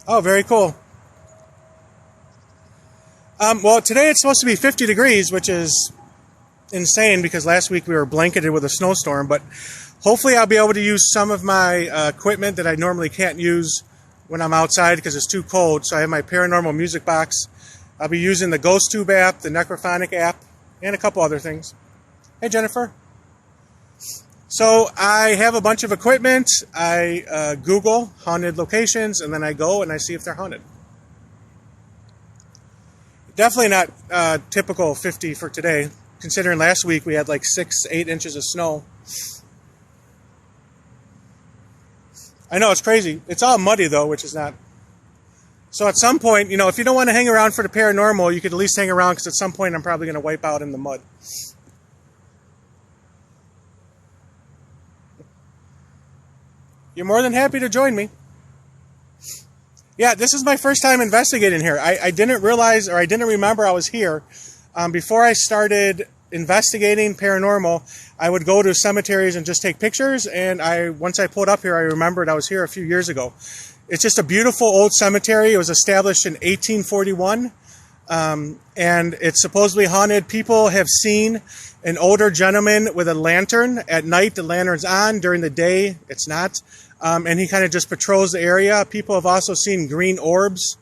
Oh, very cool. Well, today it's supposed to be 50 degrees, which is insane because last week we were blanketed with a snowstorm. But hopefully I'll be able to use some of my equipment that I normally can't use when I'm outside because it's too cold. So I have my Paranormal music box. I'll be using the Ghost Tube app, the Necrophonic app, and a couple other things. Hey, Jennifer. So I have a bunch of equipment. I Google haunted locations, and then I go and I see if they're haunted. Definitely not typical 50 for today, considering last week we had like 6-8 inches of snow. I know, it's crazy. It's all muddy though, which is not. So at some point, you know, if you don't want to hang around for the paranormal, you could at least hang around because at some point I'm probably going to wipe out in the mud. You're more than happy to join me. Yeah, this is my first time investigating here. I didn't realize, or I didn't remember I was here. Before I started investigating paranormal, I would go to cemeteries and just take pictures, and once I pulled up here, I remembered I was here a few years ago. It's just a beautiful old cemetery. It was established in 1841, and it's supposedly haunted. People have seen an older gentleman with a lantern. At night, the lantern's on. During the day, it's not. And he kind of just patrols the area. People have also seen green orbs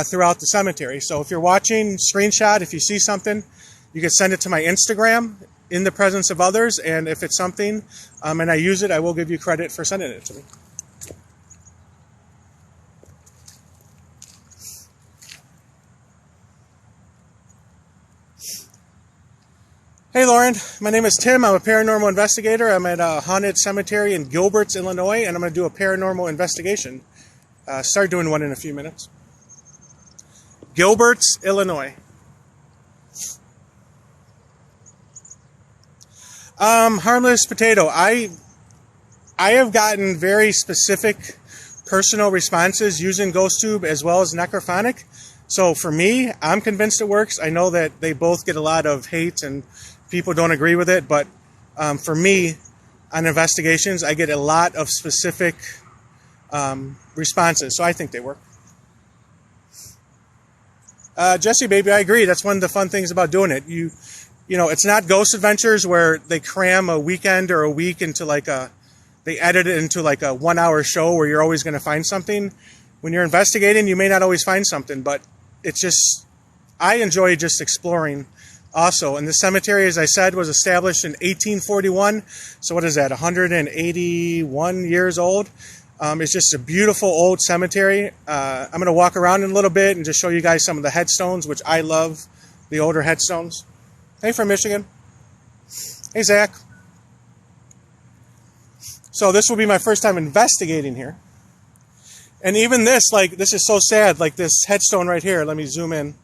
throughout the cemetery. So if you're watching, screenshot, if you see something, you can send it to my Instagram in the presence of others. And if it's something and I use it, I will give you credit for sending it to me. Hey Lauren, my name is Tim. I'm a paranormal investigator. I'm at a haunted cemetery in Gilbert, Illinois, and I'm going to do a paranormal investigation. Start doing one in a few minutes. Gilbert, Illinois. Harmless potato. I have gotten very specific personal responses using GhostTube as well as Necrophonic. So for me, I'm convinced it works. I know that they both get a lot of hate and people don't agree with it, but for me, on investigations, I get a lot of specific responses, so I think they work. Jesse, baby, I agree. That's one of the fun things about doing it. You know, it's not Ghost Adventures where they cram a weekend or a week into they edit it into like a 1-hour show where you're always going to find something. When you're investigating, you may not always find something, but it's just, I enjoy just exploring. Also, and the cemetery, as I said, was established in 1841. So what is that, 181 years old? It's just a beautiful old cemetery. I'm going to walk around in a little bit and just show you guys some of the headstones, which I love, the older headstones. Hey, from Michigan. Hey, Zach. So this will be my first time investigating here. And even this, like, this is so sad, like this headstone right here. Let me zoom in.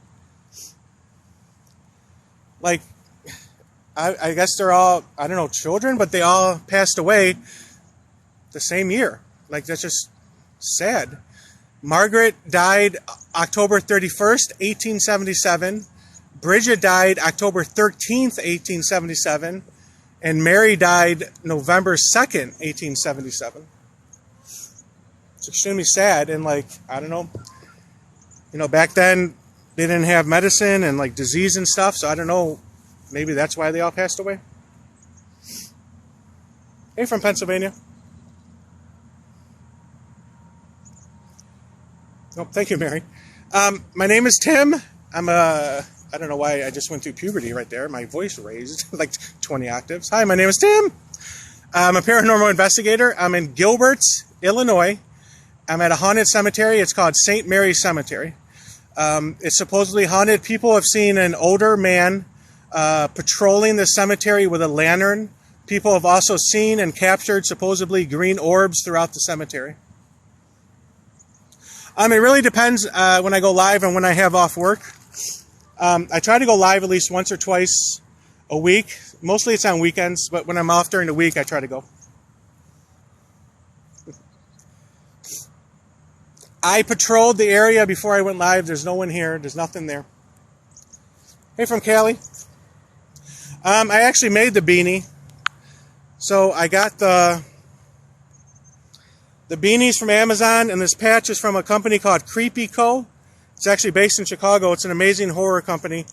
Like, I guess they're all, I don't know, children, but they all passed away the same year. Like, that's just sad. Margaret died October 31st, 1877. Bridget died October 13th, 1877. And Mary died November 2nd, 1877. It's extremely sad. And, like, I don't know, you know, back then, they didn't have medicine and like disease and stuff, so I don't know, maybe that's why they all passed away. Hey, from Pennsylvania. Oh, thank you, Mary. My name is Tim. I don't know why I just went through puberty right there. My voice raised like 20 octaves. Hi, my name is Tim. I'm a paranormal investigator. I'm in Gilbert, Illinois. I'm at a haunted cemetery. It's called St. Mary's Cemetery. It's supposedly haunted. People have seen an older man patrolling the cemetery with a lantern. People have also seen and captured supposedly green orbs throughout the cemetery. It really depends when I go live and when I have off work. I try to go live at least once or twice a week. Mostly it's on weekends, but when I'm off during the week, I try to go. I patrolled the area before I went live. There's no one here. There's nothing there. Hey, from Cali. I actually made the beanie. So I got the the beanies from Amazon, and this patch is from a company called Creepy Co. It's actually based in Chicago. It's an amazing horror company,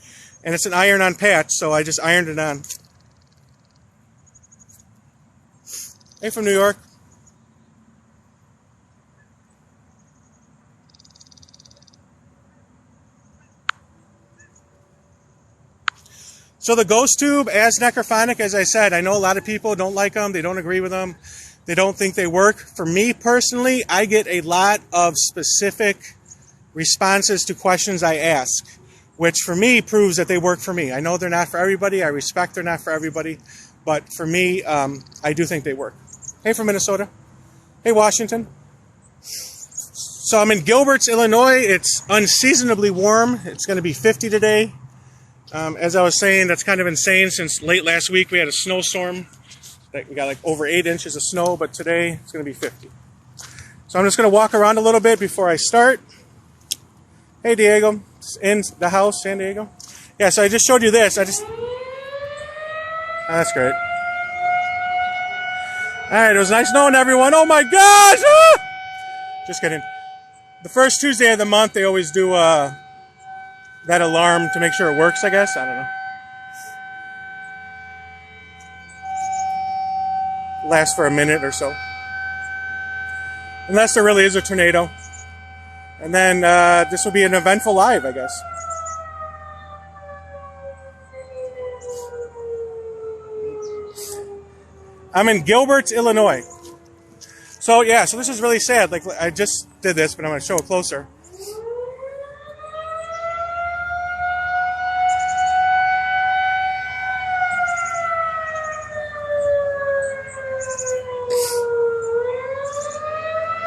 and it's an iron-on patch, so I just ironed it on. Hey, from New York. So the ghost tube, as necrophonic, as I said, I know a lot of people don't like them. They don't agree with them. They don't think they work. For me personally, I get a lot of specific responses to questions I ask, which for me proves that they work for me. I know they're not for everybody. I respect they're not for everybody. But for me, I do think they work. Hey, from Minnesota. Hey, Washington. So I'm in Gilbert, Illinois. It's unseasonably warm. It's going to be 50 today. As I was saying, that's kind of insane since late last week we had a snowstorm. We got like over 8 inches of snow, but today it's going to be 50. So I'm just going to walk around a little bit before I start. Hey, Diego. It's in the house, San Diego. Yeah, so I just showed you this. Oh, that's great. All right, it was nice knowing everyone. Oh, my gosh! Ah! Just kidding. The first Tuesday of the month, they always do that alarm to make sure it works, I guess. I don't know. Lasts for a minute or so. Unless there really is a tornado. And then this will be an eventful live, I guess. I'm in Gilbert, Illinois. So yeah, so this is really sad. Like I just did this, but I'm going to show it closer.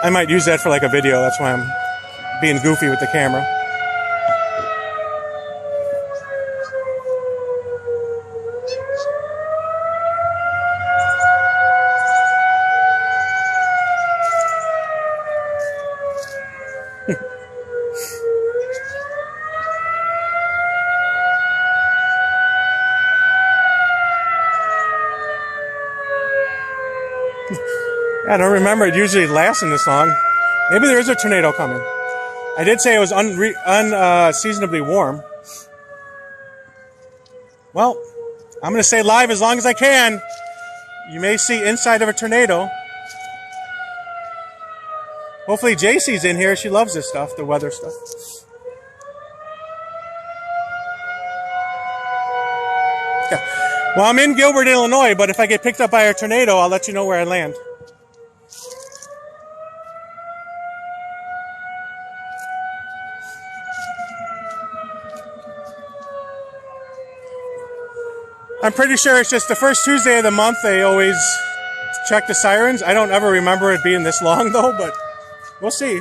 I might use that for like a video. That's why I'm being goofy with the camera. I don't remember it usually lasting this long. Maybe there is a tornado coming. I did say it was unseasonably warm. Well, I'm going to stay live as long as I can. You may see inside of a tornado. Hopefully JC's in here. She loves this stuff, the weather stuff. Yeah. Well, I'm in Gilbert, Illinois, but if I get picked up by a tornado, I'll let you know where I land. I'm pretty sure it's just the first Tuesday of the month they always check the sirens. I don't ever remember it being this long though, but we'll see.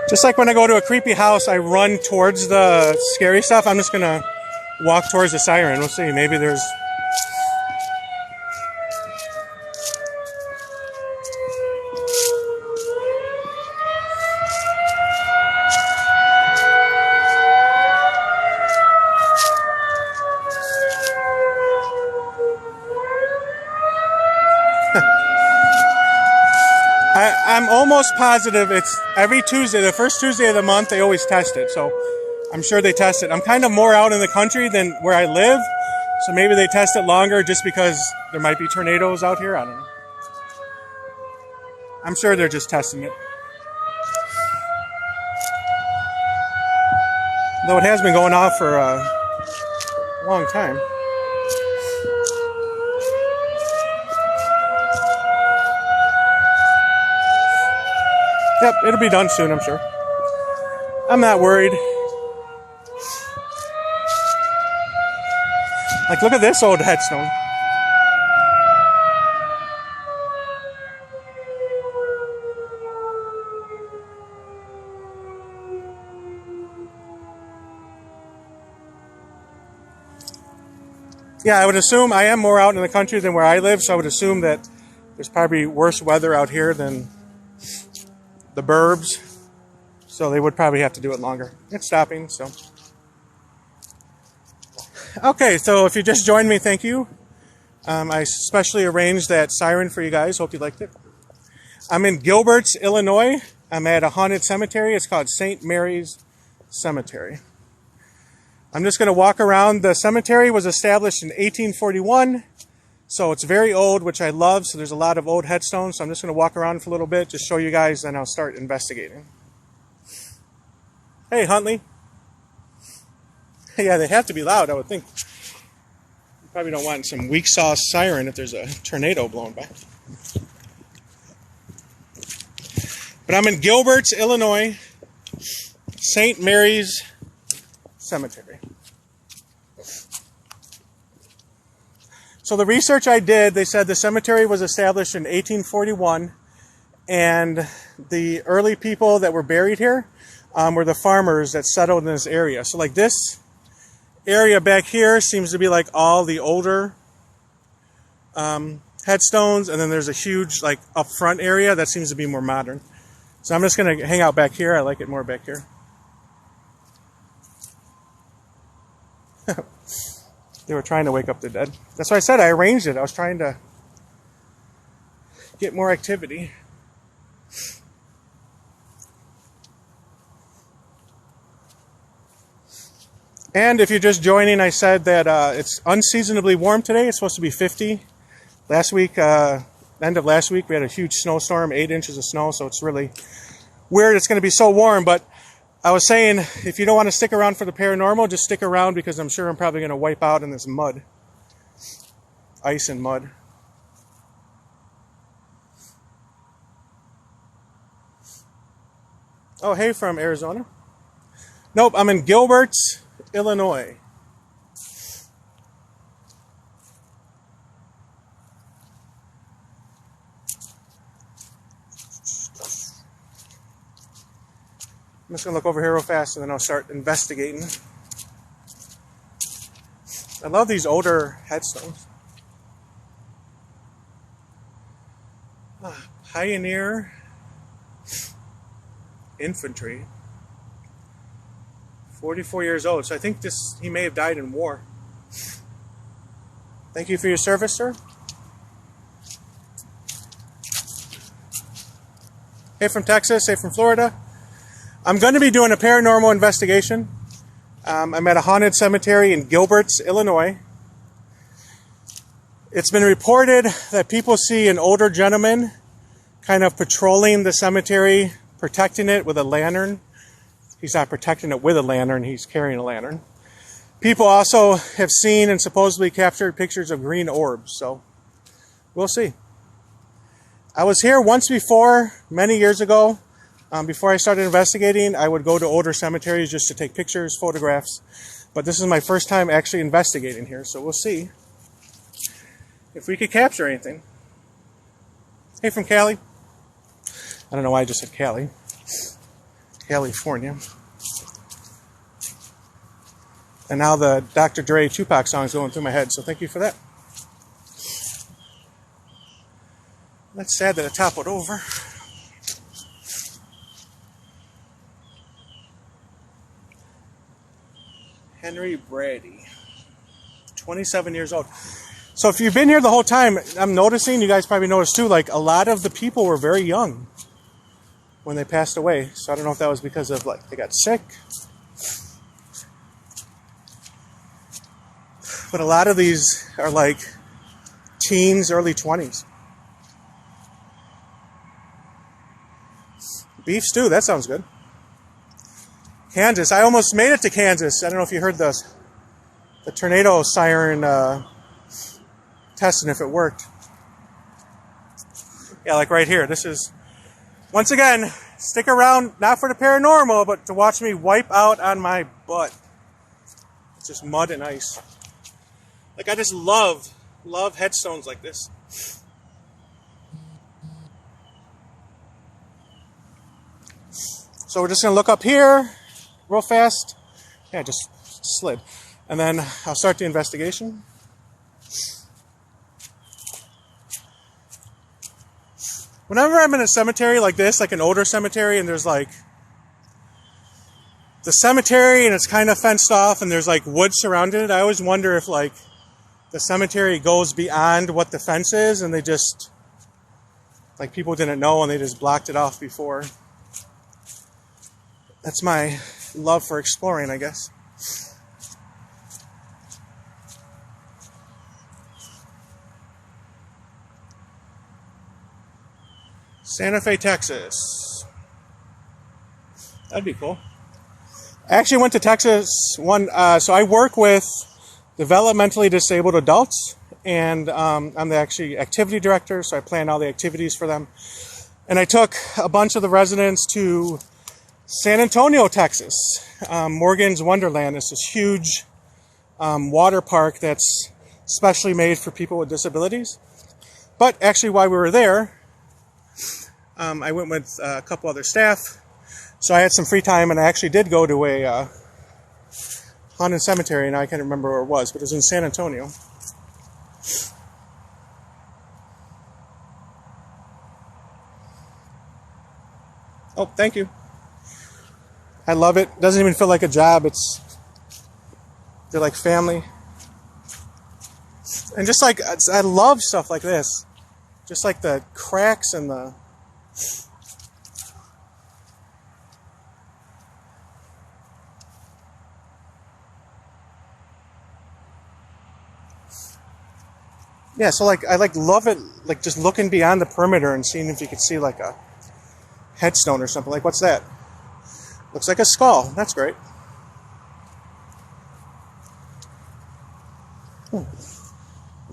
Just like when I go to a creepy house, I run towards the scary stuff. I'm just going to walk towards the siren. We'll see. Maybe there's... I'm almost positive it's every Tuesday, the first Tuesday of the month, they always test it. So I'm sure they test it. I'm kind of more out in the country than where I live. So maybe they test it longer just because there might be tornadoes out here. I don't know. I'm sure they're just testing it. Though it has been going off for a long time. Yep, it'll be done soon, I'm sure. I'm not worried. Like, look at this old headstone. Yeah, I would assume I am more out in the country than where I live, so I would assume that there's probably worse weather out here than the burbs. So they would probably have to do it longer. It's stopping, so. Okay, so if you just joined me, thank you. I specially arranged that siren for you guys. Hope you liked it. I'm in Gilbert, Illinois. I'm at a haunted cemetery. It's called St. Mary's Cemetery. I'm just going to walk around. The cemetery was established in 1841, so it's very old, which I love. So there's a lot of old headstones. So I'm just going to walk around for a little bit, just show you guys, and I'll start investigating. Hey, Huntley. Yeah, they have to be loud, I would think. You probably don't want some weak sauce siren if there's a tornado blowing by. But I'm in Gilbert, Illinois, St. Mary's Cemetery. So the research I did, they said the cemetery was established in 1841, and the early people that were buried here were the farmers that settled in this area. So like this area back here seems to be like all the older headstones, and then there's a huge like up front area that seems to be more modern. So I'm just going to hang out back here. I like it more back here. They were trying to wake up the dead. That's why I said I arranged it. I was trying to get more activity. And if you're just joining, I said that it's unseasonably warm today. It's supposed to be 50. Last week, end of last week, we had a huge snowstorm, 8 inches of snow, so it's really weird. It's going to be so warm, but I was saying, if you don't want to stick around for the paranormal, just stick around, because I'm sure I'm probably going to wipe out in this mud. Ice and mud. Oh, hey, from Arizona? Nope, I'm in Gilbert, Illinois. I'm just going to look over here real fast, and then I'll start investigating. I love these older headstones. Pioneer Infantry. 44 years old. So I think he may have died in war. Thank you for your service, sir. Hey from Texas, hey from Florida. I'm going to be doing a paranormal investigation. I'm at a haunted cemetery in Gilbert, Illinois. It's been reported that people see an older gentleman kind of patrolling the cemetery, protecting it with a lantern. He's not protecting it with a lantern, he's carrying a lantern. People also have seen and supposedly captured pictures of green orbs, so we'll see. I was here once before, many years ago. Before I started investigating, I would go to older cemeteries just to take pictures, photographs. But this is my first time actually investigating here, so we'll see if we could capture anything. Hey from Cali. I don't know why I just said Cali. California. And now the Dr. Dre Tupac song is going through my head, so thank you for that. That's sad that it toppled over. Henry Brady, 27 years old. So if you've been here the whole time, I'm noticing, you guys probably noticed too, like a lot of the people were very young when they passed away. So I don't know if that was because of like they got sick. But a lot of these are like teens, early 20s. Beef stew, that sounds good. Kansas, I almost made it to Kansas. I don't know if you heard the tornado siren testing if it worked. Yeah, like right here. This is, once again, stick around, not for the paranormal, but to watch me wipe out on my butt. It's just mud and ice. Like, I just love headstones like this. So we're just going to look up here real fast. Yeah, just slid. And then I'll start the investigation. Whenever I'm in a cemetery like this, like an older cemetery, and there's like the cemetery and it's kind of fenced off and there's like wood surrounding it, I always wonder if like the cemetery goes beyond what the fence is and they just, like, people didn't know and they just blocked it off before. That's my love for exploring, I guess. Santa Fe, Texas. That'd be cool. I actually went to Texas so I work with developmentally disabled adults, and I'm the actually activity director, so I plan all the activities for them. And I took a bunch of the residents to San Antonio, Texas. Morgan's Wonderland is this huge water park that's specially made for people with disabilities. But actually, while we were there, I went with a couple other staff. So I had some free time, and I actually did go to a haunted cemetery, and I can't remember where it was, but it was in San Antonio. Oh, thank you. I love it. Doesn't even feel like a job. They're like family. And just like, I love stuff like this. Just like the cracks and the... Yeah, so like I love it, like just looking beyond the perimeter and seeing if you could see like a headstone or something. Like, what's that? Looks like a skull. That's great.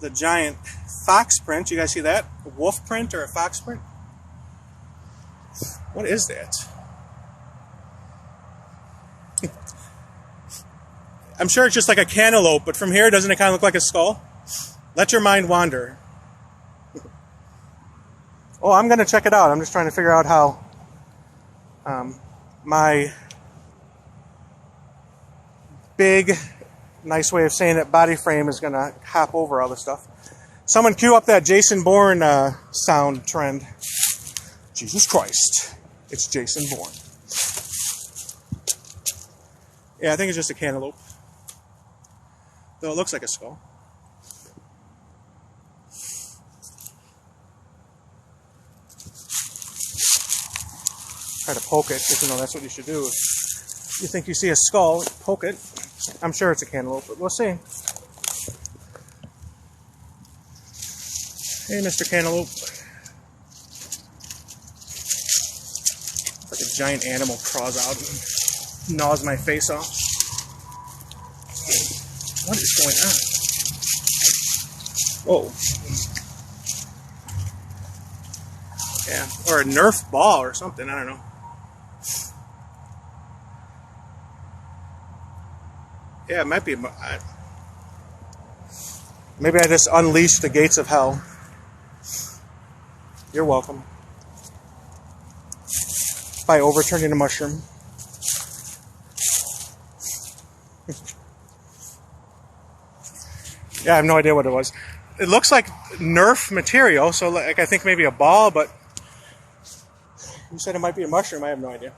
The giant fox print. You guys see that? A wolf print or a fox print? What is that? I'm sure it's just like a cantaloupe, but from here, doesn't it kind of look like a skull? Let your mind wander. Oh, I'm going to check it out. I'm just trying to figure out how my big, nice way of saying it, body frame is going to hop over all this stuff. Someone cue up that Jason Bourne sound trend. Jesus Christ. It's Jason Bourne. Yeah, I think it's just a cantaloupe. Though it looks like a skull. Try to poke it, because, you know, that's what you should do. If you think you see a skull, poke it. I'm sure it's a cantaloupe, but we'll see. Hey, Mr. Cantaloupe. It's like a giant animal crawls out and gnaws my face off. What is going on? Whoa. Yeah, or a Nerf ball or something, I don't know. Yeah, it might be. Maybe I just unleashed the gates of hell. You're welcome. By overturning a mushroom. Yeah, I have no idea what it was. It looks like Nerf material, so like I think maybe a ball, but you said it might be a mushroom. I have no idea.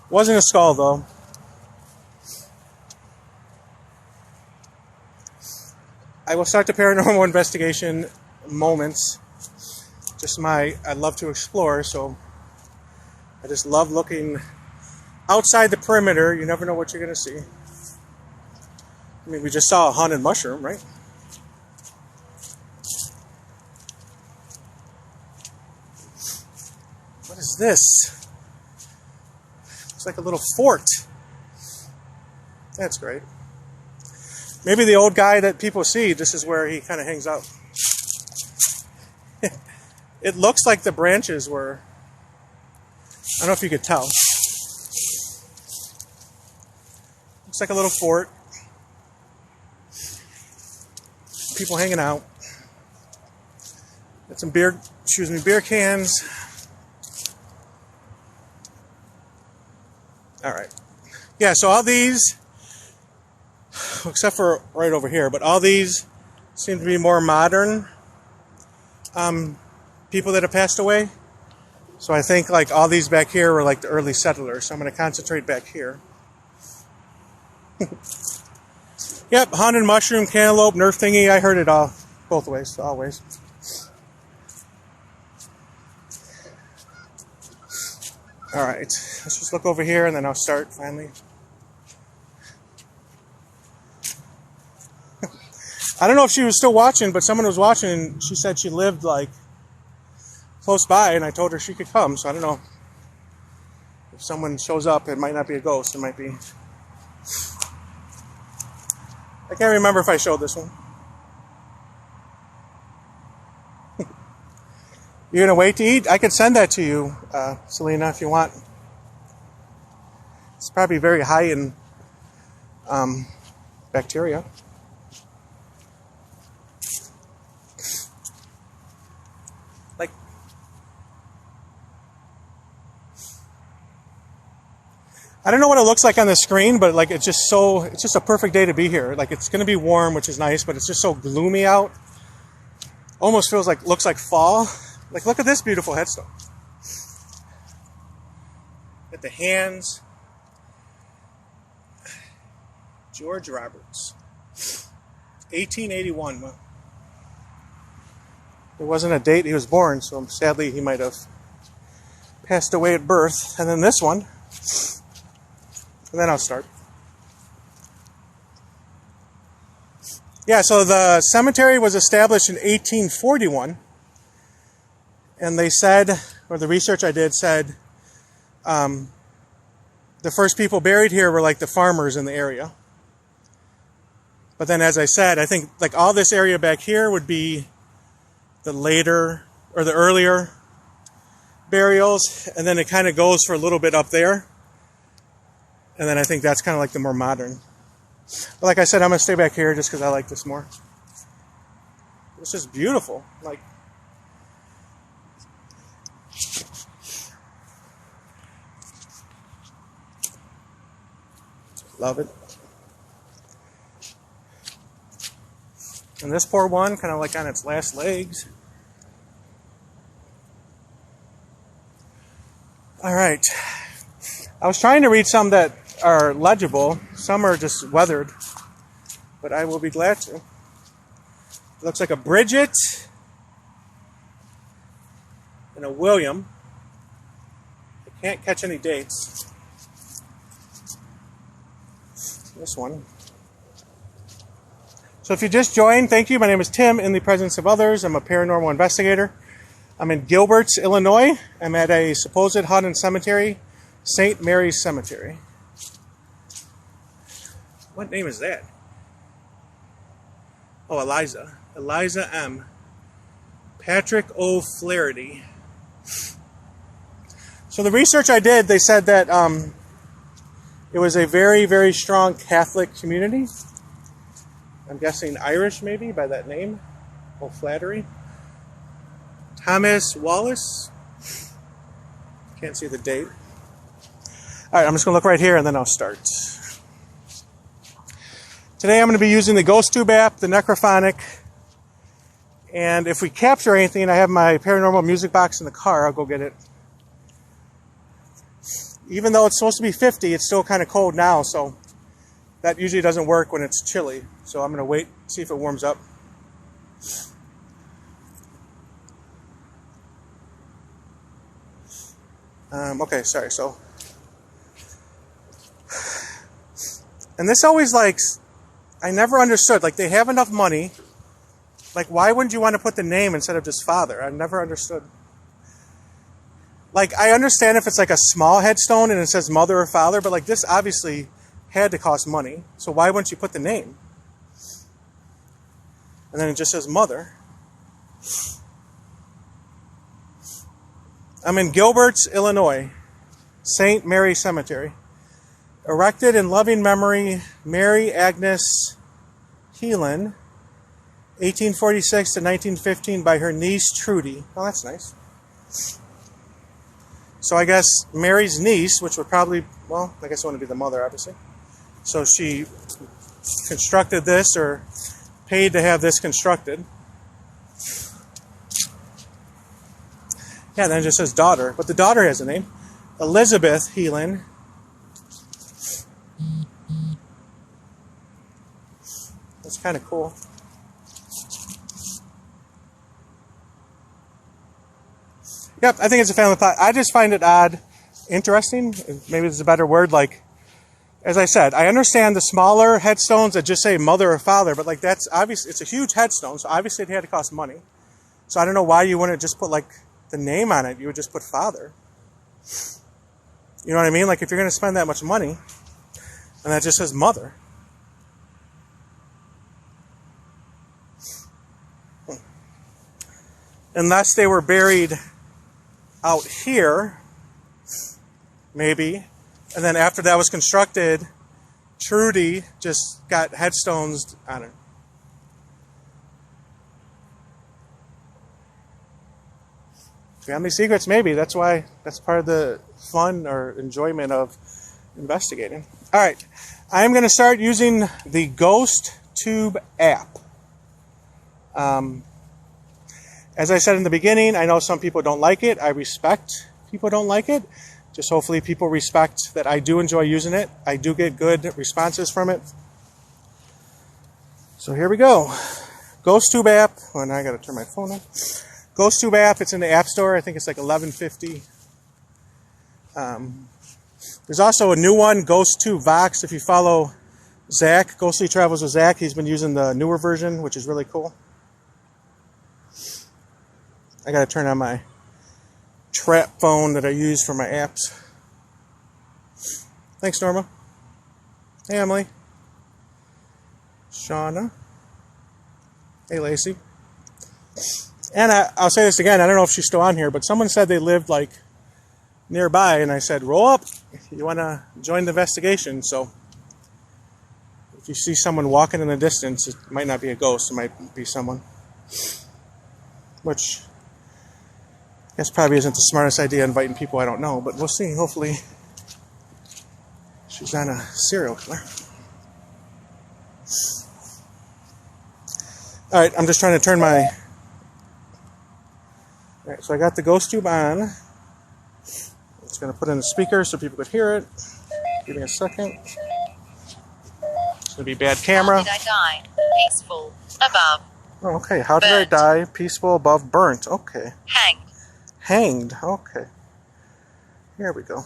Wasn't a skull, though. I will start the paranormal investigation moments. Just I love to explore, so I just love looking outside the perimeter. You never know what you're going to see. I mean, we just saw a haunted mushroom, right? What is this? Looks like a little fort. That's great. Maybe the old guy that people see, this is where he kind of hangs out. It looks like the branches were... I don't know if you could tell. Looks like a little fort. People hanging out. Got some beer cans. All right. Yeah, so all these, except for right over here, but all these seem to be more modern people that have passed away. So I think like all these back here were like the early settlers. So I'm going to concentrate back here. Yep, haunted mushroom, cantaloupe, nerf thingy. I heard it all, both ways, always. All right, let's just look over here and then I'll start finally. I don't know if she was still watching, but someone was watching and she said she lived like close by and I told her she could come. So I don't know if someone shows up. It might not be a ghost. It might be... I can't remember if I showed this one. You're going to wait to eat? I could send that to you, Selena, if you want. It's probably very high in bacteria. Like, I don't know what it looks like on the screen, but like it's just a perfect day to be here. Like it's going to be warm, which is nice, but it's just so gloomy out. Almost feels like, looks like fall. Like look at this beautiful headstone. At the hands. George Roberts. 1881. Well, there wasn't a date he was born, so sadly he might have passed away at birth. And then this one. And then I'll start. Yeah, so the cemetery was established in 1841. And they said, or the research I did said, the first people buried here were like the farmers in the area. But then as I said, I think like all this area back here would be the later, or the earlier burials. And then it kind of goes for a little bit up there. And then I think that's kind of like the more modern. But like I said, I'm going to stay back here just because I like this more. It's just beautiful. Like, love it. And this poor one, kind of like on its last legs. All right. I was trying to read some that are legible. Some are just weathered. But I will be glad to. It looks like a Bridget and a William. I can't catch any dates. This one. So if you just joined, thank you. My name is Tim, in the presence of others. I'm a paranormal investigator. I'm in Gilbert, Illinois. I'm at a supposed haunted cemetery, St. Mary's Cemetery. What name is that? Oh, Eliza. Eliza M. Patrick O'Flaherty. So the research I did, they said that it was a very, very strong Catholic community. I'm guessing Irish, maybe, by that name. O'Flaherty. Thomas Wallace. Can't see the date. All right, I'm just going to look right here, and then I'll start. Today I'm going to be using the Ghost Tube app, the Necrophonic. And if we capture anything, I have my paranormal music box in the car. I'll go get it. Even though it's supposed to be 50, it's still kind of cold now, so that usually doesn't work when it's chilly. So I'm going to wait, see if it warms up. Okay, sorry, so. And this always, like, I never understood. Like, they have enough money. Like, why wouldn't you want to put the name instead of just father? I never understood. Like, I understand if it's like a small headstone and it says mother or father, but like this obviously had to cost money. So why wouldn't you put the name? And then it just says mother. I'm in Gilbert, Illinois, St. Mary Cemetery. Erected in loving memory, Mary Agnes Heelan, 1846 to 1915, by her niece Trudy. Oh, that's nice. So I guess Mary's niece, which would probably, well, I guess it wouldn't be the mother, obviously. So she constructed this, or paid to have this constructed. Yeah, then it just says daughter. But the daughter has a name. Elizabeth Heelan. That's kind of cool. Yep, I think it's a family plot. I just find it odd, interesting. Maybe there's a better word. Like, as I said, I understand the smaller headstones that just say mother or father, but like that's obvious. It's a huge headstone, so obviously it had to cost money. So I don't know why you wouldn't just put like the name on it. You would just put father. You know what I mean? Like if you're going to spend that much money, and that just says mother. Unless they were buried out here, maybe, and then after that was constructed, Trudy just got headstones on it. Family secrets, maybe. That's why, that's part of the fun or enjoyment of investigating. All right, I'm going to start using the Ghost Tube app. As I said in the beginning, I know some people don't like it. I respect people don't like it. Just hopefully people respect that I do enjoy using it. I do get good responses from it. So here we go. GhostTube app. Oh, now I got to turn my phone on. GhostTube app. It's in the App Store. I think it's like $11.50. There's also a new one, GhostTube Vox. If you follow Zach, Ghostly Travels with Zach, he's been using the newer version, which is really cool. I got to turn on my trap phone that I use for my apps. Thanks, Norma. Hey, Emily. Shauna. Hey, Lacey. And I'll say this again. I don't know if she's still on here, but someone said they lived like nearby, and I said, roll up. You want to join the investigation. So if you see someone walking in the distance, it might not be a ghost. It might be someone. Which I guess probably isn't the smartest idea, inviting people I don't know, but we'll see. Hopefully she's not a serial killer. Alright, I'm just trying to turn my... Alright, so I got the ghost tube on. It's going to put in the speaker so people could hear it. Give me a second. It's going to be bad camera. How did I die? Peaceful. Above. Oh, okay, how did I die? Peaceful, above, burnt. Okay. Hanged. Hanged. Okay. Here we go.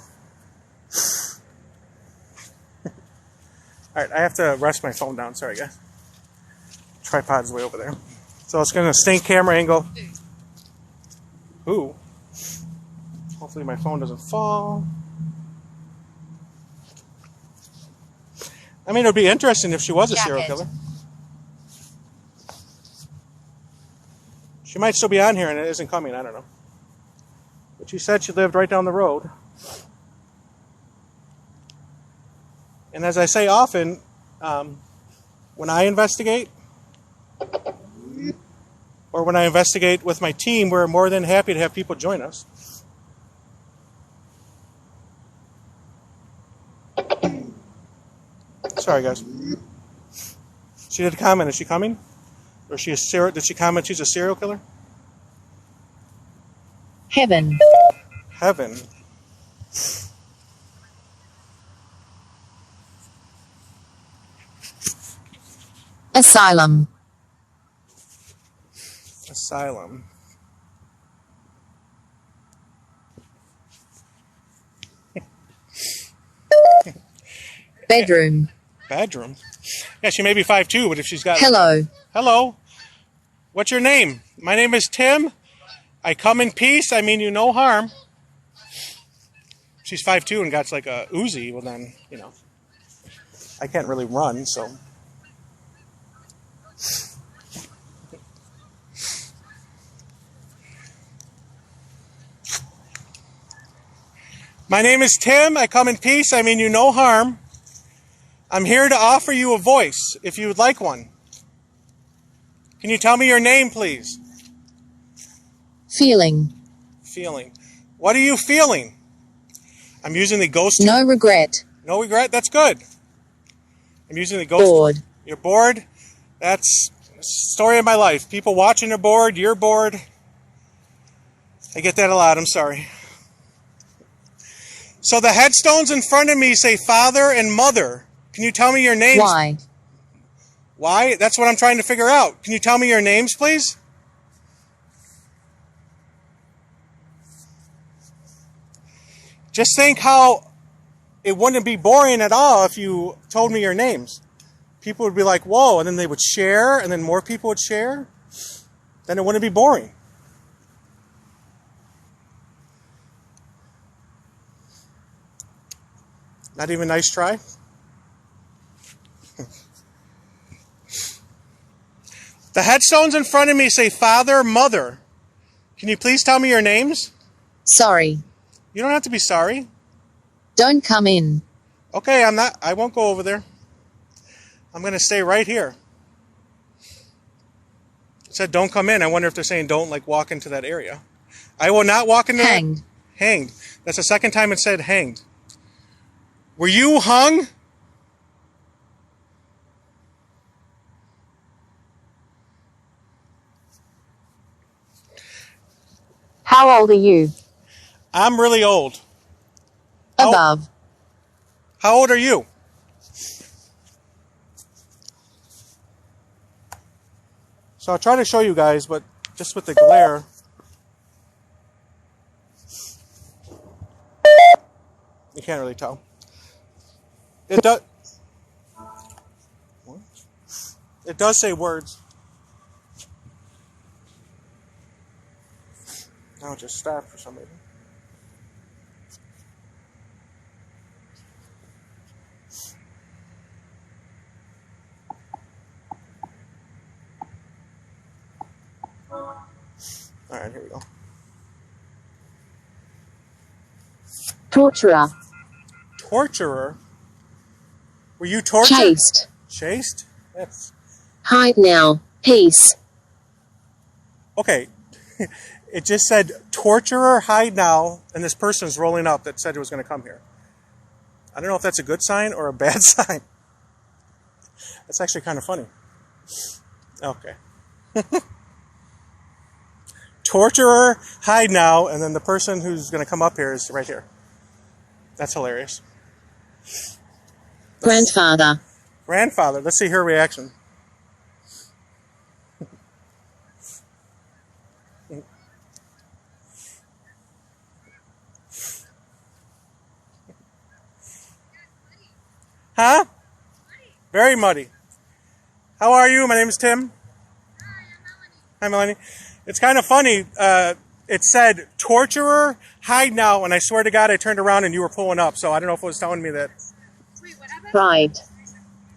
Alright, I have to rest my phone down. Sorry, guys. Tripod's way over there. So it's going to stink camera angle. Ooh. Hopefully my phone doesn't fall. I mean, it would be interesting if she was a serial killer. She might still be on here and it isn't coming. I don't know. But she said she lived right down the road. And as I say often, when I investigate, or when I investigate with my team, we're more than happy to have people join us. Sorry, guys. She did comment. Is she coming? Or is she a did she comment she's a serial killer? Heaven. Heaven. Asylum. Asylum. Bedroom. Bedroom? Yeah, she may be 5'2", but if she's got... Hello. Hello. What's your name? My name is Tim. I come in peace. I mean you no harm. She's 5'2" and got like a Uzi. Well then, you know, I can't really run, so... My name is Tim. I come in peace. I mean you no harm. I'm here to offer you a voice, if you would like one. Can you tell me your name, please? Feeling. Feeling. What are you feeling? I'm using the ghost... No regret. No regret? That's good. I'm using the ghost... Bored. You're bored? That's the story of my life. People watching are bored. You're bored. I get that a lot. I'm sorry. So the headstones in front of me say father and mother. Can you tell me your names? Why? Why? That's what I'm trying to figure out. Can you tell me your names, please? Just think how it wouldn't be boring at all if you told me your names. People would be like, whoa, and then they would share, and then more people would share. Then it wouldn't be boring. Not even a nice try? The headstones in front of me say father, mother. Can you please tell me your names? Sorry. You don't have to be sorry. Don't come in. Okay, I won't go over there. I'm going to stay right here. It said don't come in. I wonder if they're saying don't like walk into that area. I will not walk into Hanged. Hanged. That's the second time it said hanged. Were you hung? How old are you? I'm really old. Above. How old are you? So I'll try to show you guys, but just with the glare. You can't really tell. It does. It does say words. Now it just stopped for some reason. All right, here we go. Torturer. Torturer? Were you tortured? Chased. Chased? Yes. Hide now. Peace. Okay. It just said torturer, hide now, and this person's rolling up that said it was going to come here. I don't know if that's a good sign or a bad sign. That's actually kind of funny. Okay. Torturer, hide now, and then the person who's going to come up here is right here. That's hilarious. Grandfather. Grandfather. Let's see her reaction. Huh? Very muddy. How are you? My name is Tim. Hi, Melanie. It's kind of funny. It said, torturer, hide now, and I swear to God, I turned around and you were pulling up, so I don't know if it was telling me that. Right.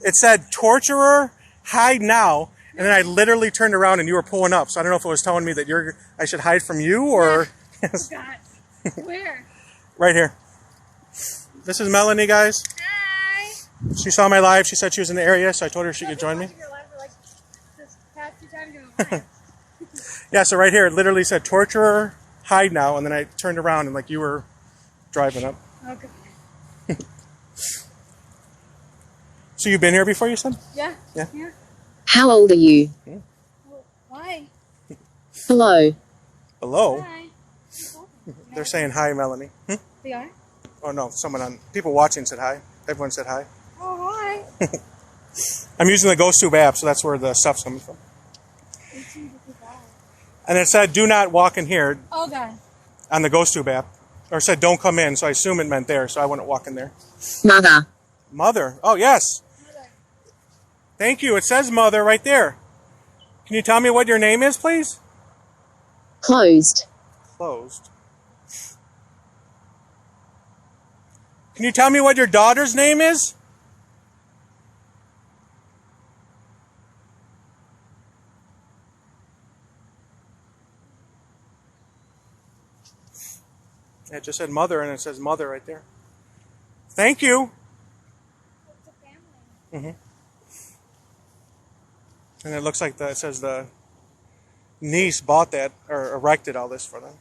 It said, torturer, hide now, and then I literally turned around and you were pulling up, so I don't know if it was telling me that I should hide from you, or... Yes. Where? Right here. This is Melanie, guys. Hi. She saw my live. She said she was in the area, so I told her she could join me. Yeah, so right here, it literally said, torturer, hide now, and then I turned around and like you were driving up. Okay. So you've been here before, you said? Yeah. Yeah. How old are you? Well, why? Hello. Hello? Hi. They're saying hi, Melanie. They are? Oh, no, people watching said hi. Everyone said hi. Oh, hi. I'm using the GhostTube app, so that's where the stuff's coming from. And it said, do not walk in here Oh, God. on the GhostTube app. Or it said, don't come in, so I assume it meant there, so I wouldn't walk in there. Mother. Mother. Oh, yes. Mother. Thank you. It says mother right there. Can you tell me what your name is, please? Closed. Closed. Can you tell me what your daughter's name is? It just said mother, and it says mother right there. Thank you. It's a family. And it looks like it says the niece bought that or erected all this for them.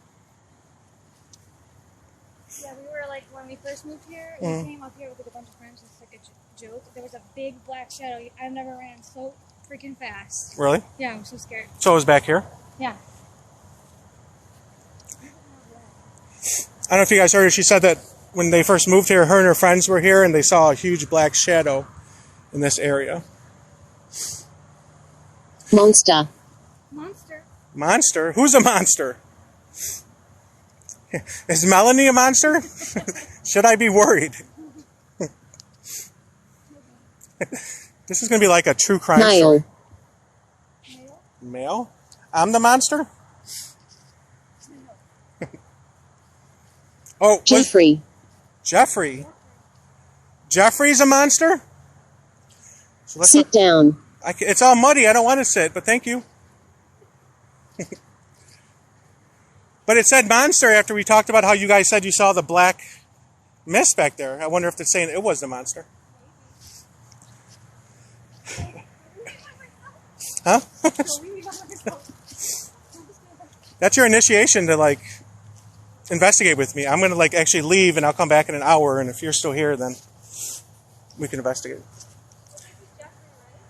Yeah, we were like, when we first moved here, we came up here with like, a bunch of friends. It's like a joke. There was a big black shadow. I never ran so freaking fast. Really? Yeah, I'm so scared. So it was back here? Yeah. don't know if you guys heard her. She said that when they first moved here, her and her friends were here and they saw a huge black shadow in this area. Monster. Monster. Monster? Who's a monster? Is Melanie a monster? Should I be worried? This is going to be like a true crime story. Male. Male? I'm the monster? Oh, Jeffrey. Jeffrey. Jeffrey's a monster? So let's Sit down. it's all muddy. I don't want to sit, but thank you. But it said monster after we talked about how you guys said you saw the black mist back there. I wonder if it's saying it was the monster. Huh? That's your initiation to like investigate with me. I'm going to like actually leave and I'll come back in an hour, and if you're still here then we can investigate.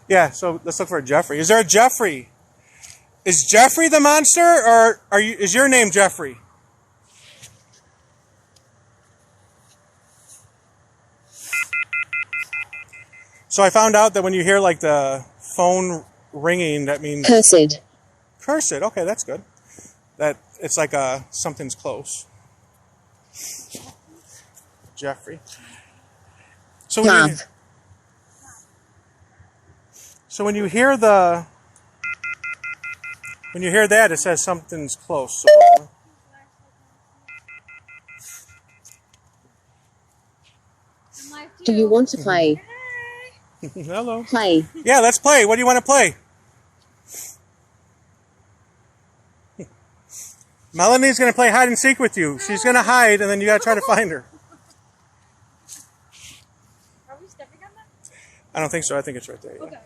Yeah, so let's look for a Jeffrey. Is there a Jeffrey? Is Jeffrey the monster, or is your name Jeffrey? So I found out that when you hear like the phone ringing, that means Cursed. Cursed. Okay, that's good. That it's like something's close. Jeffrey. So when you hear that, it says something's close. Do you want to play? Hello. Play. Yeah, let's play. What do you want to play? Melanie's going to play hide and seek with you. She's going to hide, and then you got to try to find her. Are we stepping on that? I don't think so. I think it's right there. Yeah. Okay.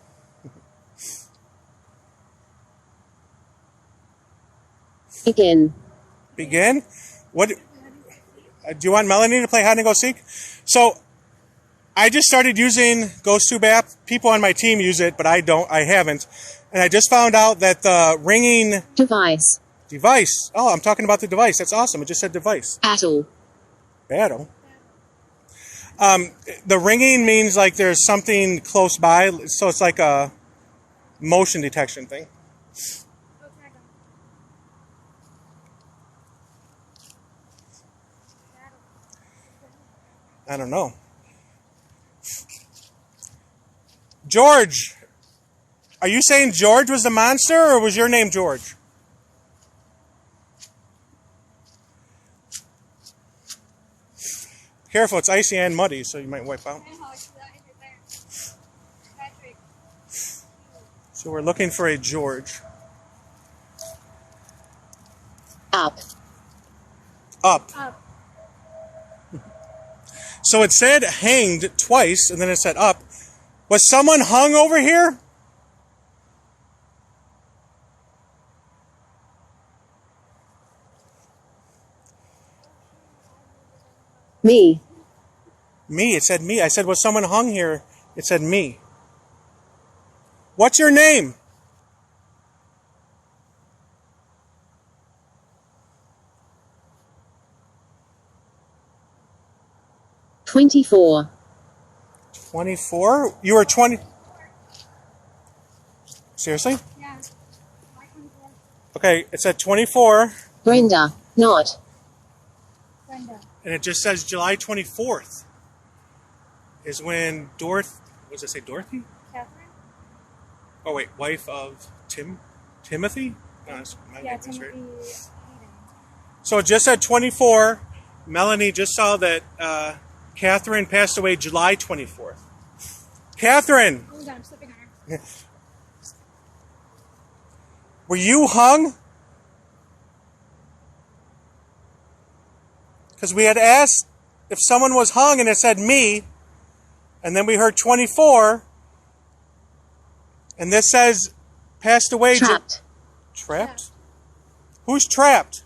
Begin. Begin? What? Do you want Melanie to play hide and go seek? So, I just started using GhostTube app. People on my team use it, but I don't. I haven't. And I just found out that the ringing Device. device. Oh, I'm talking about the device. That's awesome. It just said device. Battle. Battle. The ringing means like there's something close by, so it's like a motion detection thing. I don't know. George, are you saying George was the monster, or was your name George? Careful, it's icy and muddy, so you might wipe out. So we're looking for a George. Up. Up. So it said hanged twice, and then it said up. Was someone hung over here? Me. Me. It said me. I said, was someone hung here? It said me. What's your name? $24. 24? You were 20. Seriously? Yeah. Okay, it said 24. Brenda. Not. Brenda. And it just says July 24th is when was it say Dorothy? Catherine? Oh wait, wife of Timothy? No, that's my Yeah, name, that's right. Timothy Hayden. So it just said 24. Melanie just saw that Catherine passed away July 24th. Catherine! Oh god, I'm slipping on her. Were you hung? Because we had asked if someone was hung and it said me, and then we heard 24, and this says passed away. Trapped. Trapped? Who's trapped?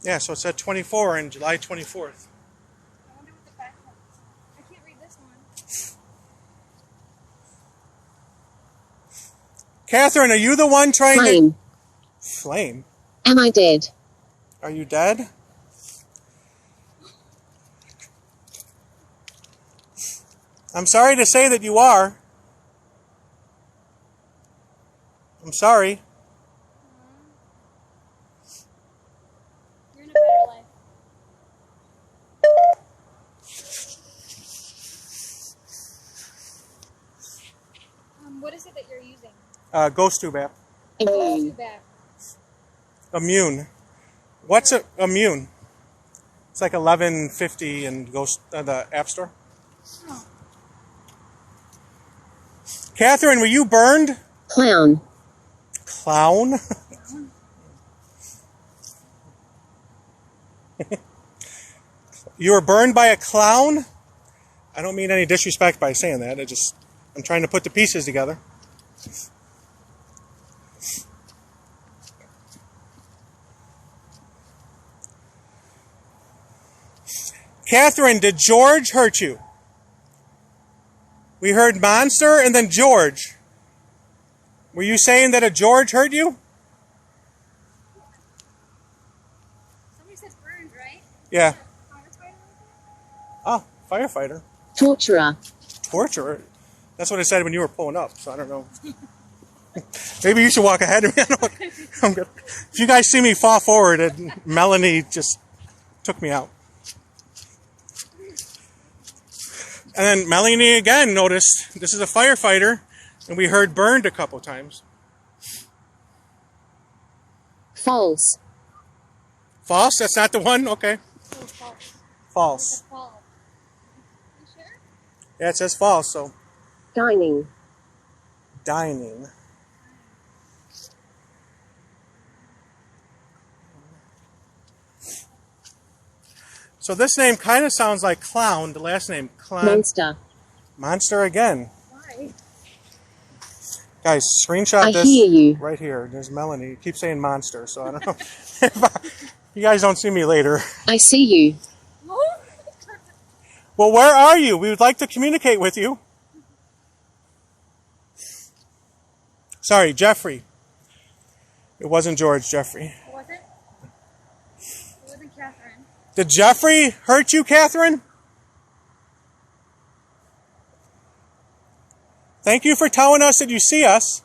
Yeah, so it said 24 and July 24th. I wonder what the back one is. I can't read this one. Catherine, are you the one trying Flame. to... Flame? Am I dead? Are you dead? I'm sorry to say that you are. I'm sorry. You're in a better life. What is it that you're using? Ghost tube app. Too bad. Immune. What's immune? It's like $11.50 in Ghost the App Store. Oh. Catherine, were you burned? Clown. Clown? You were burned by a clown? I don't mean any disrespect by saying that. I'm trying to put the pieces together. Catherine, did George hurt you? We heard monster and then George. Were you saying that a George hurt you? Somebody said burned, right? Yeah. Firefighter? Oh, firefighter. Torturer. Torturer? That's what I said when you were pulling up, so I don't know. Maybe you should walk ahead of me. I'm good. If you guys see me fall forward, and Melanie just took me out. And then Melanie again noticed this is a firefighter, and we heard burned a couple times. False. False? That's not the one? Okay. Oh, false. False. It's a fall. You sure? Yeah, it says false, so Dining. dining. So this name kind of sounds like clown. The last name, clown. Monster. Monster again. Why? Guys, screenshot I this hear you. right here. There's Melanie. It keeps saying monster, so I don't know. You guys don't see me later. I see you. Well, where are you? We would like to communicate with you. Sorry, Jeffrey. It wasn't George, Jeffrey. Was it? It wasn't Catherine. Did Jeffrey hurt you, Catherine? Thank you for telling us that you see us.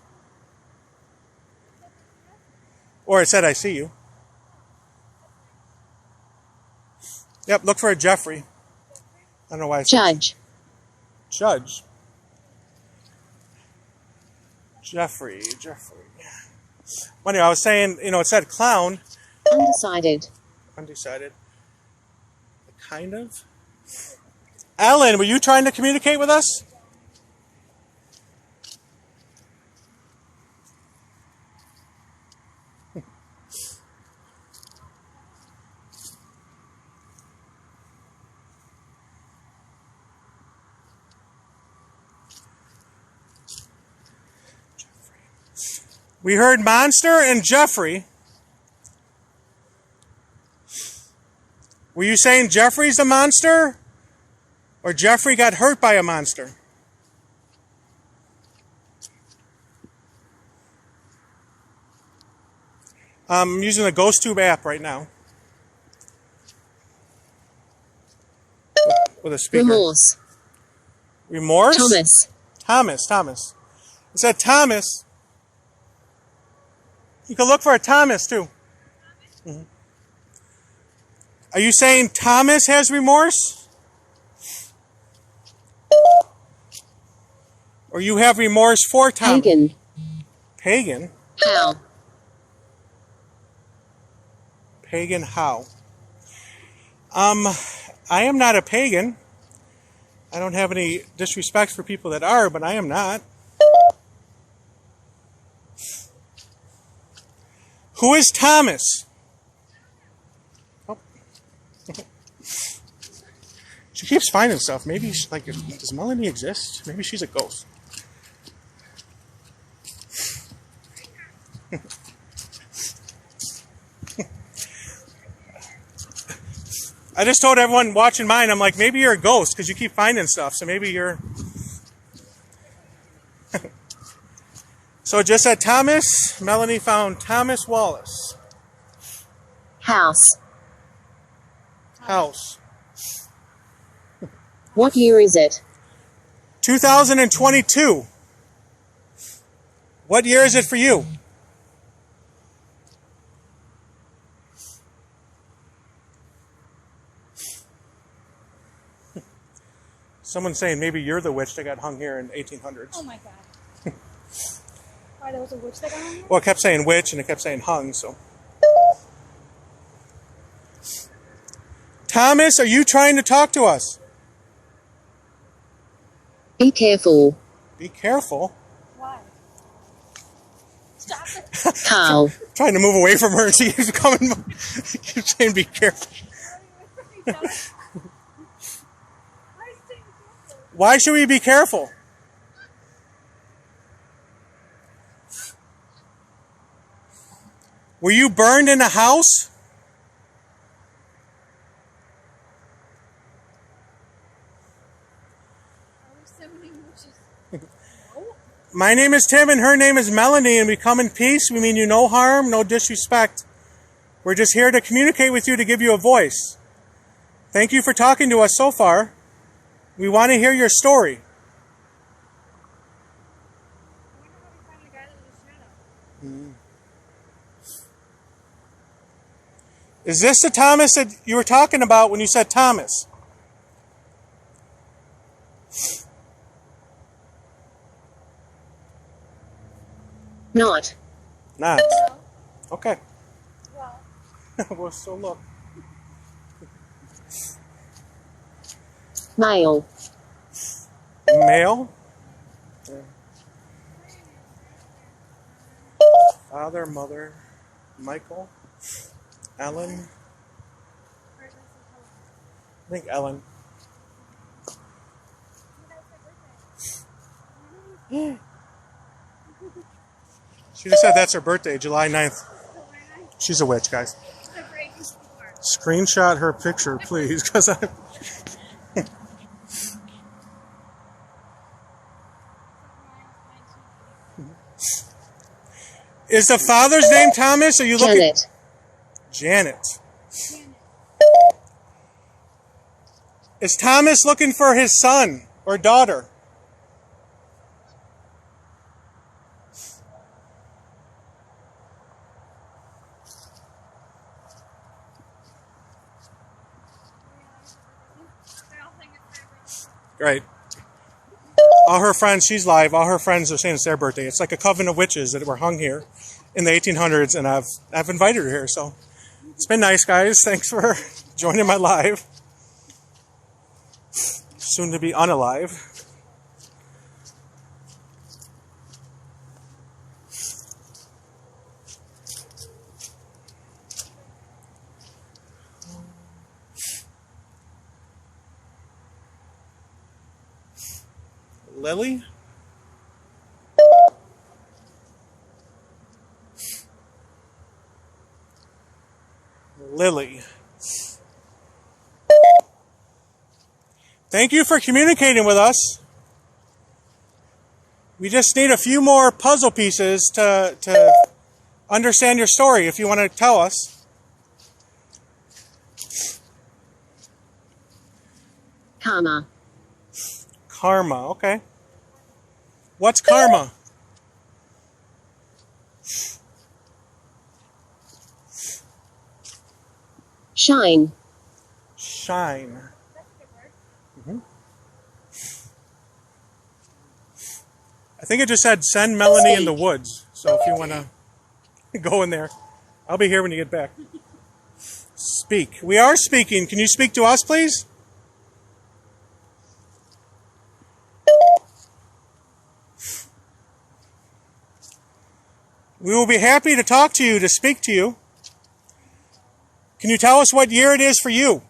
Or it said, I see you. Yep, look for a Jeffrey. I don't know why I said Judge. Judge. Jeffrey. Well, anyway, I was saying, it said clown. Undecided. Undecided. Kind of. Ellen, were you trying to communicate with us? We heard Monster and Jeffrey. Were you saying Jeffrey's the monster? Or Jeffrey got hurt by a monster? I'm using the GhostTube app right now. With a speaker. Remorse. Remorse? Thomas. It said Thomas. You can look for a Thomas, too. Mm-hmm. Are you saying Thomas has remorse? Or you have remorse for Thomas? Pagan. Pagan? How? Pagan how? I am not a pagan. I don't have any disrespect for people that are, but I am not. Who is Thomas? Oh. She keeps finding stuff. Maybe, does Melanie exist? Maybe she's a ghost. I just told everyone watching mine, I'm like, maybe you're a ghost because you keep finding stuff. So maybe you're... So it just said Thomas. Melanie found Thomas Wallace. House. House. What year is it? 2022. What year is it for you? Someone's saying maybe you're the witch that got hung here in 1800s. Oh my god. Why, there was a witch that got on here? Well, it kept saying witch and it kept saying hung, so. Thomas, are you trying to talk to us? Be careful. Be careful. Why? Stop it. Carl. Trying to move away from her and she keeps coming. She keeps saying be careful. Why should we be careful? Were you burned in a house? My name is Tim and her name is Melanie, and we come in peace. We mean you no harm, no disrespect. We're just here to communicate with you, to give you a voice. Thank you for talking to us so far. We want to hear your story. Is this the Thomas that you were talking about when you said Thomas? Not. Not. No. Okay. Well, We'll still look. Male. Male? Father, mother, Michael, Ellen. I think Ellen. She just said that's her birthday, July 9th. She's a witch, guys. Screenshot her picture, please, because I... Is the father's name Thomas? Are you looking? Janet. Janet. Is Thomas looking for his son or daughter? Right. All her friends, she's live, all her friends are saying it's their birthday. It's like a coven of witches that were hung here in the 1800s, and I've invited her here, so it's been nice, guys. Thanks for joining my live. Soon to be unalive. Lily? Lily. Thank you for communicating with us. We just need a few more puzzle pieces to understand your story, if you want to tell us. Karma. Karma, okay. What's karma? Shine. Shine. I think it just said send Melanie in the woods. So if you want to go in there, I'll be here when you get back. Speak. We are speaking. Can you speak to us, please? We will be happy to talk to you, to speak to you. Can you tell us what year it is for you?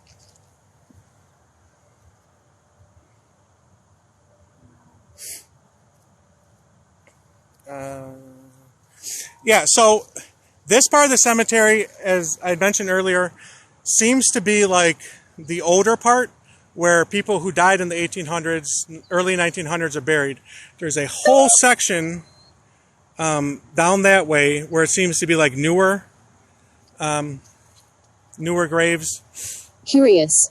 Yeah, so this part of the cemetery, as I mentioned earlier, seems to be like the older part where people who died in the 1800s, early 1900s are buried. There's a whole section down that way where it seems to be like newer graves. Curious.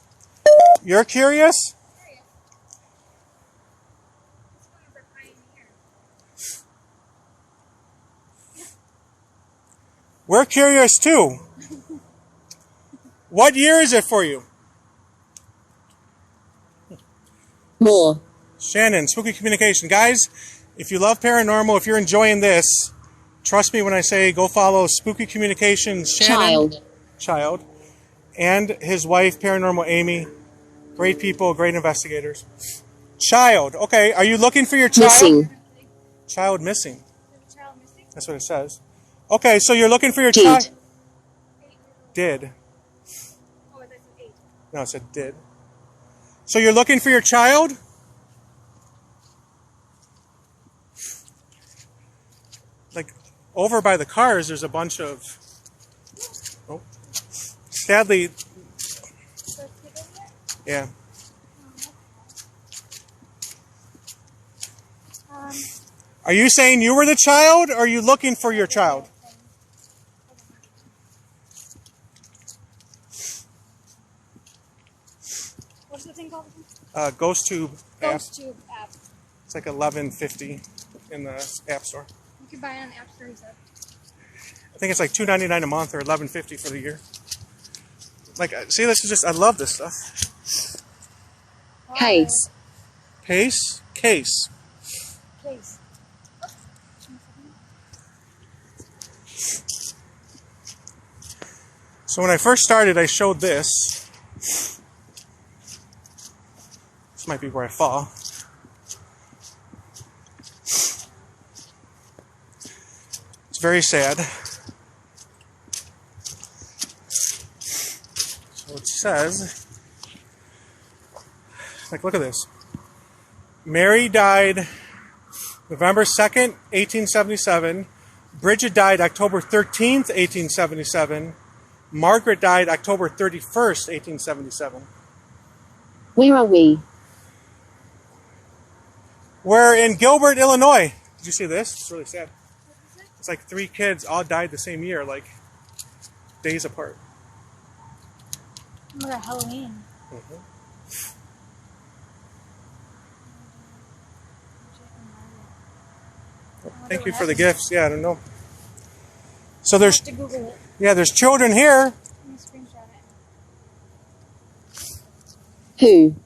You're curious? We're curious too. What year is it for you? More. Shannon, Spooky Communication. Guys, if you love paranormal, if you're enjoying this, trust me when I say go follow Spooky Communications Shannon. Child. And his wife, Paranormal Amy. Great people, great investigators. Child. Okay, are you looking for your child? Missing. Child missing. Child missing? That's what it says. Okay, so you're looking for your Did. child. Did. Oh, that's an 8. No, it said did. So you're looking for your child? Like, over by the cars, there's a bunch of... Oh. Sadly... Yeah. Are you saying you were the child, or are you looking for your child? What's the thing called? Ghost Tube app. Ghost Tube app. It's like $11.50 in the App Store. You can buy it on the App Store, he said. I think it's like $2.99 a month or $11.50 for the year. Like, see, this is just, I love this stuff. Case. Case? Case. Case. So when I first started, I showed this. This might be where I fall. It's very sad. So it says, like, look at this. Mary died November 2nd, 1877. Bridget died October 13th, 1877. Margaret died October 31st, 1877. Where are we? We're in Gilbert, Illinois. Did you see this? It's really sad. It's like 3 kids all died the same year, like days apart. Oh, Halloween. Mm-hmm. Thank you for the gifts. Yeah, I don't know. So there's, To Google it. yeah, there's children here. Let me screenshot it. Who?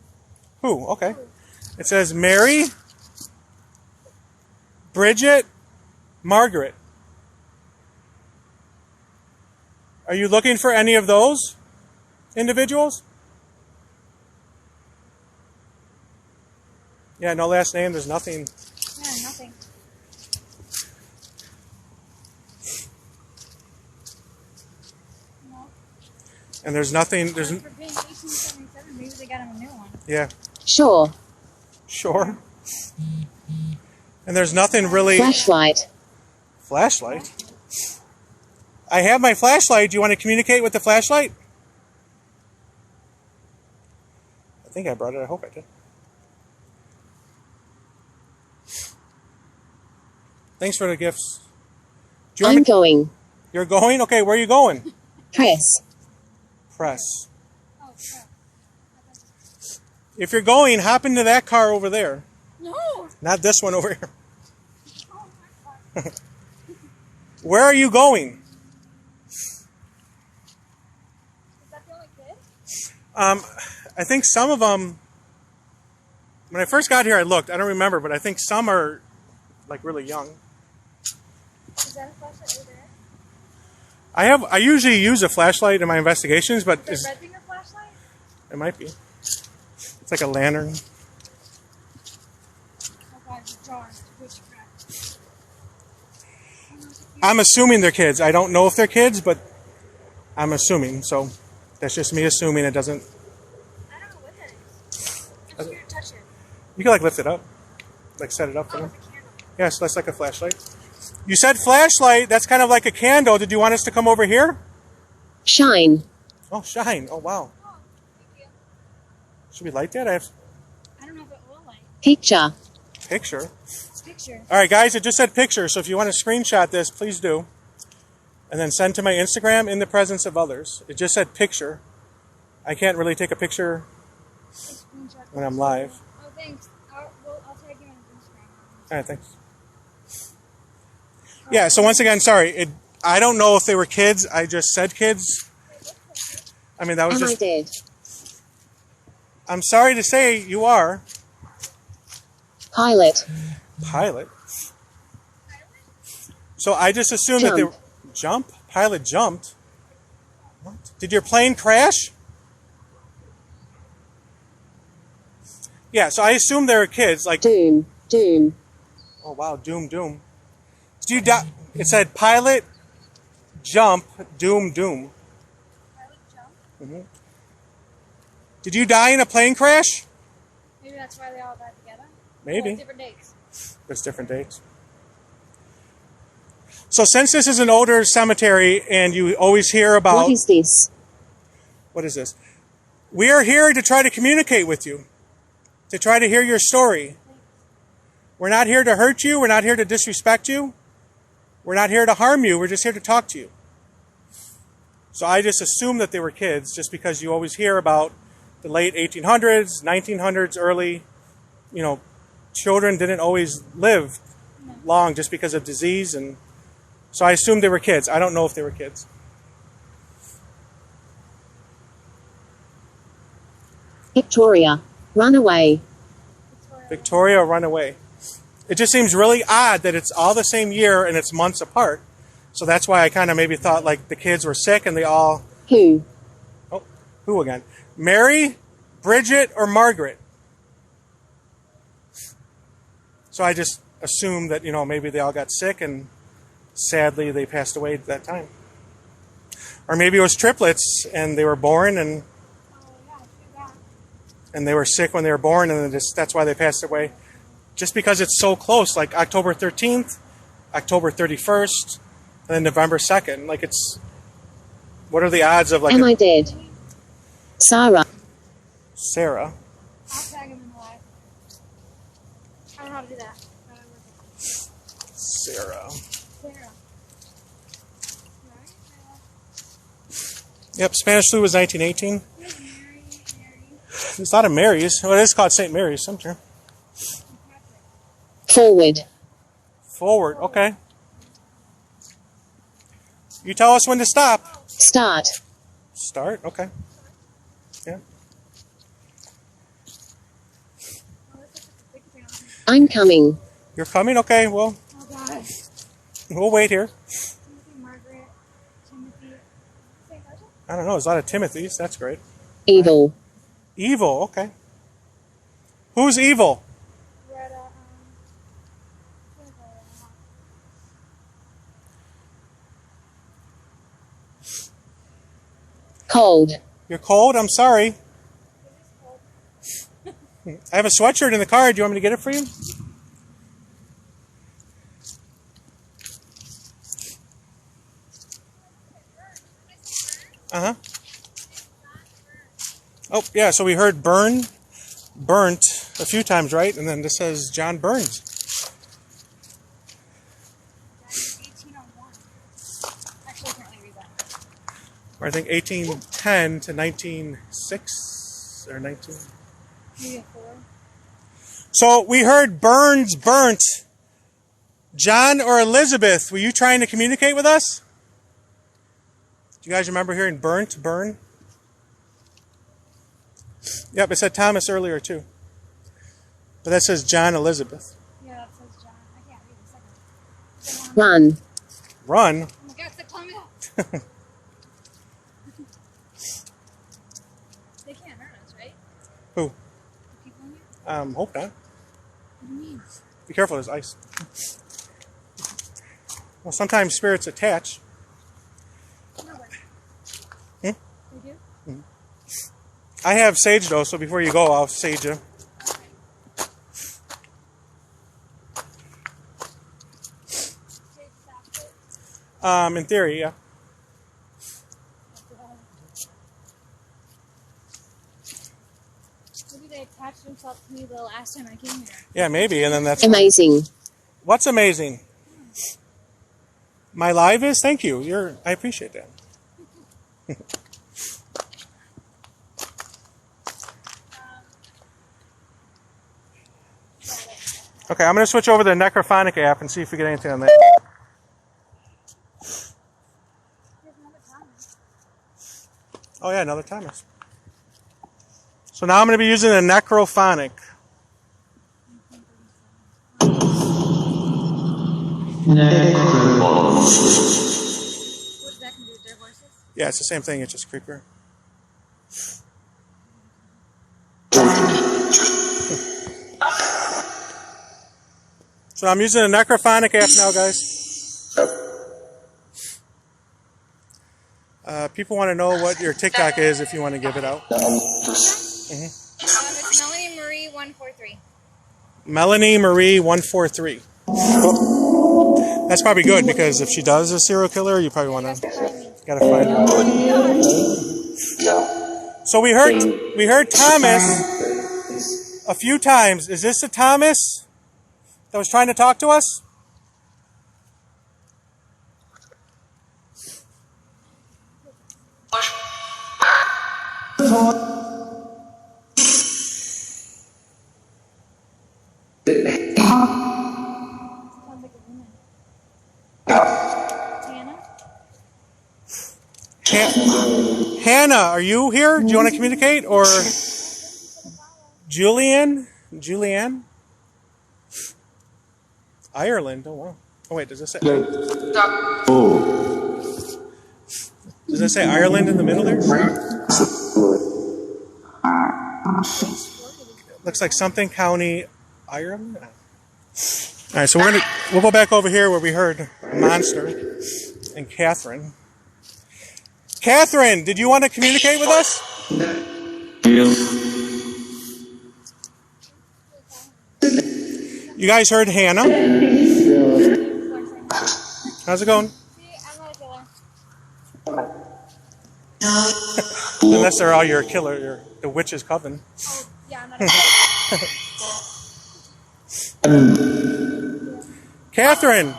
Who? Okay. It says Mary, Bridget, Margaret. Are you looking for any of those individuals? Yeah, no last name. There's nothing. Yeah, nothing. No. And there's nothing. There's, For being 1877, maybe they got him a new one. yeah, Sure. sure. And there's nothing really. Flashlight. Flashlight? I have my flashlight. Do you want to communicate with the flashlight? I think I brought it. I hope I did. Thanks for the gifts. Do you want I'm me- going. You're going? Okay, where are you going? Press. Press. Oh, crap. If you're going, hop into that car over there. No! Not this one over here. Oh, my God. Where are you going? Is that the only kid? I think some of them, when I first got here, I looked. I don't remember, but I think some are like really young. Is that a flashlight over there? I usually use a flashlight in my investigations, but The red finger flashlight? it might be. It's like a lantern. Oh, God, it's dark. Witchcraft. I'm assuming they're kids. I don't know if they're kids, but I'm assuming. So that's just me assuming. It doesn't. I don't know what that is. I'm scared to touch it. You can like lift it up, like set it up for Oh, them. it's a candle. Yes, that's like a flashlight. You said flashlight. That's kind of like a candle. Did you want us to come over here? Shine. Oh, shine. Oh, wow. Oh, thank you. Should we light that? I have I don't know if it will light. Picture. a picture. Picture. All right, guys, it just said picture, so if you want to screenshot this, please do. And then send to my Instagram in the presence of others. It just said picture. I can't really take a picture Screenshot. when I'm live. Oh, thanks. I'll tag you on Instagram. All right, thanks. Yeah, so once again, sorry. I don't know if they were kids. I just said kids. I mean, that was Am I just... dead? I'm sorry to say you are. Pilot. Pilot. So I just assumed that they were... Jump? Pilot jumped? What? Did your plane crash? Yeah, so I assumed they were kids. Like, Doom. Doom. oh, wow, doom, doom. Did you die? It said pilot, jump, doom, doom. Pilot jump. Mm-hmm. Did you die in a plane crash? Maybe that's why they all died together. Maybe. Well, different dates. It's different dates. So since this is an older cemetery and you always hear about... What is this? What is this? We are here to try to communicate with you, to try to hear your story. We're not here to hurt you. We're not here to disrespect you. We're not here to harm you. We're just here to talk to you. So I just assumed that they were kids just because you always hear about the late 1800s, 1900s, early, children didn't always live long just because of disease. And so I assumed they were kids. I don't know if they were kids. Victoria. Run away. Victoria, run away. It just seems really odd that it's all the same year and it's months apart. So that's why I kind of maybe thought like the kids were sick and they all... Who? Oh, who again? Mary, Bridget, or Margaret? So I just assumed that, maybe they all got sick and sadly they passed away at that time. Or maybe it was triplets and they were born and they were sick when they were born and that's why they passed away. Just because it's so close, like October 13th, October 31st, and then November 2nd. Like what are the odds of like... Am I dead? Sara. Sarah. I'll tag him in the live. I don't know how to do that. Sarah. Sarah. Yep, Spanish flu was 1918. Mary. There's a lot of Marys. Well, it is called St. Mary's, sometimes. Forward. Forward, okay. You tell us when to stop. Start. Start, okay. Yeah. I'm coming. You're coming? Okay, well, Oh God. we'll wait here. Timothy, Margaret, Timothy. St. Margaret? I don't know, there's a lot of Timothys. That's great. Evil. Evil, okay. Who's evil? Greta, Cold. You're cold? I'm sorry. I have a sweatshirt in the car. Do you want me to get it for you? Uh-huh. Oh, yeah, so we heard burnt a few times, right? And then this says John Burns. 1801. Actually, I can't really read that. Or I think 1810 to 1906 or 19... Maybe a 4. So we heard Burns burnt. John or Elizabeth, were you trying to communicate with us? Do you guys remember hearing burn? Yep, it said Thomas earlier too. But that says John Elizabeth. Yeah, that says John. I can't read the second. Run. Run? Oh my God, stop telling me that. They can't hurt us, right? Who? The people in here? Hope not. What do you mean? Be careful, there's ice. Well, sometimes spirits attach. No, but Hmm? they do? I have sage though, so before you go, I'll sage you. In theory, yeah. Maybe they attached themselves to me the last time I came here. Yeah, maybe, and then that's... Amazing. What's amazing? My live is? Thank you. I appreciate that. Okay, I'm going to switch over to the Necrophonic app and see if we get anything on that. Oh yeah, another Thomas. So now I'm going to be using the Necrophonic. What's that can do with their voices? Yeah, it's the same thing, it's just creepier. So I'm using the Necrophonic app now, guys. People want to know what your TikTok is if you want to give it out. It's Melanie Marie 143. Melanie Marie 143. That's probably good because if she does a serial killer, you probably want to gotta find her. So we heard Thomas a few times. Is this the Thomas that was trying to talk to us? Sounds like a woman. Hannah? Hannah, are you here? Do you want to communicate? Or Julianne? Ireland. Oh, wow. Oh, wait, does this say... Does it say Ireland in the middle there? Looks like something county, Ireland. All right, so we'll go back over here where we heard Monster and Catherine. Catherine, did you want to communicate with us? You guys heard Hannah? How's it going? I'm not a killer. Unless they're all your killer, the witch's coven. Oh, yeah, I'm not a killer. Catherine!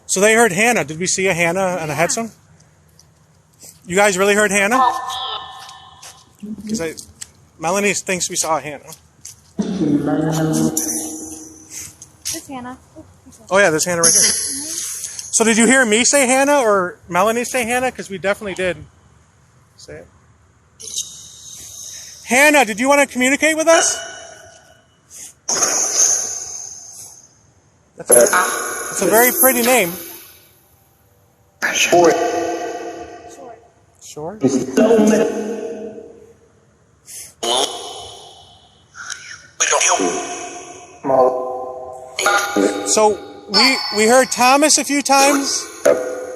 So they heard Hannah. Did we see a Hannah on a headstone? You guys really heard Hannah? Because Melanie thinks we saw Hannah. This Hannah. Oh yeah, there's Hannah right here. So did you hear me say Hannah or Melanie say Hannah? Because we definitely did say it. Hannah, did you want to communicate with us? That's a very pretty name. Short. Short? So we heard Thomas a few times,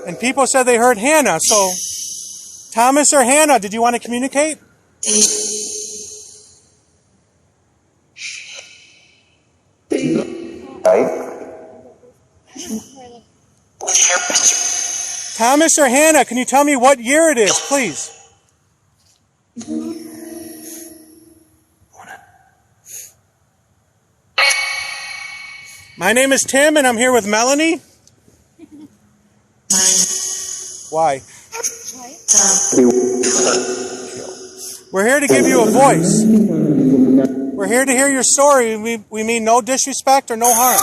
and people said they heard Hannah. So Thomas or Hannah, did you want to communicate? Thomas or Hannah, can you tell me what year it is, please? My name is Tim, and I'm here with Melanie. Why? We're here to give you a voice. We're here to hear your story. We mean no disrespect or no harm.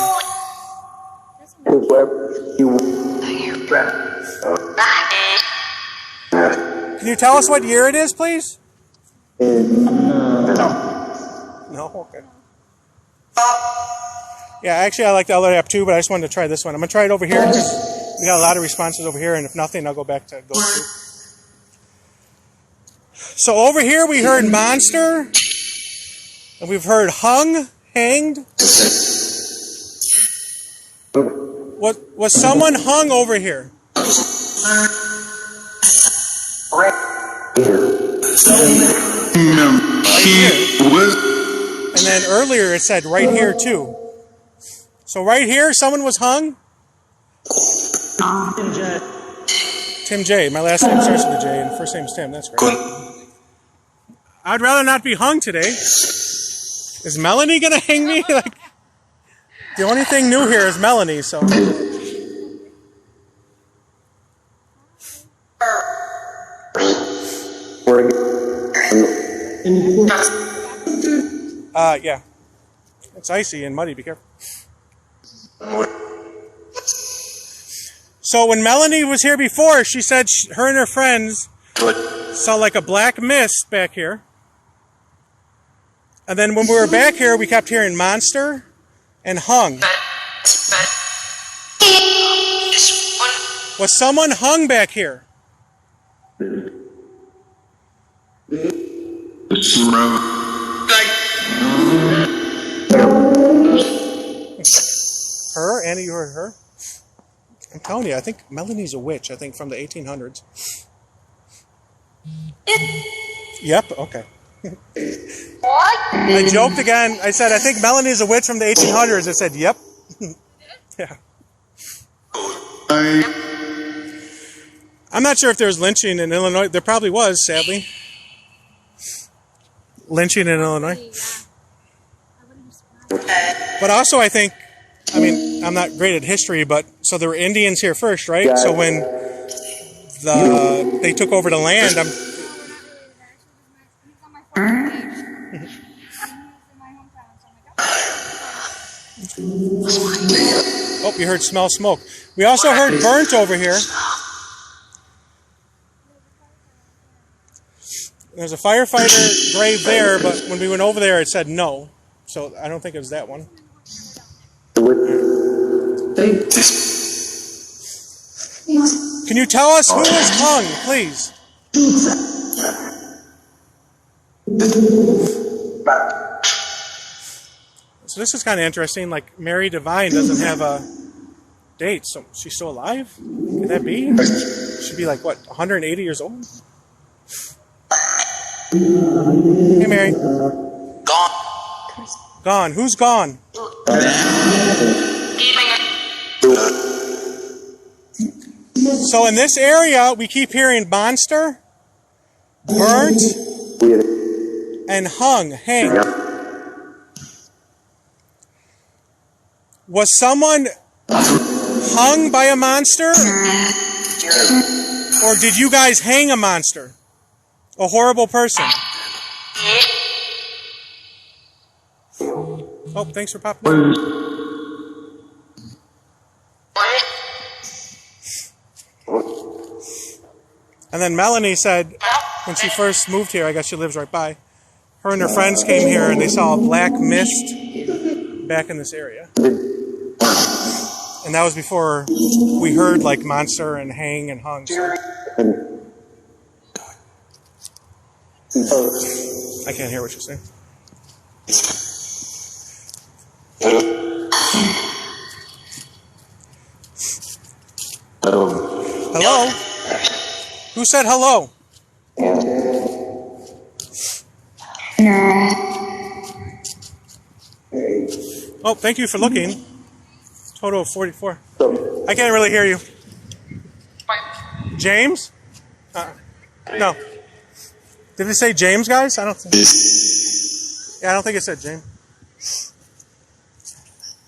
Can you tell us what year it is, please? No? Okay. Yeah, actually I like the other app too, but I just wanted to try this one. I'm going to try it over here because we got a lot of responses over here, and if nothing, I'll go back to go through. So over here we heard monster, and we've heard hung, hanged. Was someone hung over here? And then earlier it said right here too. So right here, someone was hung? Tim J. My last name starts with a J and first name's Tim. That's great. I'd rather not be hung today. Is Melanie going to hang me? The only thing new here is Melanie, so. Yeah. It's icy and muddy, be careful. So when Melanie was here before, she said her and her friends saw like a black mist back here. And then when we were back here, we kept hearing monster and hung. Was someone hung back here? Her? Annie, you heard her? I'm telling you, I think Melanie's a witch, I think from the 1800s. Yep, okay. I joked again. I said, I think Melanie's a witch from the 1800s. I said, yep. Yeah. I'm not sure if there's lynching in Illinois. There probably was, sadly. Lynching in Illinois. But also, I think, I mean, I'm not great at history, but so there were Indians here first, right? So when they took over the land, oh, you heard smell smoke. We also heard burnt over here. There's a firefighter grave there, but when we went over there, it said no. So I don't think it was that one. Can you tell us who was hung, please? So this is kind of interesting. Like Mary Divine doesn't have a date, so she's still alive? Could that be? She'd be like, what, 180 years old? Hey, Mary. Gone. Gone. Who's gone? So in this area, we keep hearing monster, burnt, and hang. Was someone hung by a monster? Or did you guys hang a monster? A horrible person? Oh, thanks for popping in. And then Melanie said, when she first moved here, I guess she lives right by, her and her friends came here and they saw a black mist back in this area. And that was before we heard like monster and hang and hung. So I can't hear what you're saying. Hello? Who said hello? Oh, thank you for looking. Total of 44. I can't really hear you. James? No. Did it say James, guys? I don't think. Yeah, I don't think it said James.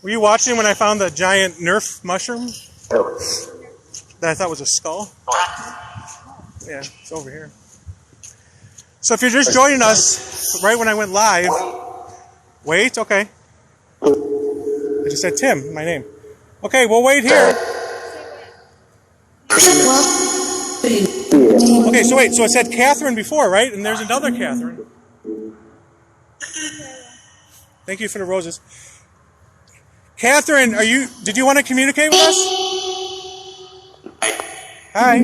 Were you watching when I found the giant Nerf mushroom that I thought was a skull? Yeah, it's over here. So if you're just joining us right when I went live, wait, okay. I just said Tim, my name. Okay, we'll wait here. Okay, so wait, so it said Catherine before, right? And there's another Catherine. Thank you for the roses. Catherine, did you want to communicate with us? Hi.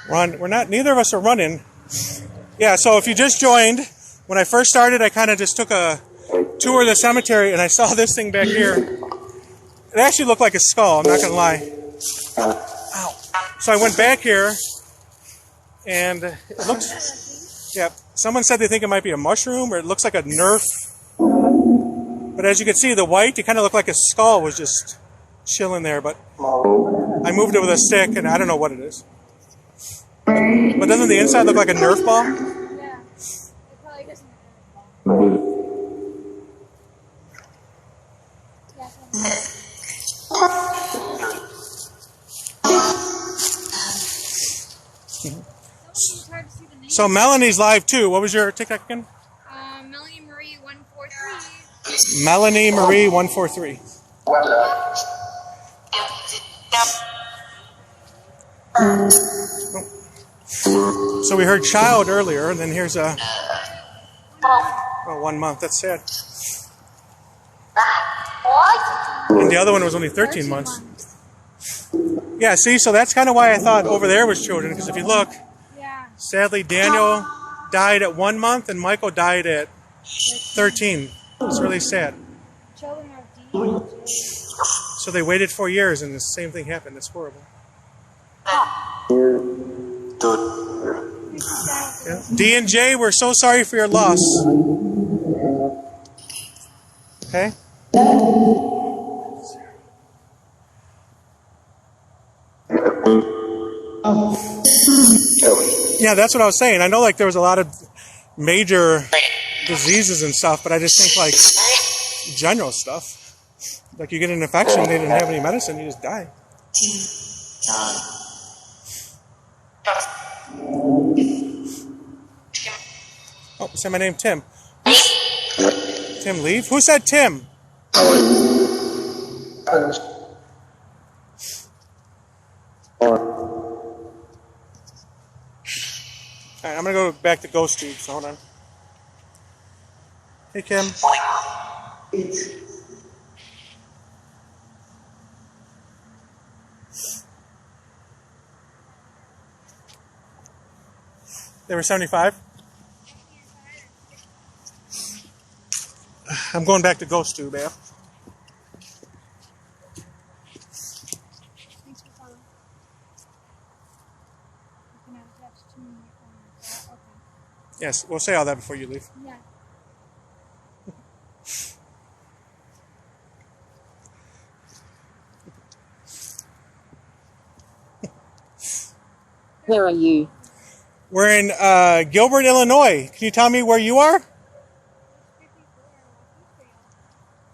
Run. Neither of us are running. Yeah, so if you just joined, when I first started, I kind of just took a tour of the cemetery and I saw this thing back here. It actually looked like a skull, I'm not going to lie. Ow. So I went back here and it looks, yeah, someone said they think it might be a mushroom or it looks like a Nerf. But as you can see, the white, it kind of looked like a skull was just chilling there, but I moved it with a stick, and I don't know what it is. But doesn't the inside look like a Nerf ball? Yeah. It probably doesn't have yeah, it's hard to see the name. So Melanie's live too. What was your TikTok again? Melanie Marie 143. Melanie Marie 143. So we heard child earlier, and then here's a 1 month. That's sad. And the other one was only 13 months. Yeah, see, so that's kind of why I thought over there was children, because if you look, Yeah. sadly Daniel died at 1 month and Michael died at 13. It's really sad. Children are D and J. So they waited 4 years and the same thing happened. It's horrible. Yeah. D and J, we're so sorry for your loss. Okay? Yeah, that's what I was saying. I know like there was a lot of major diseases and stuff, but I just think like general stuff. Like you get an infection, they didn't have any medicine, you just die. Oh, say my name, Tim. Tim, leave? Who said Tim? Alright, I'm gonna go back to Ghost Tube, so hold on. Hey, Kim. They were 75? I'm going back to Ghost Tube, man. Thanks for calling. You can attach to me. Okay. Yes, we'll say all that before you leave. Yeah. Where are you? We're in Gilbert, Illinois. Can you tell me where you are?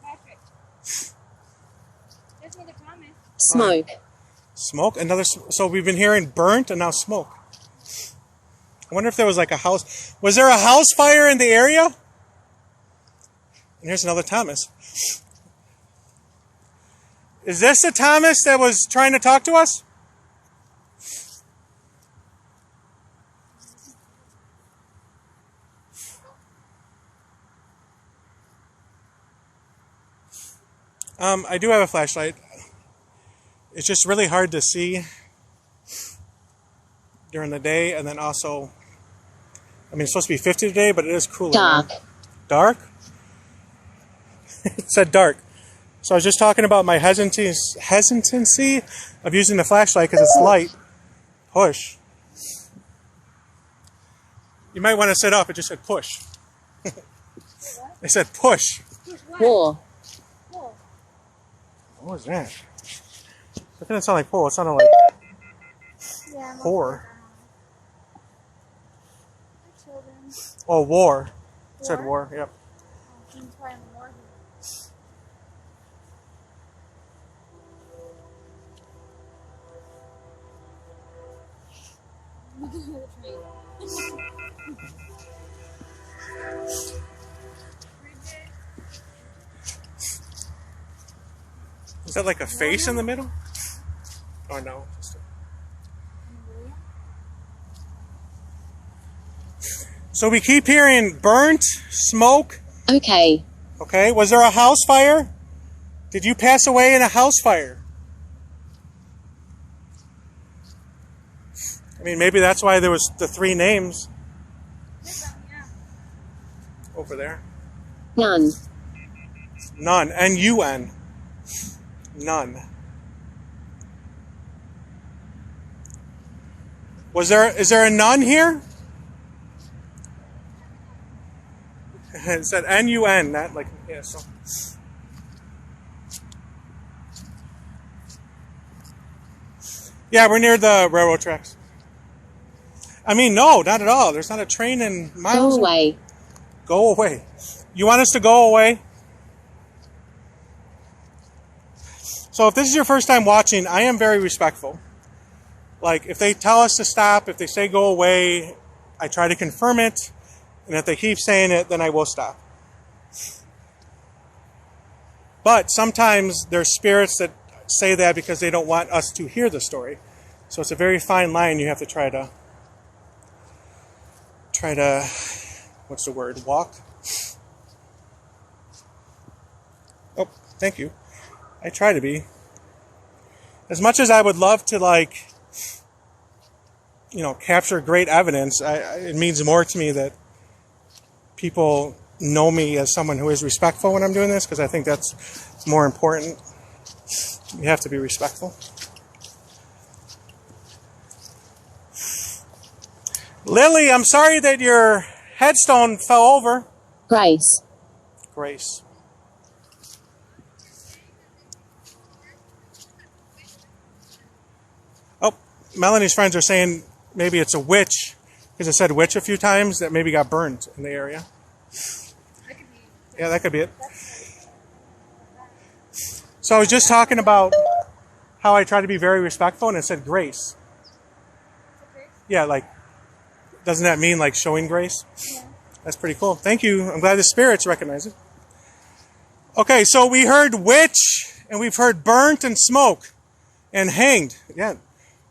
Patrick. There's Mother Thomas. Smoke. Smoke? Another. So we've been hearing burnt and now smoke. I wonder if there was like a house. Was there a house fire in the area? And here's another Thomas. Is this the Thomas that was trying to talk to us? I do have a flashlight. It's just really hard to see during the day, and then also, I mean, it's supposed to be 50 today, but it is cooler. Dark. Now. Dark? It said dark. So I was just talking about my hesitancy of using the flashlight because it's light. Push. You might want to sit up. It just said push. It said push. War. What was that? It didn't sound like pull. It sounded like Yeah. whore. Children. Oh, war. It said war. Yep. He's probably in the war. Look at the train. Is that like a face in the middle? Oh no. So we keep hearing burnt, smoke. Okay. Okay, was there a house fire? Did you pass away in a house fire? I mean, maybe that's why there was the 3 names over there. None. None. N-U-N. None. Is there a nun here? It said N-U-N, not like, yeah, so. Yeah, we're near the railroad tracks. I mean, no, not at all. There's not a train in miles. Go away. Go away. You want us to go away? So if this is your first time watching, I am very respectful. Like, if they tell us to stop, if they say go away, I try to confirm it. And if they keep saying it, then I will stop. But sometimes there's spirits that say that because they don't want us to hear the story. So it's a very fine line you have to try to, what's the word, walk? Oh, thank you. I try to be. As much as I would love to, like, capture great evidence, it means more to me that people know me as someone who is respectful when I'm doing this, because I think that's more important. You have to be respectful. Lily, I'm sorry that your headstone fell over. Grace. Grace. Oh, Melanie's friends are saying maybe it's a witch, because it said witch a few times, that maybe got burned in the area. Yeah, that could be it. So I was just talking about how I try to be very respectful, and it said grace. Yeah, like, doesn't that mean like showing grace? Yeah. That's pretty cool. Thank you. I'm glad the spirits recognize it. Okay, so we heard witch, and we've heard burnt and smoke and hanged. Yeah.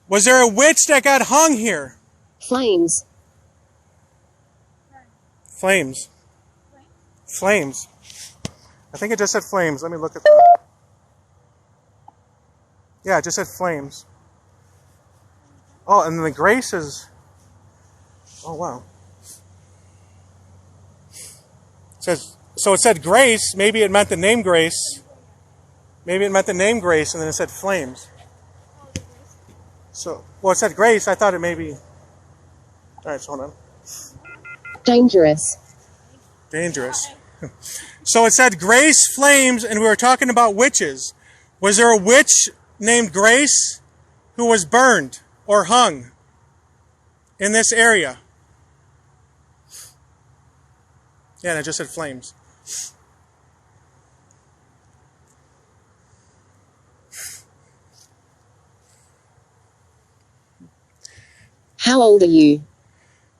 Was there a witch that got hung here? Flames. Flames. Flames. I think it just said flames. Let me look at that. Yeah, it just said flames. Oh, and then the grace is... Oh, wow. So it said grace. Maybe it meant the name Grace. Maybe it meant the name Grace, and then it said flames. So, well, it said grace. I thought it maybe... All right, so hold on. Dangerous. Dangerous. So it said grace, flames, and we were talking about witches. Was there a witch named Grace who was burned or hung in this area? Yeah, and it just said flames. How old are you?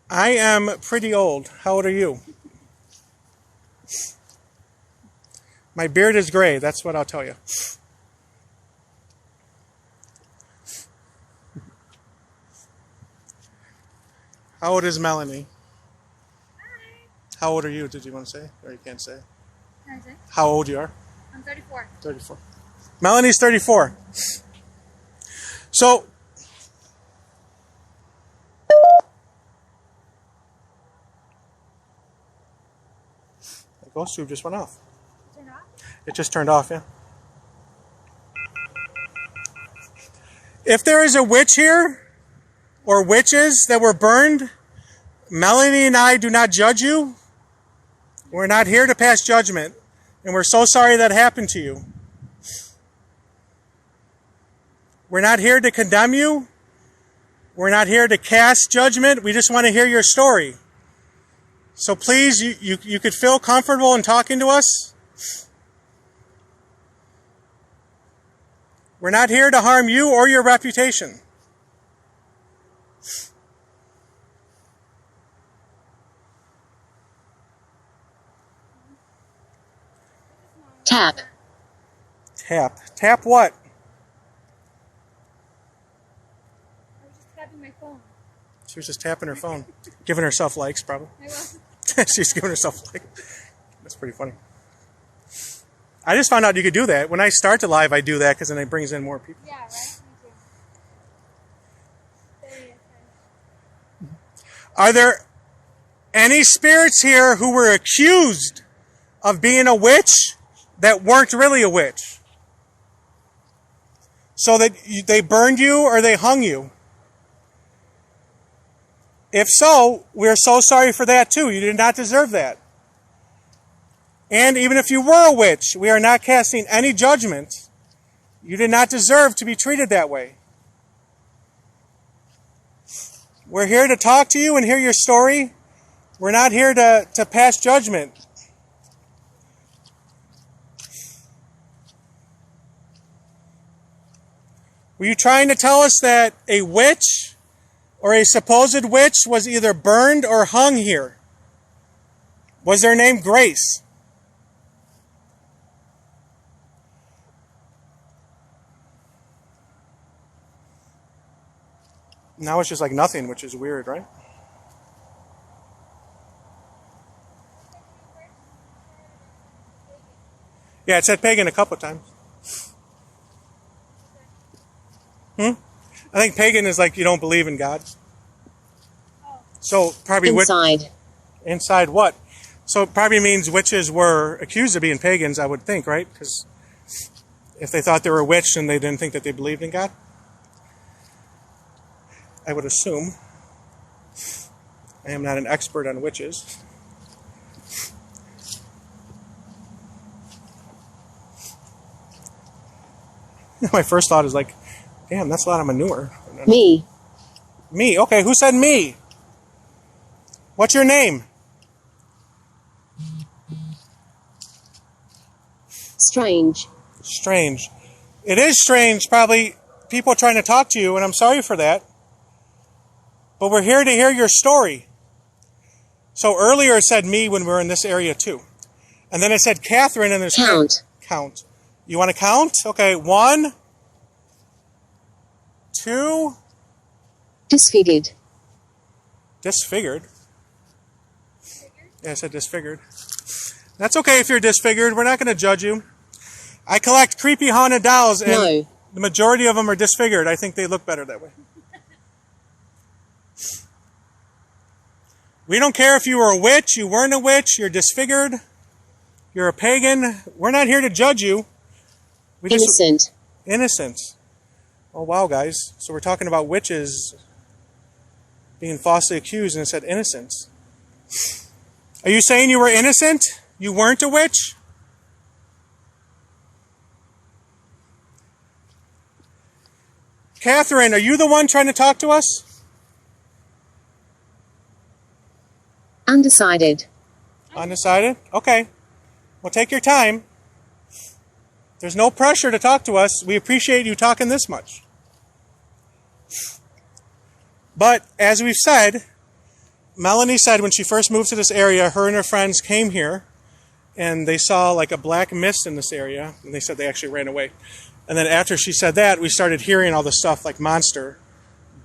I am pretty old. How old are you? My beard is gray. That's what I'll tell you. How old is Melanie? Hi. How old are you, did you want to say? Or you can't say? Can I say? How old you are? I'm 34. 34. Melanie's 34. So, the ghost tube just went off. Turn off? It just turned off, yeah. If there is a witch here, or witches that were burned, Melanie and I do not judge you. We're not here to pass judgment. And we're so sorry that happened to you. We're not here to condemn you. We're not here to cast judgment. We just want to hear your story. So please, you could feel comfortable in talking to us. We're not here to harm you or your reputation. Tap. Tap. Tap what? I was just tapping my phone. She was just tapping her phone. Giving herself likes, probably. I was. She's giving herself likes. That's pretty funny. I just found out you could do that. When I start the live, I do that because then it brings in more people. Yeah, right? Me too. Are there any spirits here who were accused of being a witch that weren't really a witch? So that they burned you or they hung you? If so, we're so sorry for that too. You did not deserve that. And even if you were a witch, we are not casting any judgment. You did not deserve to be treated that way. We're here to talk to you and hear your story. We're not here to pass judgment. Were you trying to tell us that a witch or a supposed witch was either burned or hung here? Was their name Grace? Now it's just like nothing, which is weird, right? Yeah, it said pagan a couple of times. I think pagan is like you don't believe in God. So probably Inside. Inside what? So it probably means witches were accused of being pagans, I would think, right? Because if they thought they were a witch and they didn't think that they believed in God, I would assume. I am not an expert on witches. My first thought is like, damn, that's a lot of manure. Me. Me, okay, who said me? What's your name? Strange. Strange. It is strange, probably people trying to talk to you, and I'm sorry for that. But we're here to hear your story. So earlier it said me when we were in this area too. And then it said Catherine and there's Count. Count. You want to count? Okay, 1, 2. Disfigured. Disfigured? Yeah, I said disfigured. That's okay if you're disfigured. We're not going to judge you. I collect creepy haunted dolls, and No. the majority of them are disfigured. I think they look better that way. We don't care if you were a witch, you weren't a witch, you're disfigured, you're a pagan. We're not here to judge you. Innocent. Innocence. Oh, wow, guys. So we're talking about witches being falsely accused, and it said innocence. Are you saying you were innocent? You weren't a witch? Catherine, are you the one trying to talk to us? Undecided. Undecided? Okay. Well, take your time. There's no pressure to talk to us. We appreciate you talking this much. But, as we've said, Melanie said when she first moved to this area, her and her friends came here, and they saw like a black mist in this area, and they said they actually ran away. And then after she said that, we started hearing all the stuff like monster,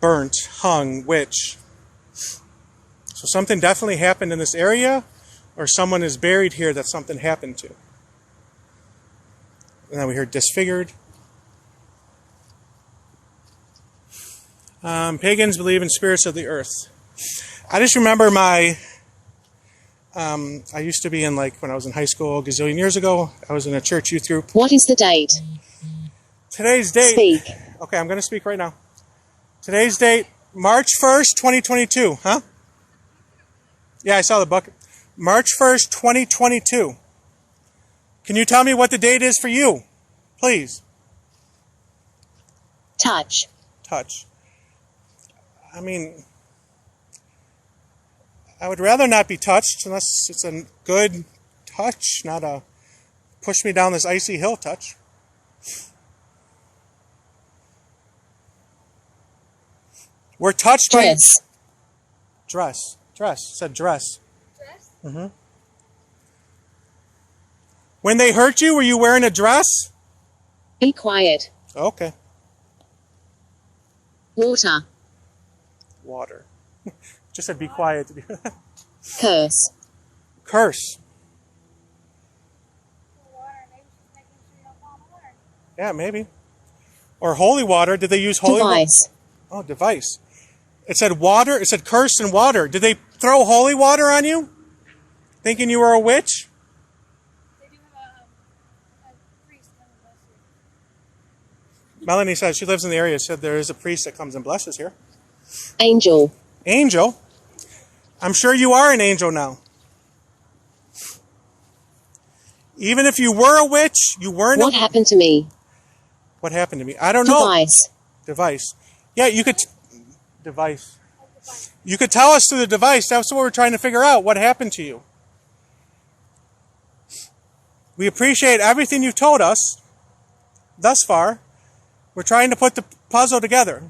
burnt, hung, witch. So something definitely happened in this area, or someone is buried here that something happened to. And then we heard disfigured. Pagans believe in spirits of the earth. I just remember I used to be in, like, when I was in high school a gazillion years ago, I was in a church youth group. What is the date? Today's date. Speak. Okay, I'm going to speak right now. Today's date, March 1st, 2022. Huh? Yeah, I saw the bucket. March 1st, 2022. Can you tell me what the date is for you? Please. Touch. Touch. I mean, I would rather not be touched unless it's a good touch, not a push me down this icy hill touch. We're touched Dress. by... Dress. Dress. It said dress. Dress? Mm-hmm. When they hurt you, were you wearing a dress? Be quiet. Okay. Water. Water. Just said be quiet. Curse. Curse. Water. Maybe she's making sure you don't fall in the water. Yeah, maybe. Or holy water. Did they use holy water? Device. Oh, device. It said water. It said curse and water. Did they throw holy water on you? Thinking you were a witch? They do have a priest that bless you. Melanie says she lives in the area. Said there is a priest that comes and blesses here. Angel. Angel? I'm sure you are an angel now. Even if you were a witch, you weren't What happened to me? What happened to me? I don't know. Device. Device. Yeah, you could... Device. But You could tell us through the device. That's what we're trying to figure out. What happened to you? We appreciate everything you've told us thus far. We're trying to put the puzzle together.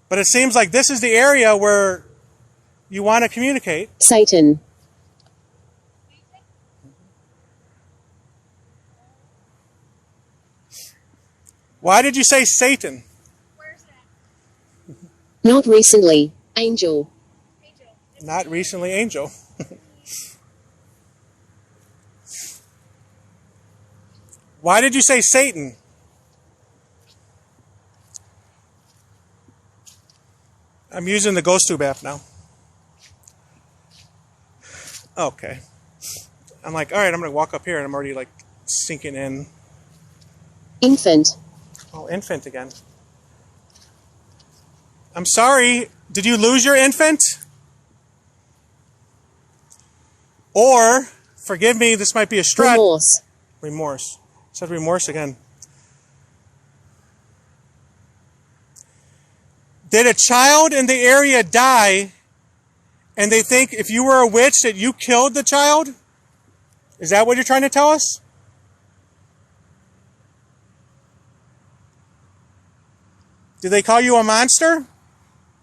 But it seems like this is the area where you want to communicate. Satan. Why did you say Satan? where's that? Not recently. Angel. Angel. Not recently, angel. Why did you say Satan? I'm using the GhostTube app now. Okay. I'm like, all right, I'm going to walk up here, and I'm already like sinking in. Infant. Oh, infant again. I'm sorry. Did you lose your infant? Or, forgive me, this might be a stretch. Remorse. Remorse. It said remorse again. Did a child in the area die and they think if you were a witch that you killed the child? Is that what you're trying to tell us? Did they call you a monster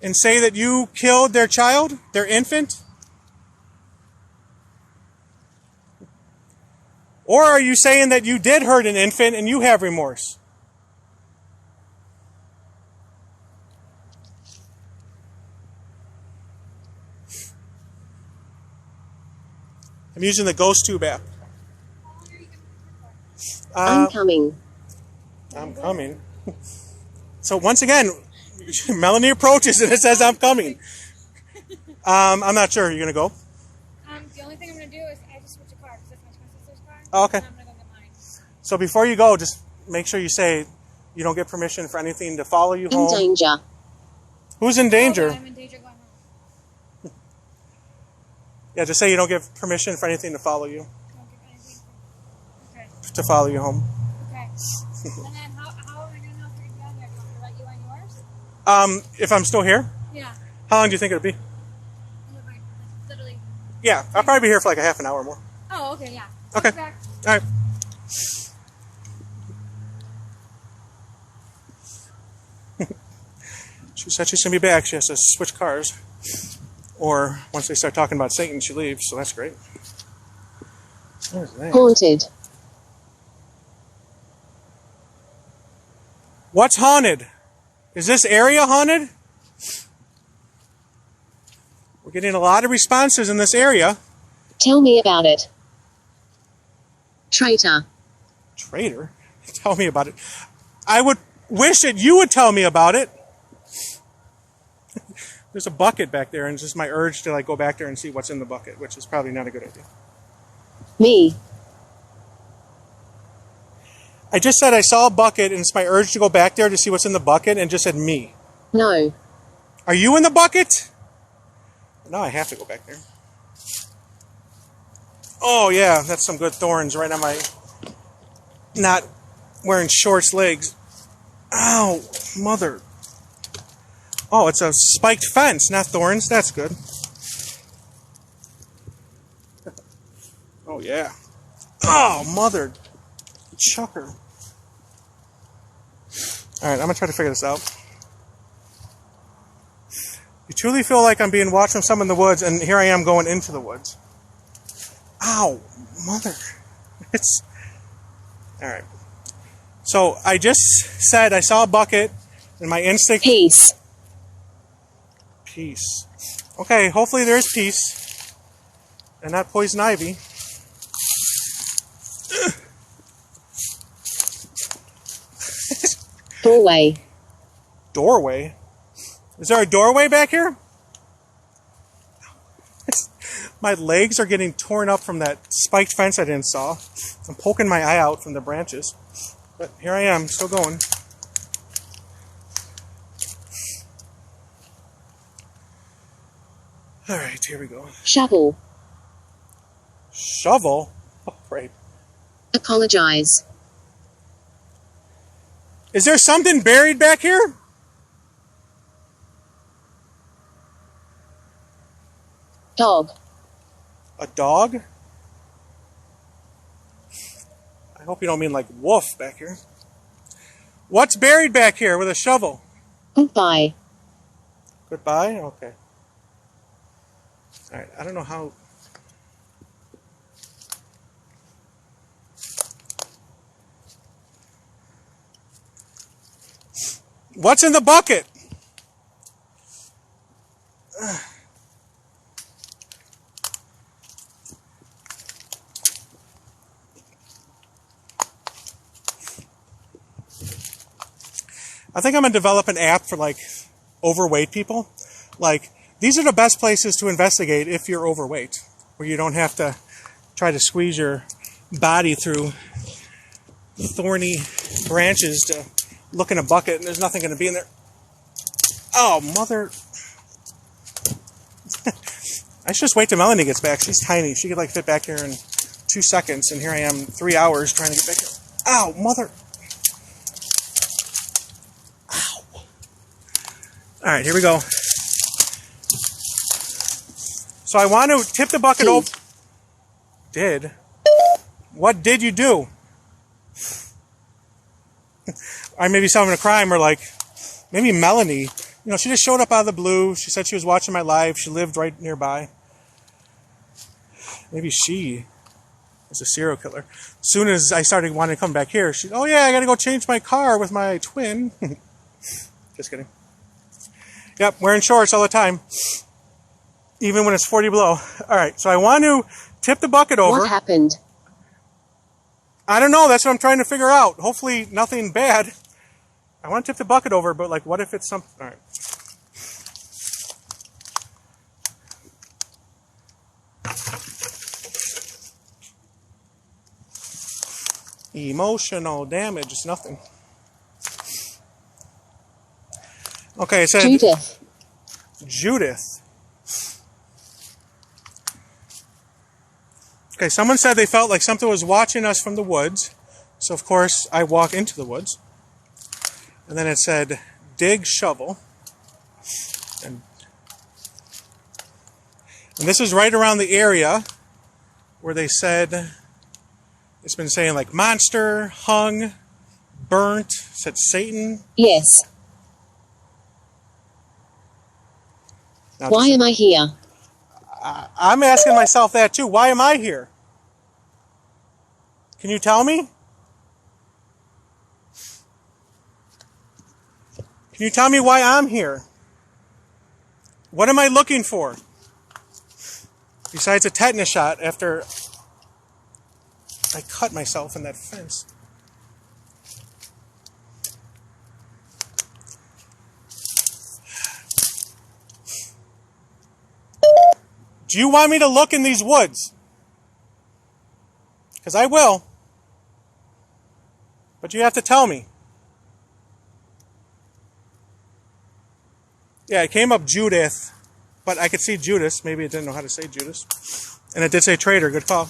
and say that you killed their child, their infant? Or are you saying that you did hurt an infant and you have remorse? I'm using the GhostTube app. How long are you going to be here for? I'm coming. I'm coming. So once again, Melanie approaches and it says I'm coming. I'm not sure. Are you going to go? The only thing I'm going to do is I just switch a car because that's my twin sister's car. Oh, okay. And I'm going to go get mine. So before you go, just make sure you say you don't get permission for anything to follow you In home. danger. Who's in Oh, danger? I'm in danger going home. Yeah, just say you don't give permission for anything to follow you, Don't give anything. Okay. to follow you home. Okay. And then how am I going to know if you're going to be on there? Do you want me to let you on yours? If I'm still here, Yeah. how long do you think it'll be? Like, literally. Yeah, I'll probably be here for like a half an hour more. Oh, okay, yeah. Okay. I'll be back. All right. She said she's going to be back. She has to switch cars. Or once they start talking about Satan, she leaves, so that's great. What is that? Haunted. What's haunted? Is this area haunted? We're getting a lot of responses in this area. Tell me about it. Traitor. Traitor? Tell me about it. I would wish that you would tell me about it. There's a bucket back there, and it's just my urge to like go back there and see what's in the bucket, which is probably not a good idea. Me. I just said I saw a bucket, and it's my urge to go back there to see what's in the bucket, and it just said me. No. Are you in the bucket? No, I have to go back there. Oh, yeah, that's some good thorns right on my not wearing shorts legs. Ow, mother. Oh, it's a spiked fence, not thorns. That's good. Oh, yeah. Oh, mother. Chucker. All right, I'm going to try to figure this out. You truly feel like I'm being watched from some in the woods, and here I am going into the woods. Ow, mother. It's... All right. So I just said I saw a bucket, and my instinct... Peace. Peace. Okay, hopefully there is peace, and not poison ivy. Doorway. Doorway? Is there a doorway back here? My legs are getting torn up from that spiked fence I didn't saw. I'm poking my eye out from the branches. But here I am, still going. Alright, here we go. Shovel. Shovel? Oh, great. Apologize. Is there something buried back here? Dog. A dog? I hope you don't mean like wolf back here. What's buried back here with a shovel? Goodbye. Goodbye? Okay. Alright, I don't know how... What's in the bucket? I think I'm going to develop an app for like overweight people. Like, these are the best places to investigate if you're overweight, where you don't have to try to squeeze your body through thorny branches to look in a bucket and there's nothing going to be in there. Oh, mother. I should just wait till Melanie gets back. She's tiny. She could like fit back here in 2 seconds, and here I am 3 hours trying to get back here. Ow, mother. Ow. All right, here we go. So I want to tip the bucket over. Did? What did you do? Or maybe solving a crime, or like maybe Melanie. You know, she just showed up out of the blue. She said she was watching my live. She lived right nearby. Maybe she was a serial killer. As soon as I started wanting to come back here, she, oh yeah, I gotta go change my car with my twin. Just kidding. Yep, wearing shorts all the time. Even when it's 40 below. Alright, so I want to tip the bucket over. What happened? I don't know, that's what I'm trying to figure out. Hopefully nothing bad. I want to tip the bucket over, but like, what if it's something? Alright. Emotional damage is nothing. Okay, it said Judith. Judith. Okay, someone said they felt like something was watching us from the woods. So of course I walk into the woods. And then it said dig shovel. And this is right around the area where they said, it's been saying like monster, hung, burnt, said Satan. Yes. Now, Why am I here? I'm asking myself that too. Why am I here? Can you tell me? Can you tell me why I'm here? What am I looking for? Besides a tetanus shot after I cut myself in that fence. Do you want me to look in these woods? Because I will. But you have to tell me. Yeah, it came up Judith, but I could see Judas. Maybe it didn't know how to say Judas. And it did say traitor. Good call.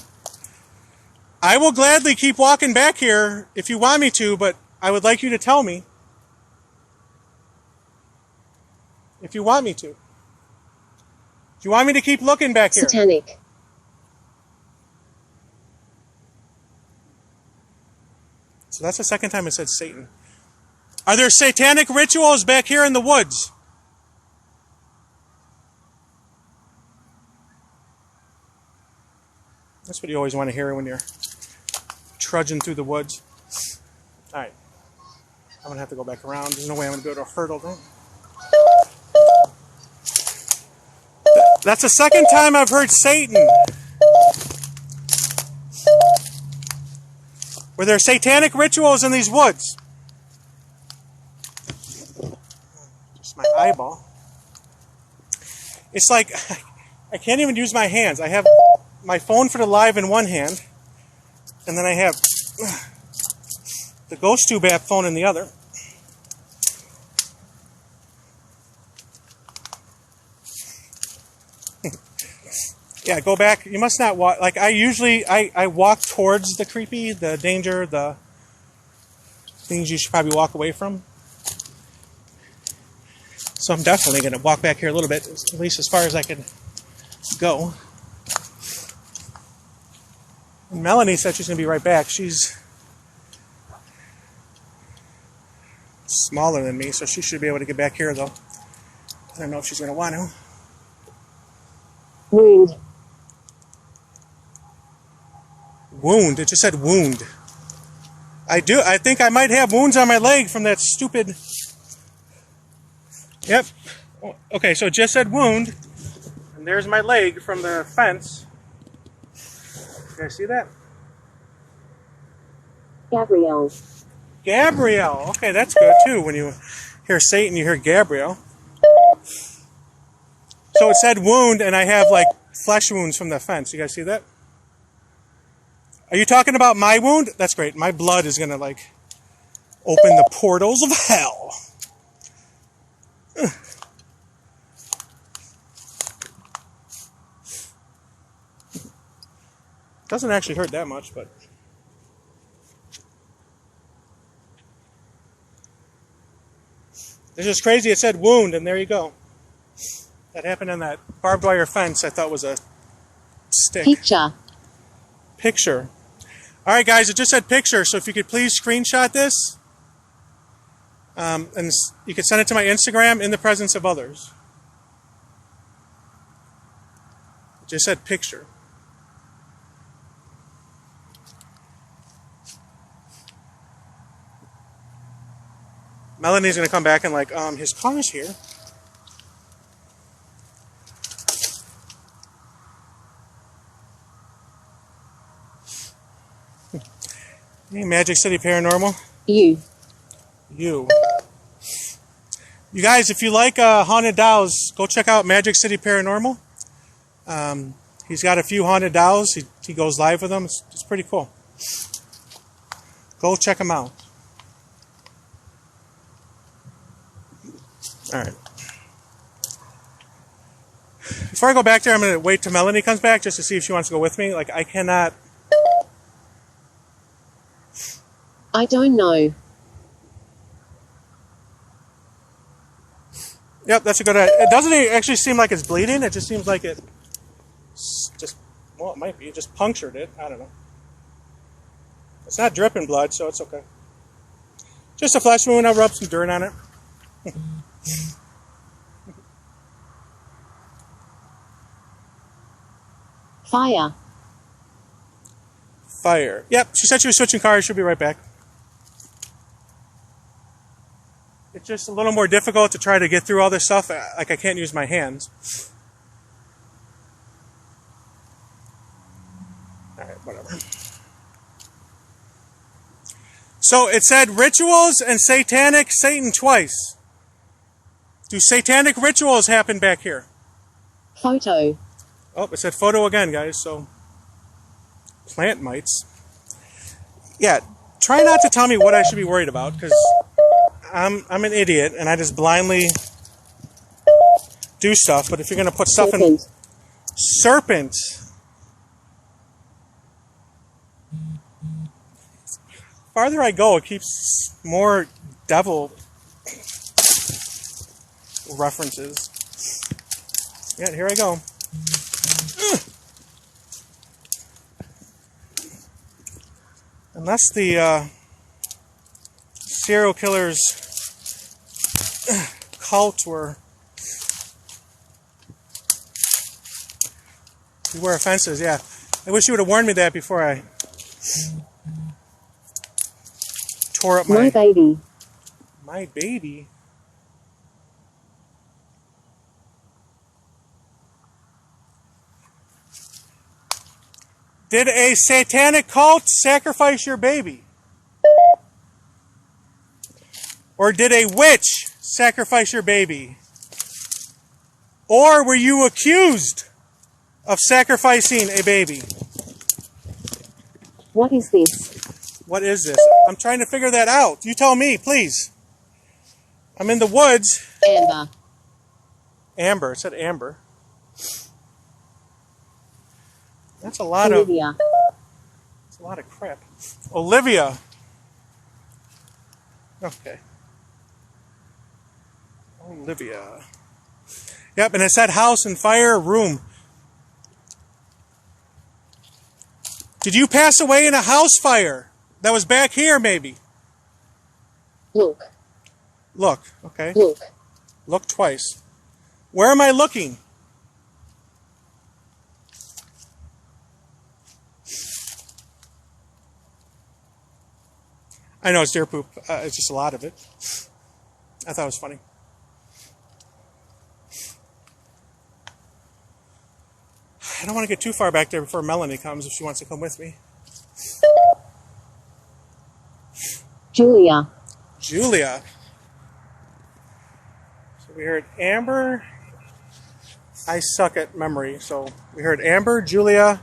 I will gladly keep walking back here if you want me to, but I would like you to tell me. If you want me to. Do you want me to keep looking back here? Satanic. So that's the second time it said Satan. Are there satanic rituals back here in the woods? That's what you always want to hear when you're trudging through the woods. Alright. I'm going to have to go back around. There's no way I'm going to be able to hurdle that. That's the second time I've heard Satan. Were there satanic rituals in these woods? Just my eyeball. It's like I can't even use my hands. I have my phone for the live in one hand, and then I have the Ghost Tube app phone in the other. Yeah, go back. You must not walk. Like, I walk towards the creepy, the danger, the things you should probably walk away from. So I'm definitely going to walk back here a little bit, at least as far as I can go. And Melanie said she's going to be right back. She's smaller than me, so she should be able to get back here, though. I don't know if she's going to want to. Wound. Wound. It just said wound. I think I might have wounds on my leg from that stupid... Yep. Okay, so it just said wound. And there's my leg from the fence. You guys see that? Gabrielle. Gabrielle. Okay, that's good too. When you hear Satan, you hear Gabrielle. So it said wound, and I have like flesh wounds from the fence. You guys see that? Are you talking about my wound? That's great. My blood is gonna like open the portals of hell. Doesn't actually hurt that much, but it's just crazy. It said wound, and there you go. That happened in that barbed wire fence. I thought was a stick. Picture. All right, guys, it just said picture, so if you could please screenshot this, and you could send it to my Instagram in the presence of others. It just said picture. Melanie's going to come back and like, his car's here. Hey, Magic City Paranormal. You. You guys, if you like haunted dolls, go check out Magic City Paranormal. He's got a few haunted dolls. He goes live with them. It's pretty cool. Go check him out. All right. Before I go back there, I'm going to wait till Melanie comes back just to see if she wants to go with me. Like, I cannot... I don't know. Yep, that's a good idea. It doesn't actually seem like it's bleeding. It just seems like it just, well, it might be. It just punctured it. I don't know. It's not dripping blood, so it's okay. Just a flesh wound. I'll rub some dirt on it. Fire. Fire. Yep, she said she was switching cars. She'll be right back. It's just a little more difficult to try to get through all this stuff. Like, I can't use my hands. Alright, whatever. So, it said rituals and satanic Satan twice. Do satanic rituals happen back here? Photo. Oh, it said photo again, guys, so... Plant mites. Yeah, try not to tell me what I should be worried about, because I'm an idiot, and I just blindly do stuff, but if you're going to put stuff in... Serpent! Farther I go, it keeps more devil references. Yeah, here I go. Unless the serial killer's cult were beware offenses, yeah. I wish you would have warned me that before I tore up My baby. My baby? Did a satanic cult sacrifice your baby? Or did a witch sacrifice your baby? Or were you accused of sacrificing a baby? What is this? What is this? I'm trying to figure that out. You tell me, please. I'm in the woods. Amber. Amber. It said amber. That's a lot Olivia. of... That's a lot of crap. Olivia. Okay. Olivia. Yep, and it said house and fire room. Did you pass away in a house fire that was back here, maybe? Look. Look, okay. Look. Look twice. Where am I looking? I know it's deer poop. It's just a lot of it. I thought it was funny. I don't want to get too far back there before Melanie comes if she wants to come with me. Julia. Julia. So we heard Amber. I suck at memory. So we heard Amber, Julia.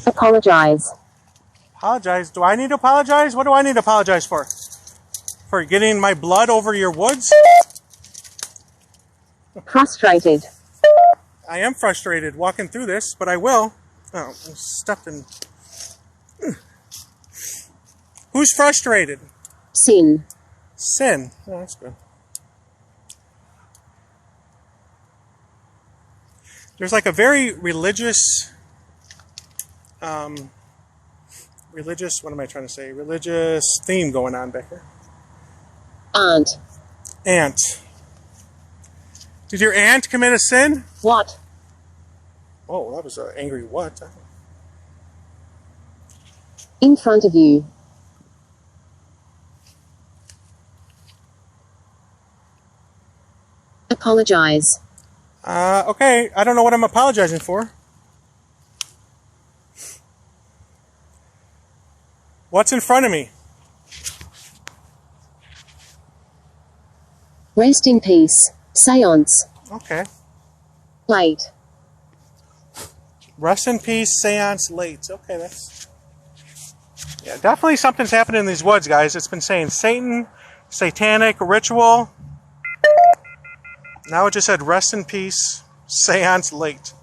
Apologize. Apologize? Do I need to apologize? What do I need to apologize for? For getting my blood over your woods? Frustrated. I am frustrated walking through this, but I will. Oh, I'm stuffed in. Who's frustrated? Sin. Sin. Oh, that's good. There's like a very religious, what am I trying to say? Religious theme going on back here. Aunt. Aunt. Did your aunt commit a sin? What? Oh, that was an angry what? In front of you. Apologize. Okay, I don't know what I'm apologizing for. What's in front of me? Rest in peace. Seance. Okay. Late. Rest in peace, seance late. Okay, that's... Yeah, definitely something's happening in these woods, guys. It's been saying Satan, satanic, ritual. Now it just said rest in peace, seance late.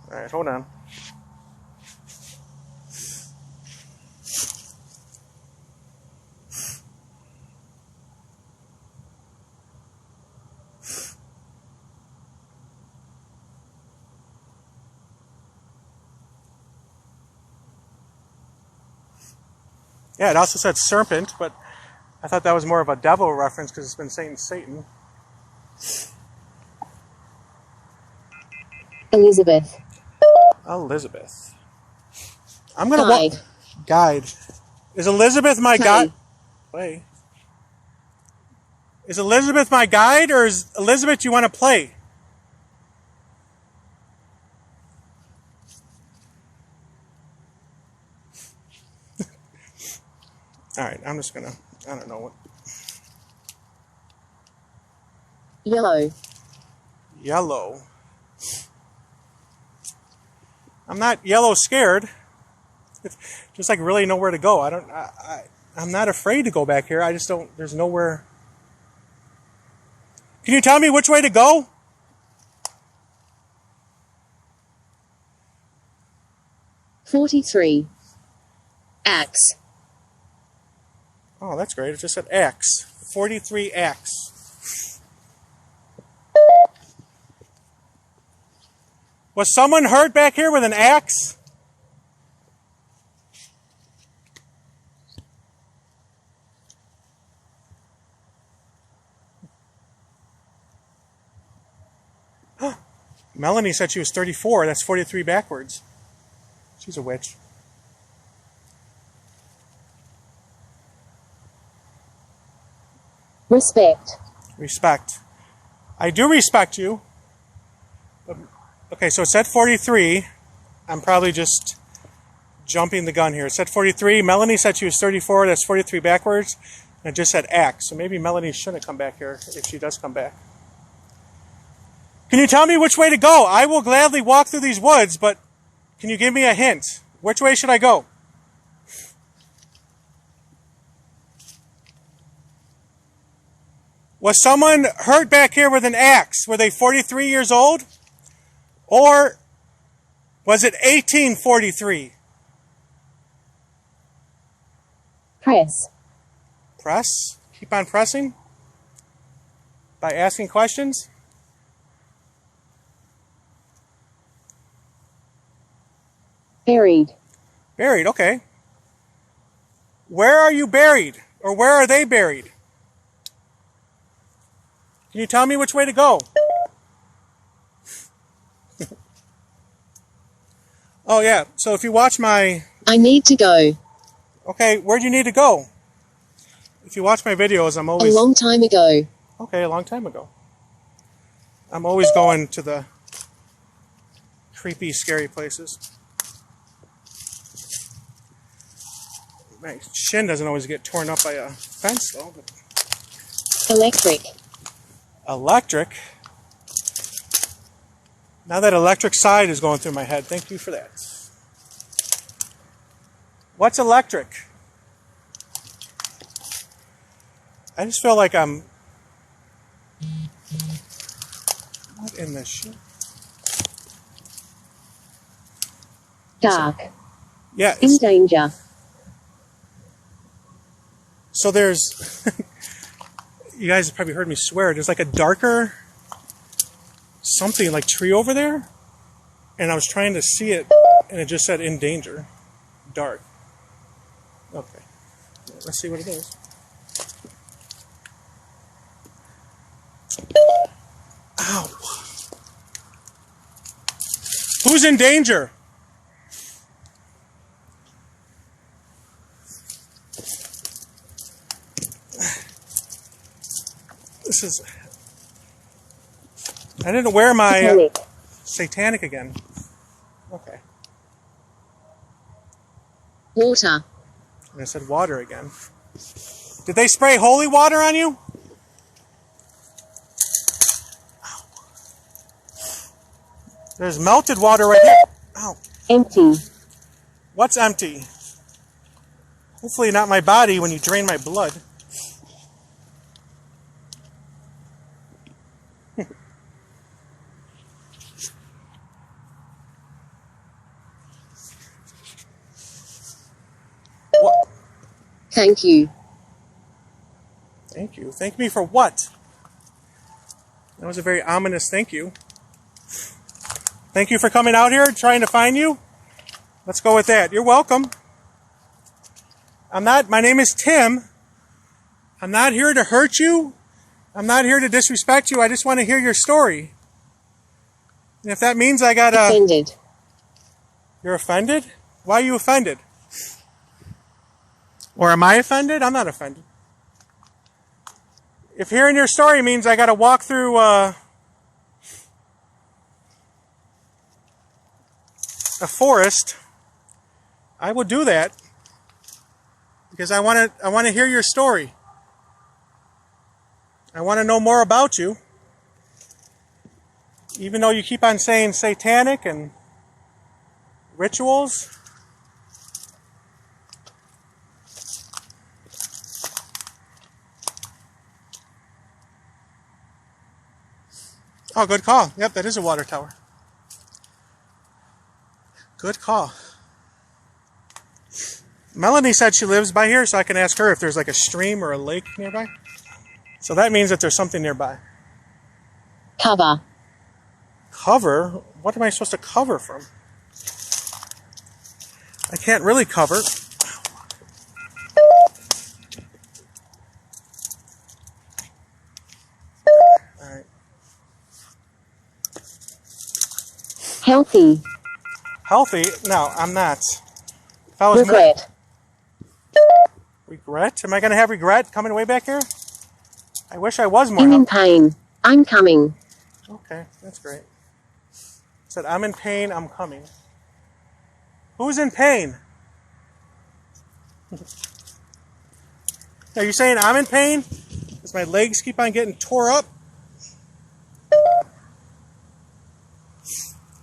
Alright, hold on. Yeah, it also said serpent, but I thought that was more of a devil reference because it's been saying Satan. Elizabeth. Elizabeth. I'm gonna walk. Guide. Is Elizabeth my guide? Play. Is Elizabeth my guide, or is Elizabeth you want to play? All right, I'm just gonna. I don't know what. Yellow. Yellow. I'm not yellow scared. Just like really nowhere to go. I'm not afraid to go back here. I just don't. There's nowhere. Can you tell me which way to go? $43. Axe. Oh, that's great. It just said axe. 43 axe. Was someone hurt back here with an axe? Melanie said she was 34. That's 43 backwards. She's a witch. Respect. Respect. I do respect you. Okay, so it said 43. I'm probably just jumping the gun here. It said 43. Melanie said she was 34. That's 43 backwards. And it just said axe. So maybe Melanie shouldn't come back here if she does come back. Can you tell me which way to go? I will gladly walk through these woods, but can you give me a hint? Which way should I go? Was someone hurt back here with an axe? Were they 43 years old? Or was it 1843? Press. Press. Keep on pressing by asking questions. Buried. Buried, okay. Where are you buried? Or where are they buried? Can you tell me which way to go? Oh, yeah. So if you watch my... I need to go. Okay, where do you need to go? If you watch my videos, I'm always... A long time ago. Okay, a long time ago. I'm always going to the creepy, scary places. My shin doesn't always get torn up by a fence, though. But... Electric. Electric? Now that electric side is going through my head, thank you for that. What's electric? I just feel like I'm... What in the shit? Dark. Yeah. In danger. So there's... You guys have probably heard me swear. There's like a darker... something like tree over there. And I was trying to see it, and it just said in danger. Dark. Okay. Let's see what it is. Ow. Who's in danger? This is... I didn't wear my... Satanic again. Okay. Water. And I said water again. Did they spray holy water on you? Ow. There's melted water right here. Ow. Empty. What's empty? Hopefully not my body when you drain my blood. What? Thank you. Thank you. Thank me for what? That was a very ominous thank you. Thank you for coming out here, trying to find you. Let's go with that. You're welcome. My name is Tim. I'm not here to hurt you. I'm not here to disrespect you. I just want to hear your story. And if that means I gotta... Offended. You're offended? Why are you offended? Or am I offended? I'm not offended. If hearing your story means I gotta walk through a forest, I will do that because I want to hear your story. I want to know more about you. Even though you keep on saying satanic and rituals. Oh, good call. Yep, that is a water tower. Good call. Melanie said she lives by here, so I can ask her if there's like a stream or a lake nearby. So that means that there's something nearby. Cover. Cover? What am I supposed to cover from? I can't really cover. Alright. Healthy. Healthy? No, I'm not. If I was Regret. Regret? Am I going to have regret coming way back here? I wish I was more I'm in healthy. pain. I'm coming. Okay, that's great. Said, I'm in pain, I'm coming. Who's in pain? Are you saying I'm in pain? Because my legs keep on getting tore up?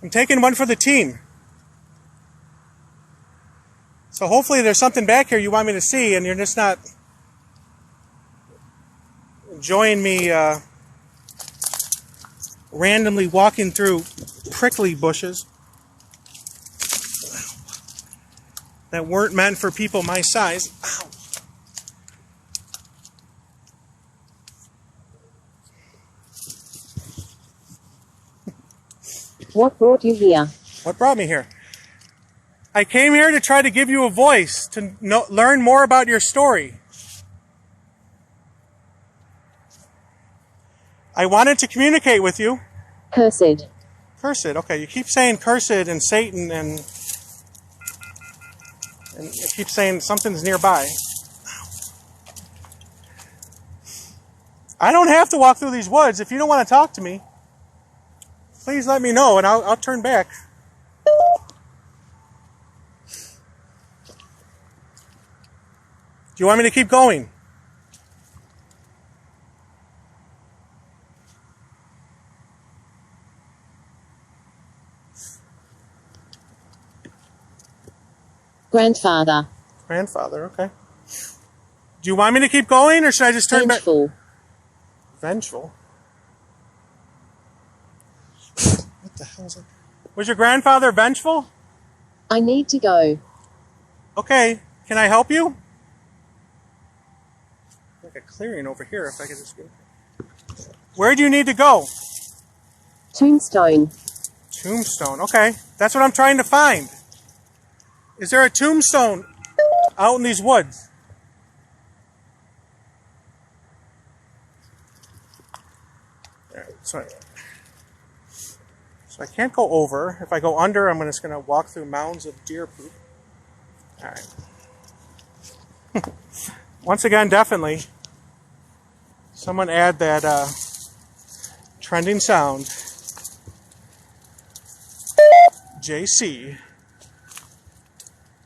I'm taking one for the team. So hopefully there's something back here you want me to see and you're just not enjoying me randomly walking through prickly bushes that weren't meant for people my size. Ow. What brought you here? What brought me here? I came here to try to give you a voice, to learn more about your story. I wanted to communicate with you. Cursed. Cursed. Okay, you keep saying cursed and Satan and you keep saying something's nearby. I don't have to walk through these woods. If you don't want to talk to me, please let me know and I'll turn back. Do you want me to keep going? Grandfather. Grandfather, okay. Do you want me to keep going or should I just turn Vengeful. back? Vengeful? What the hell is that? Was your grandfather vengeful? I need to go. Okay, can I help you? Like a clearing over here if I could just go. Where do you need to go? Tombstone. Tombstone, okay. That's what I'm trying to find. Is there a tombstone out in these woods? Alright, so I can't go over. If I go under, I'm just going to walk through mounds of deer poop. Alright. Once again, definitely, someone add that trending sound. JC.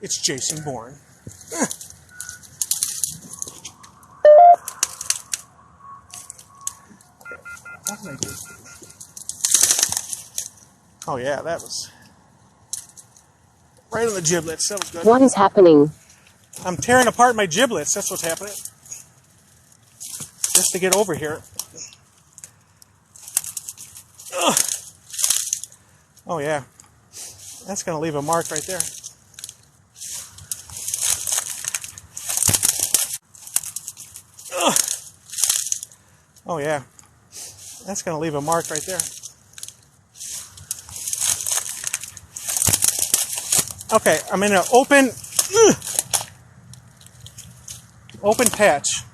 It's Jason Bourne. What did I do? Oh yeah, that was right on the giblets. That was good. What is happening? I'm tearing apart my giblets. That's what's happening. Just to get over here. Ugh. Oh yeah. That's going to leave a mark right there. Ugh. Oh yeah. That's going to leave a mark right there. Okay, I'm in an open patch.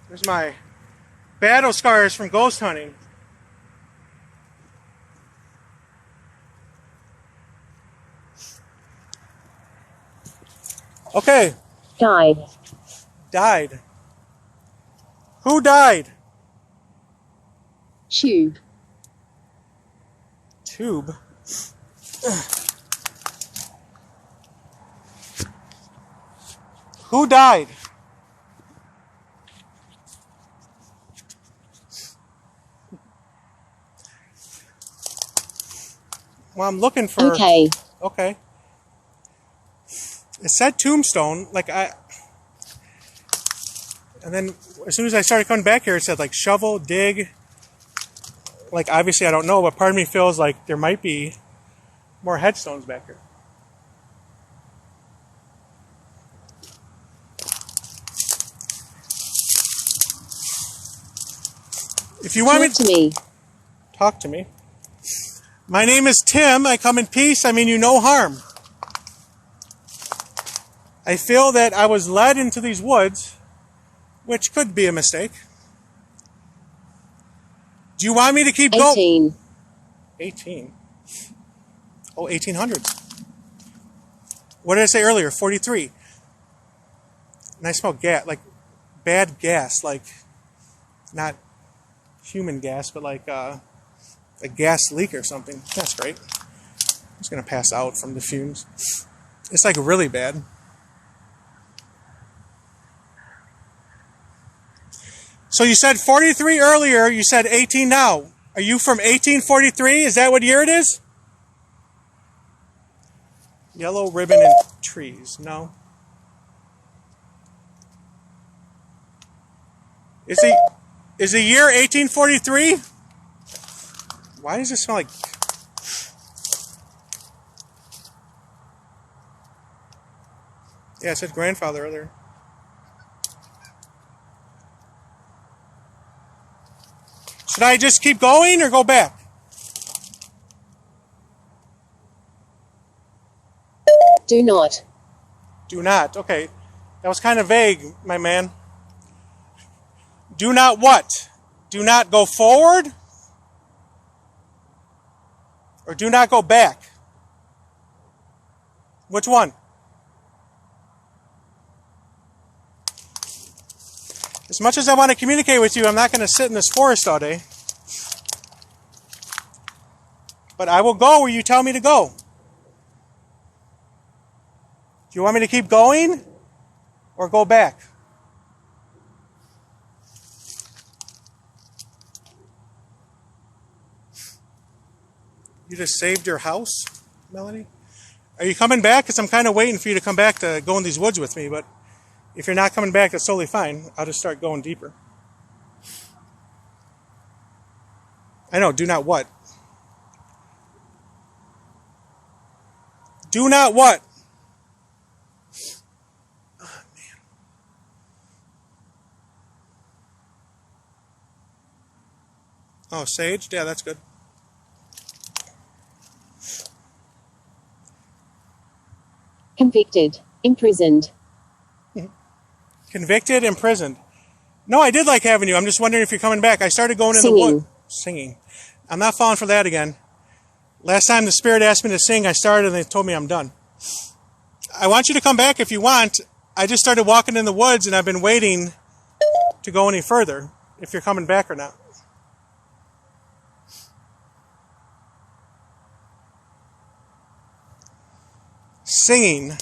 There's my battle scars from ghost hunting. Okay. Died. Died. Who died? Tube. Tube. Who died? Well, I'm looking for... Okay. Okay. It said tombstone, and then as soon as I started coming back here, it said like shovel, dig. Like obviously I don't know, but part of me feels like there might be more headstones back here. If you want Talk to me. Talk to me. My name is Tim. I come in peace. I mean you no harm. I feel that I was led into these woods, which could be a mistake. Do you want me to keep going? 18. 18. Oh, 1800s. What did I say earlier? 43. And I smell gas, like bad gas, like not human gas, but like a gas leak or something. That's great. I'm just going to pass out from the fumes. It's like really bad. So you said 43 earlier, you said 18 now. Are you from 1843? Is that what year it is? Yellow ribbon and trees. No. Is the year 1843? Why does it smell like... Yeah, it said grandfather earlier. Should I just keep going or go back? Do not. Do not. Okay. That was kind of vague, my man. Do not what? Do not go forward? Or do not go back? Which one? As much as I want to communicate with you, I'm not going to sit in this forest all day. But I will go where you tell me to go. Do you want me to keep going or go back? You just saved your house, Melanie? Are you coming back? Because I'm kind of waiting for you to come back to go in these woods with me, but if you're not coming back, that's totally fine. I'll just start going deeper. I know, do not what? Do not what? Oh, man. Oh, sage? Yeah, that's good. Convicted. Imprisoned. Convicted, imprisoned. No, I did like having you. I'm just wondering if you're coming back. I started going in the wood. Singing. I'm not falling for that again. Last time the spirit asked me to sing, I started and they told me I'm done. I want you to come back if you want. I just started walking in the woods and I've been waiting to go any further, if you're coming back or not. Singing.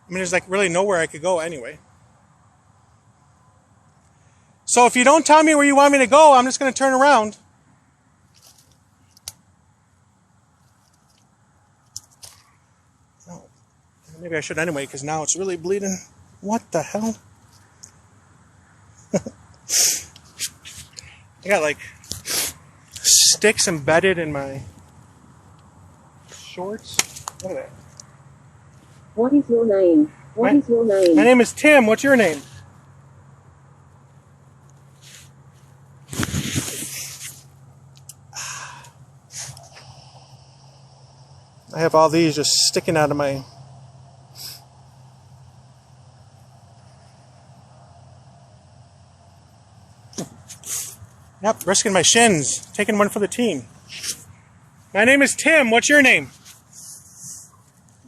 I mean, there's like really nowhere I could go anyway. So if you don't tell me where you want me to go, I'm just going to turn around. Oh, maybe I should anyway, because now it's really bleeding. What the hell? I got like sticks embedded in my shorts. Look at that. What is your name? What is your name? My name is Tim. What's your name? I have all these just sticking out of my... Yep, risking my shins. Taking one for the team. My name is Tim. What's your name?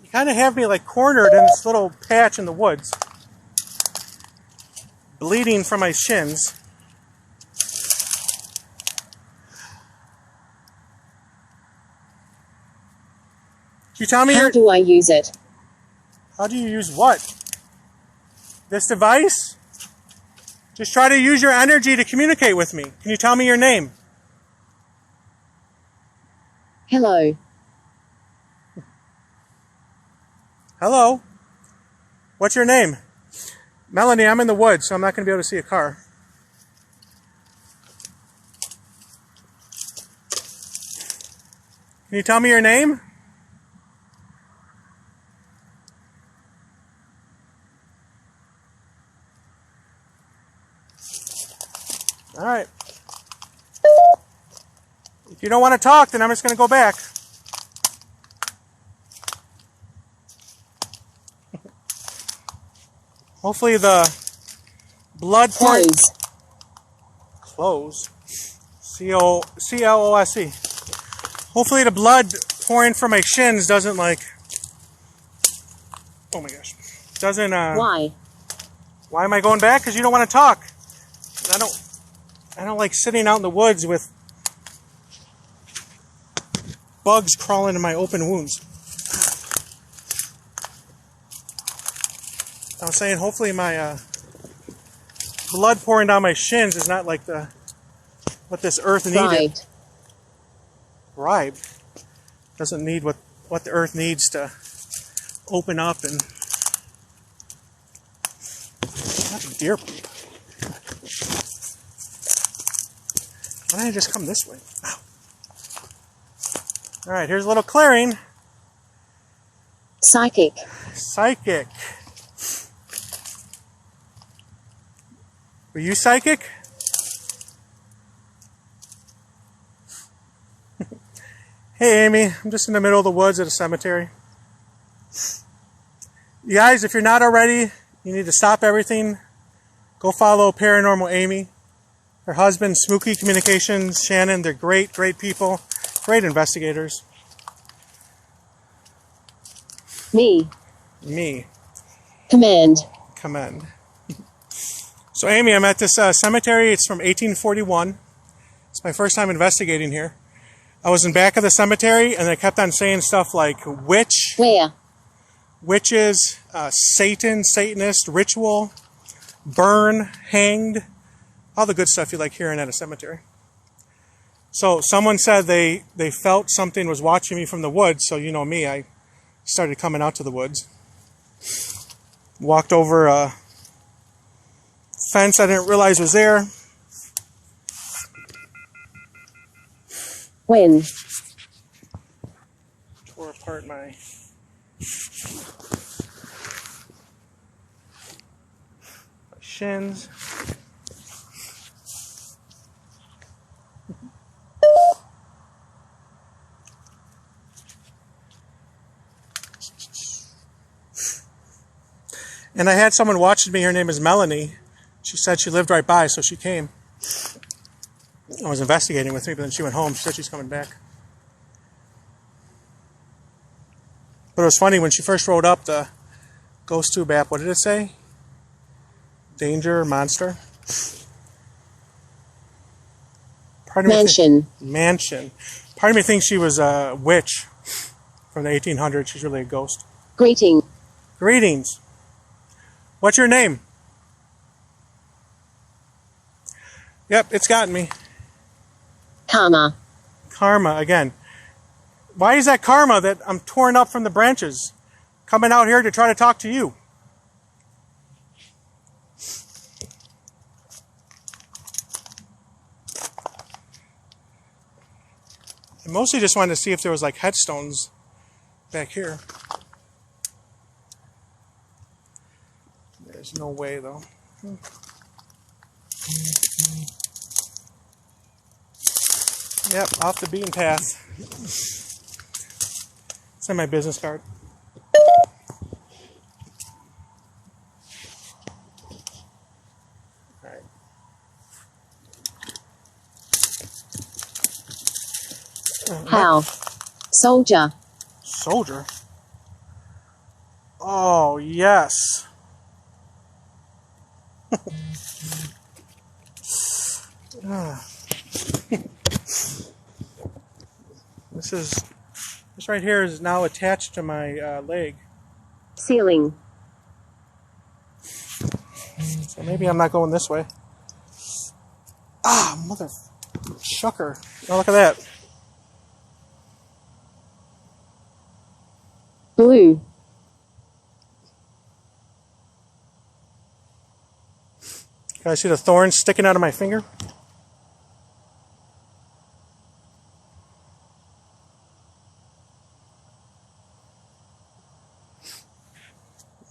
You kind of have me like cornered in this little patch in the woods. Bleeding from my shins. Can you tell me How do I use it? How do you use what? This device? Just try to use your energy to communicate with me. Can you tell me your name? Hello. Hello? What's your name? Melanie, I'm in the woods, so I'm not going to be able to see a car. Can you tell me your name? All right. If you don't want to talk, then I'm just going to go back. Hopefully the blood pouring... Close. C-L-O-S-E. Hopefully the blood pouring from my shins doesn't like... Oh my gosh. Doesn't... Why? Why am I going back? Because you don't want to talk. I don't like sitting out in the woods with bugs crawling in my open wounds. I was saying, hopefully my blood pouring down my shins is not like what this earth needed. Bribe doesn't need what the earth needs to open up and. That's a deer poop. Why don't I just come this way? Ow. All right, here's a little clearing. Psychic. Psychic. Were you psychic? Hey, Amy. I'm just in the middle of the woods at a cemetery. You guys, if you're not already, you need to stop everything. Go follow Paranormal Amy. Her husband, Smokey Communications, Shannon. They're great, great people. Great investigators. Me. Commend. So, Amy, I'm at this cemetery. It's from 1841. It's my first time investigating here. I was in back of the cemetery, and they kept on saying stuff like witch. Where? Witches, Satan, Satanist, ritual, burn, hanged, all the good stuff you like hearing at a cemetery. So someone said they felt something was watching me from the woods, so you know me, I started coming out to the woods. Walked over a fence I didn't realize was there. When? Tore apart my shins. And I had someone watching me. Her name is Melanie. She said she lived right by, so she came. I was investigating with me, but then she went home. She said she's coming back. But it was funny when she first wrote up the Ghost Tube app. What did it say? Danger, monster? Mansion. Mansion. Part of me thinks she was a witch from the 1800s. She's really a ghost. Greeting. Greetings. What's your name? Yep, it's gotten me. Karma. Karma, again. Why is that karma that I'm torn up from the branches? Coming out here to try to talk to you. I mostly just wanted to see if there was like headstones back here. There's no way though. Yep, off the beaten path. It's in my business card. All right. How? Soldier. Soldier? Oh, yes. This right here is now attached to my leg. Ceiling. So maybe I'm not going this way. Ah, mother shucker. Oh, look at that. Blue. Can I see the thorns sticking out of my finger?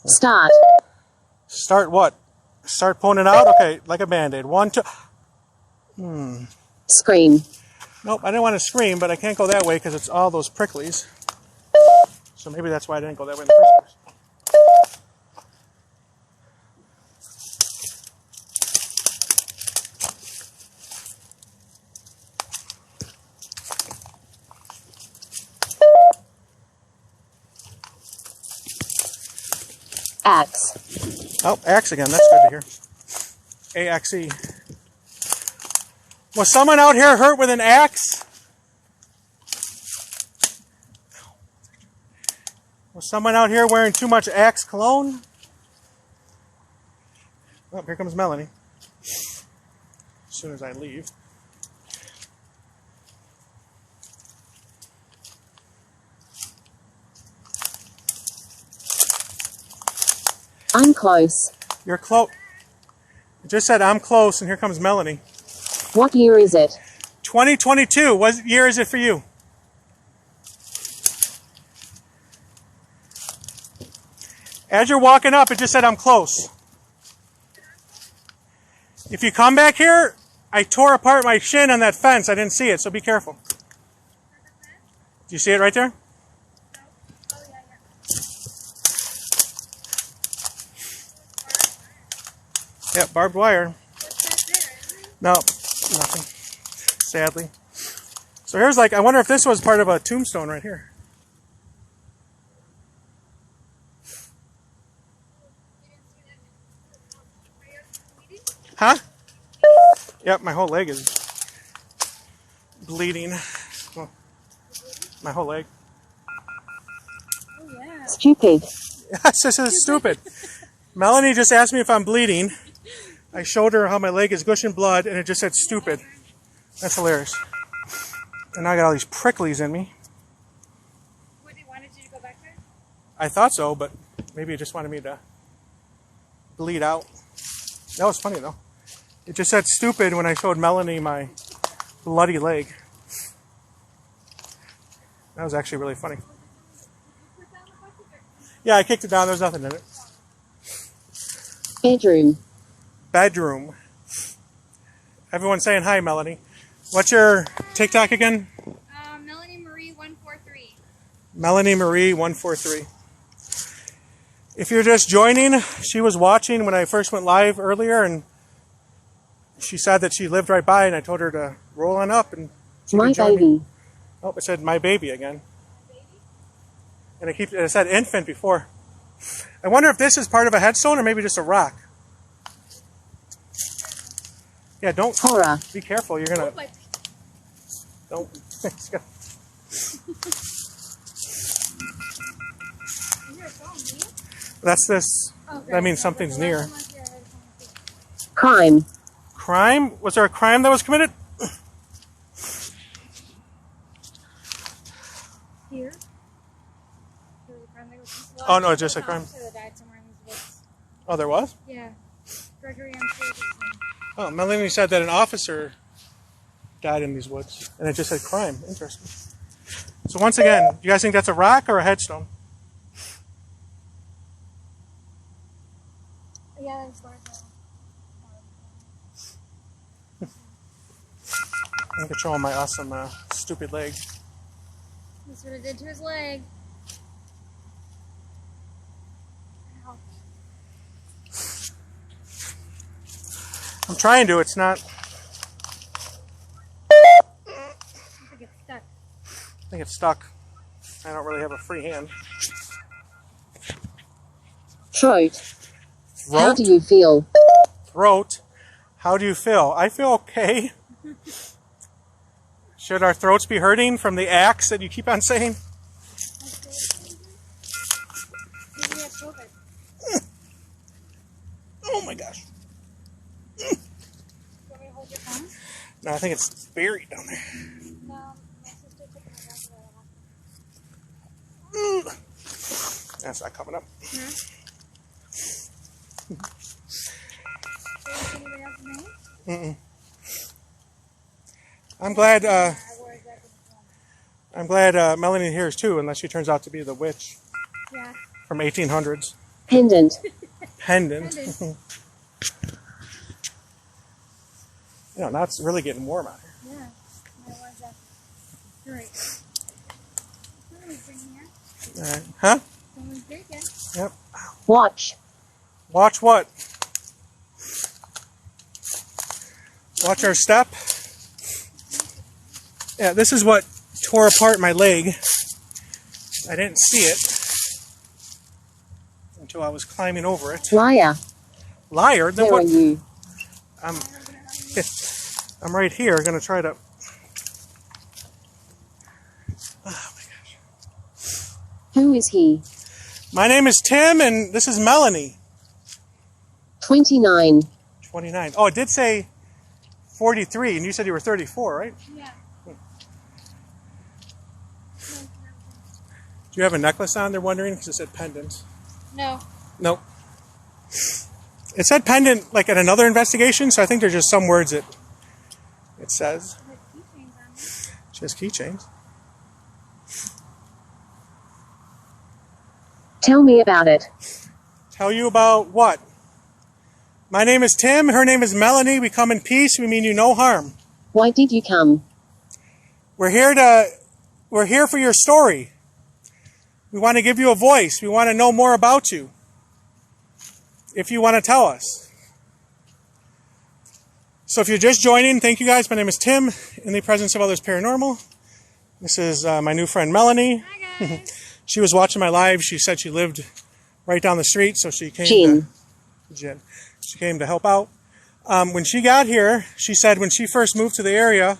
Start. Start what? Start pulling it out? Okay, like a band-aid. 1, 2. Scream. Nope, I didn't want to scream, but I can't go that way because it's all those pricklies. So maybe that's why I didn't go that way in the first place. Axe. Oh, axe again. That's good to hear. A-X-E. Was someone out here hurt with an axe? Was someone out here wearing too much Axe cologne? Oh, here comes Melanie. As soon as I leave. I'm close. You're close. It just said I'm close, and here comes Melanie. What year is it? 2022. What year is it for you? As you're walking up, it just said I'm close. If you come back here, I tore apart my shin on that fence. I didn't see it, so be careful. Do you see it right there? Yeah, barbed wire. No, nothing. Sadly. So here's like, I wonder if this was part of a tombstone right here. Huh? Yep, my whole leg is bleeding. Well, my whole leg. Oh, yeah. Stupid. Yes, this is stupid. Melanie just asked me if I'm bleeding. I showed her how my leg is gushing blood, and it just said stupid. That's hilarious. And now I got all these pricklies in me. What, they wanted you to go back there? I thought so, but maybe it just wanted me to bleed out. That was funny, though. It just said stupid when I showed Melanie my bloody leg. That was actually really funny. Yeah, I kicked it down. There's nothing in it. Bedroom. Bedroom. Everyone's saying hi, Melanie. What's your TikTok again? Melanie Marie 143. Melanie Marie 143. If you're just joining, she was watching when I first went live earlier, and she said that she lived right by, and I told her to roll on up and she My could join baby. me. Oh, it said my baby again. And it said infant before. I wonder if this is part of a headstone or maybe just a rock. Yeah, don't. Horror. Be careful. You're gonna. But Don't. It's gonna- is your phone near? That's this. Oh, great. That means something's near. Someone's here. I just wanna see. Crime. Crime? Was there a crime that was committed? Here? There was a crime that was Oh, no, it's just a crime. Officer that died somewhere in these woods. Oh, there was? Yeah. Gregory, I'm sure is his name. Oh, Melanie said that an officer died in these woods, and it just said crime. Interesting. So once again, do you guys think that's a rock or a headstone? Yeah, that's large. I'm gonna show him my awesome stupid leg. That's what it did to his leg. Ow. I'm trying to. It's not. I think it's stuck. I think it's stuck. I don't really have a free hand. Throat. How Throat? do you feel? Throat. How do you feel? I feel okay. Should our throats be hurting from the axe that you keep on saying? Maybe he has COVID. Oh my gosh. Do you want me to hold your phone? No, I think it's buried down there. No, my sister took my glasses out. That's not coming up. Huh? Anybody else's name? Mm-mm. I'm glad. I wore exactly the same. I'm glad Melanie hears too, unless she turns out to be the witch Yeah. from 1800s. Pendant. Pendant. Pendant. You know, now it's really getting warm out here. Yeah. My one's up. Great. Someone's in here. All right. Huh? Someone's drinking. Yep. Watch. Watch what? Watch our step. Yeah, this is what tore apart my leg. I didn't see it until I was climbing over it. Liar. Liar? Then Where are what? you? I'm I'm right here, gonna try to... Oh my gosh. Who is he? My name is Tim, and this is Melanie. 29. 29. Oh, it did say 43, and you said you were 34, right? Yeah. Do you have a necklace on, they're wondering? Because it said pendant. No. Nope. It said pendant, like at another investigation, so I think there's just some words it says. Like keychains on it. Just keychains. Tell me about it. Tell you about what? My name is Tim, her name is Melanie. We come in peace, we mean you no harm. Why did you come? We're here for your story. We want to give you a voice. We want to know more about you. If you want to tell us. So if you're just joining, thank you guys. My name is Tim, in the presence of others paranormal. This is my new friend Melanie. Hi, guys. She was watching my live. She said she lived right down the street, so she came Jen. She came to help out. When she got here, she said when she first moved to the area,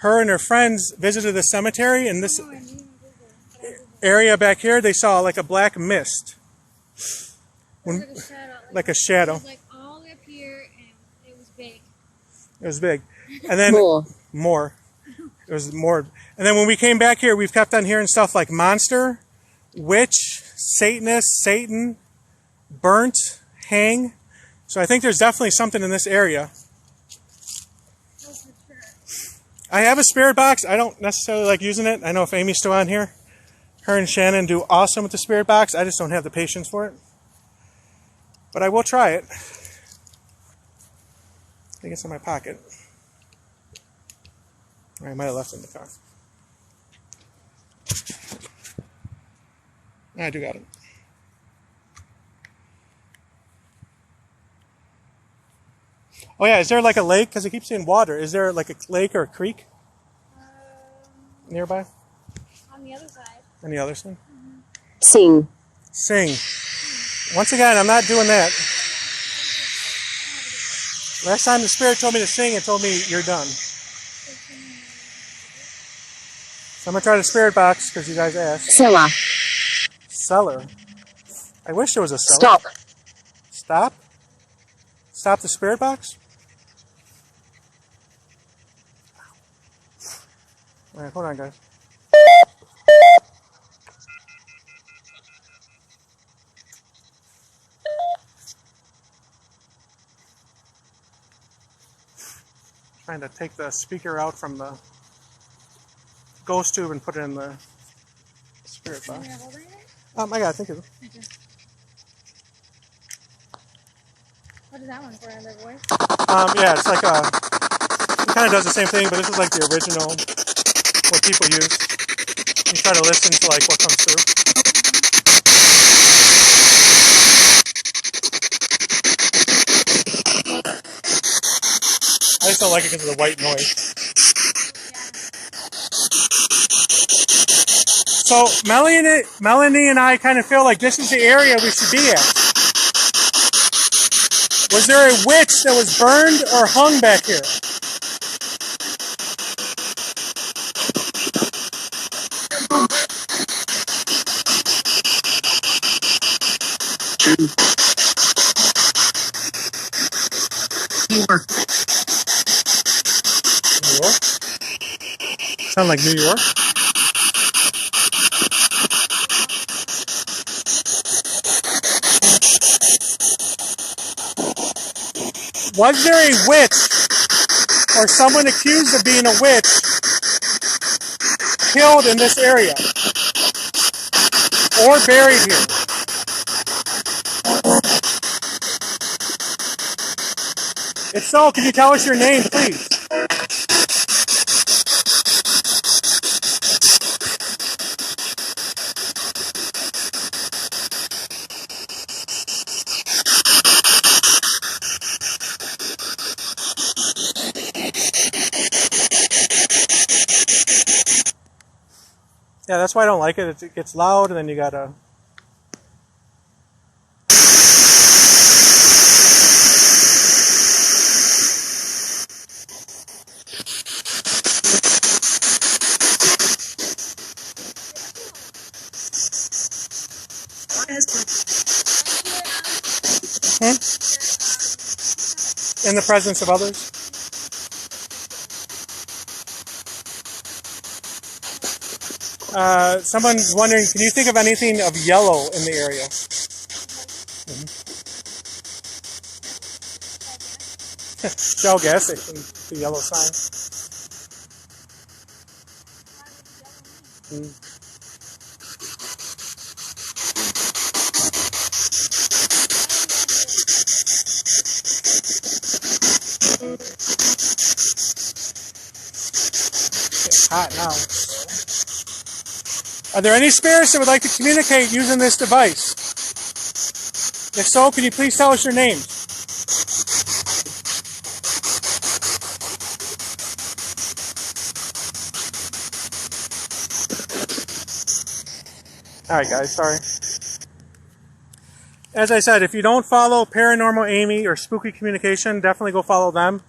her and her friends visited the cemetery, and this area back here, they saw like a black mist. Like a shadow. It was like all the way up here, and it was big. It was big. And then More. It was more. And then when we came back here, we've kept on hearing stuff like monster, witch, Satanist, Satan, burnt, hang. So I think there's definitely something in this area. I have a spirit box. I don't necessarily like using it. I know if Amy's still on here, her and Shannon do awesome with the spirit box. I just don't have the patience for it. But I will try it. I think it's in my pocket. Or I might have left it in the car. I do got it. Oh yeah, is there like a lake? Because I keep saying water. Is there like a lake or a creek nearby? On the other side. On the other side? Sing. Sing. Once again, I'm not doing that. Last time the spirit told me to sing, it told me you're done. So I'm going to try the spirit box because you guys asked. Cellar. Cellar. I wish there was a cellar. Stop. Stop? Stop the spirit box? Alright, hold on, guys. Trying to take the speaker out from the ghost tube and put it in the spirit box. I got it, thank you. Okay. What is that one for? Another voice? Yeah, it's like it kind of does the same thing, but this is like the original, what people use. You try to listen to like what comes through. I just don't like it because of the white noise. So Melanie and I kind of feel like this is the area we should be at. Was there a witch that was burned or hung back here? New York. New York? Sound like New York? Was there a witch or someone accused of being a witch killed in this area or buried here? If so, can you tell us your name, please? Yeah, that's why I don't like it. It gets loud, and then you gotta... Hmm? In the presence of others? Someone's wondering, can you think of anything of yellow in the area? Shell gas station, the yellow sign. It's hot now. Are there any spirits that would like to communicate using this device? If so, can you please tell us your names? Alright guys, sorry. As I said, if you don't follow Paranormal Amy or Spooky Communication, definitely go follow them.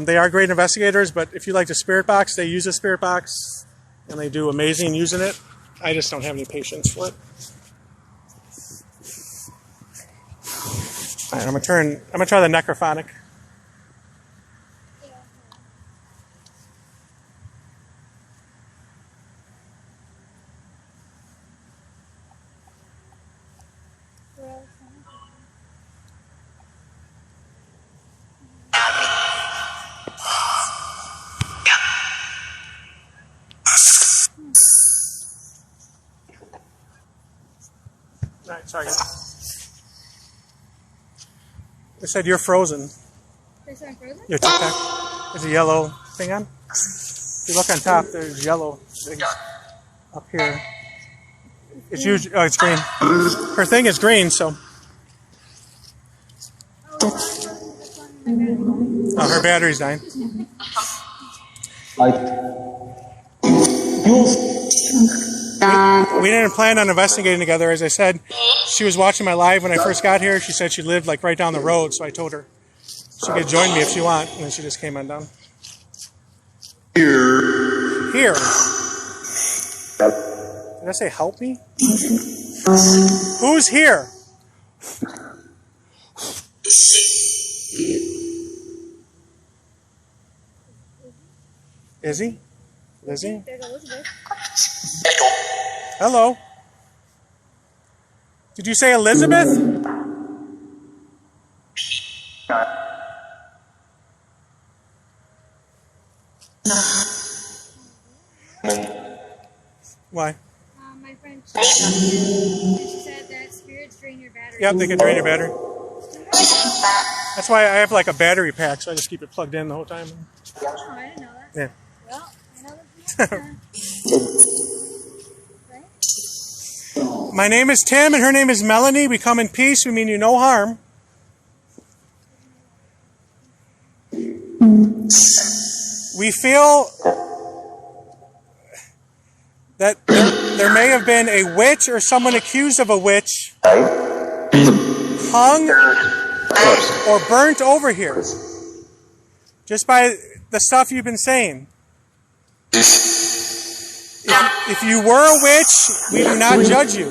They are great investigators, but if you like the spirit box, they use a spirit box and they do amazing using it. I just don't have any patience for it. Alright, I'm gonna try the necrophonic. Alright, sorry guys. They said you're frozen. They said I'm frozen? Your TikTok. There's a yellow thing on. If you look on top, there's yellow things up here. It's usually, oh, it's green. Her thing is green, so. Oh, her battery's dying. We didn't plan on investigating together. As I said, she was watching my live when I first got here. She said she lived like right down the road, so I told her she could join me if she wants, and then she just came on down. Here. Did I say help me? Who's here? Is he? Lizzie? There's Elizabeth. Hello. Did you say Elizabeth? Why? My friend, she said that spirits drain your battery. Yep, they can drain your battery. That's why I have like a battery pack, so I just keep it plugged in the whole time. Oh, I didn't know that. Yeah. Well, I know that. Right? My name is Tim, and her name is Melanie. We come in peace. We mean you no harm. We feel that there may have been a witch or someone accused of a witch hung or burnt over here just by the stuff you've been saying. If you were a witch, we do not judge you.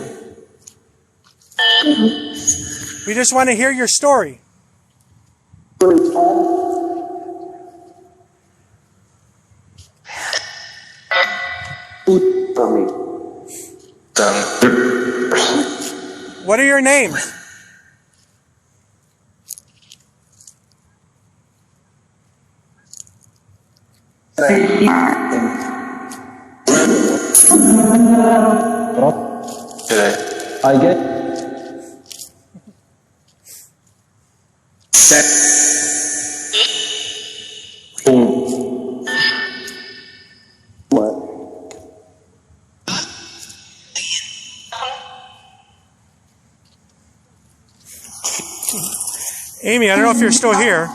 We just want to hear your story. What are your names? I get what? Amy, I don't know if you're still here.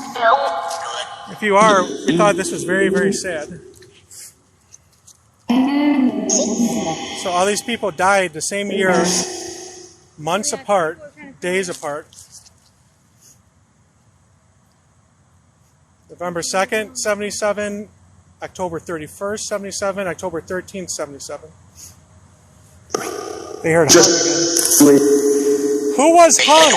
If you are, we thought this was very, very sad. So all these people died the same year, months apart, days apart. November 2nd, 77, October 31st, 77, October 13th, 77. They heard hum again. Who was hung?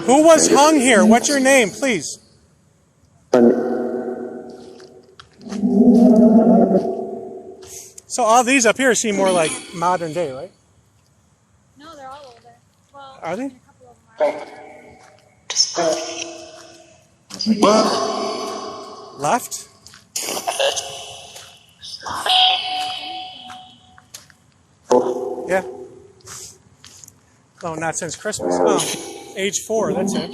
Who was hung here? What's your name, please? So all these up here seem more like modern day, right? No, they're all older. Well, Are they? a couple of them are. Left? Yeah. Oh, not since Christmas. Oh, age 4, that's it.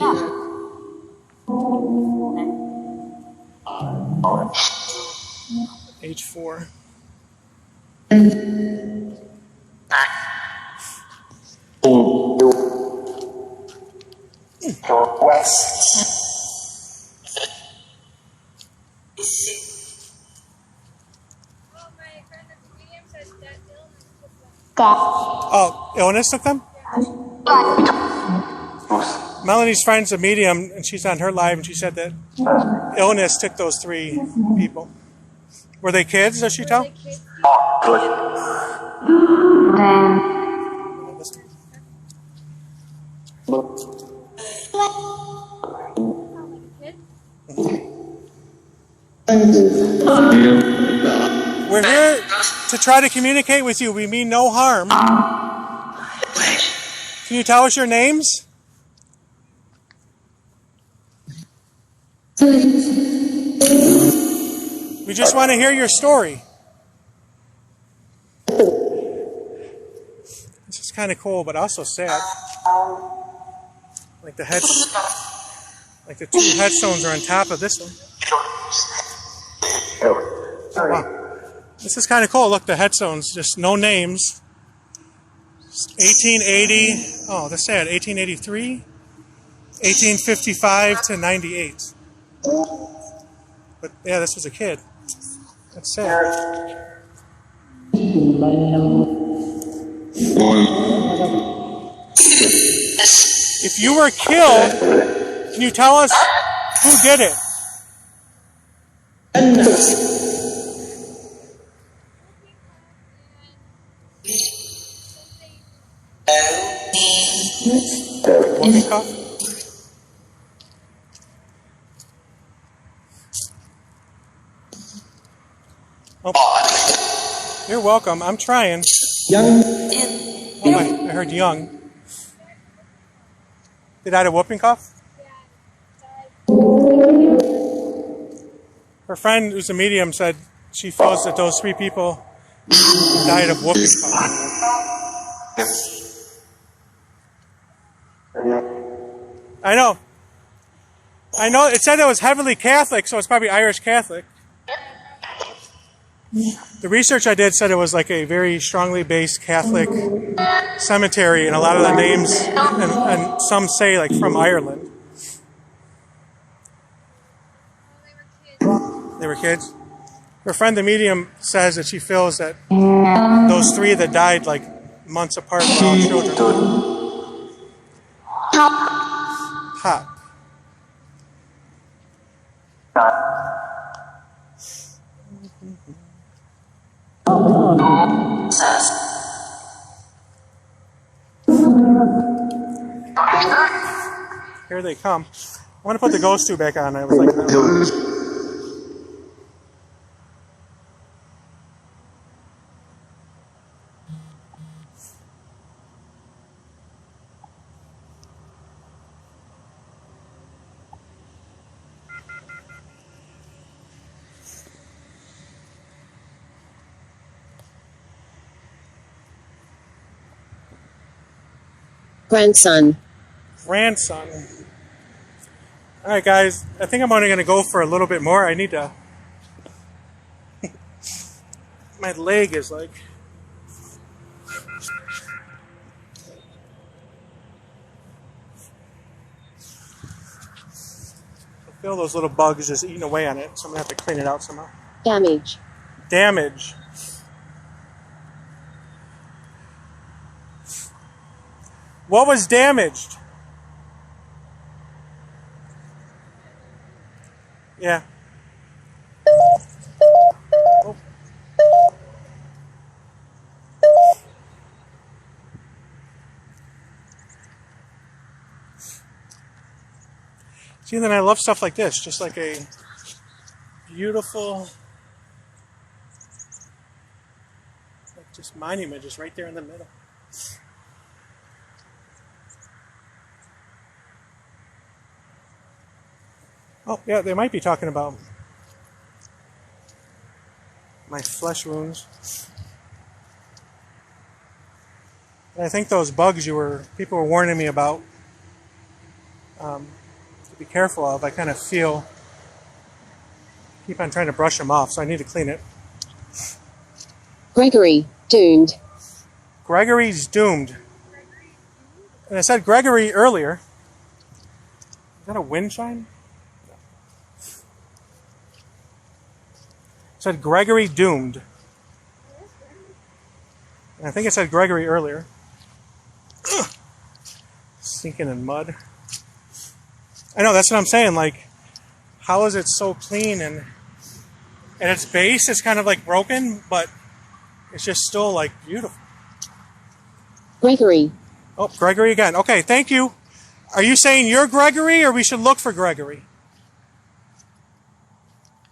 Age 4. Well, my friend at the medium said that illness took them. Oh, illness took them? Melanie's friend's a medium, and she's on her live, and she said that illness took those 3 people. Were they kids, does she tell? They kids. We're here to try to communicate with you. We mean no harm. Can you tell us your names? We just want to hear your story. This is kind of cool, but also sad. Like the 2 headstones are on top of this one. Oh, wow. This is kind of cool. Look, the headstones, just no names. 1880. Oh, that's sad. 1883, 1855 to 98. But yeah, this was a kid. That's sad. If you were killed, can you tell us who did it? Whooping cough? Oh. You're welcome. I'm trying. Young. Oh, I heard young. Did I have a whooping cough? Her friend, who's a medium, said she feels that those 3 people died of whooping cough. I know. It said it was heavily Catholic, so it's probably Irish Catholic. The research I did said it was like a very strongly based Catholic cemetery, and a lot of the names, and some say like from Ireland. They were kids. Her friend, the medium, says that she feels that those 3 that died like months apart were all children. Hot. Here they come. I want to put the ghost tube back on. I was like, no. Grandson. All right, guys. I think I'm only going to go for a little bit more. I need to... My leg is like... I feel those little bugs just eating away on it, so I'm going to have to clean it out somehow. Damage. What was damaged? Yeah. Oh. See, then I love stuff like this, just like a beautiful, like just monument, just right there in the middle. Oh, yeah, they might be talking about my flesh wounds. And I think those bugs people were warning me about, to be careful of, I kind of keep on trying to brush them off, so I need to clean it. Gregory, doomed. Gregory's doomed. And I said Gregory earlier. Is that a wind chime? It said Gregory doomed. And I think it said Gregory earlier. Ugh. Sinking in mud. I know, that's what I'm saying. Like, how is it so clean and at its base it's kind of like broken, but it's just still like beautiful. Gregory. Oh, Gregory again. Okay, thank you. Are you saying you're Gregory or we should look for Gregory?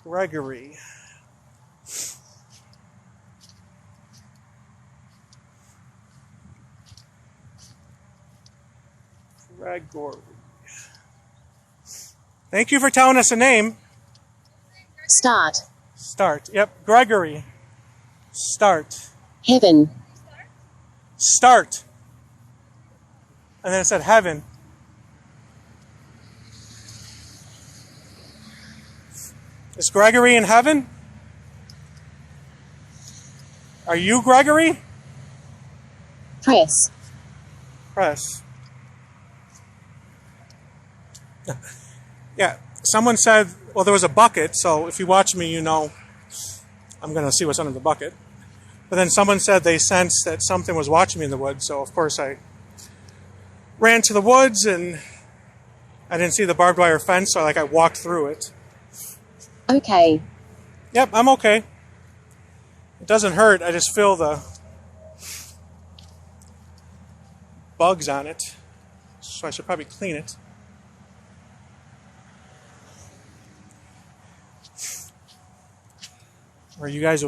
Gregory. Gregory. Thank you for telling us a name. Start. Start. Yep, Gregory. Start. Heaven. Start. And then it said heaven. Is Gregory in heaven? Are you Gregory? Press. Press. Yeah, someone said, well, there was a bucket, so if you watch me, you know I'm going to see what's under the bucket. But then someone said they sensed that something was watching me in the woods, so of course I ran to the woods and I didn't see the barbed wire fence, so I walked through it. Okay. Yep, I'm okay. It doesn't hurt, I just feel the bugs on it, so I should probably clean it. Or you guys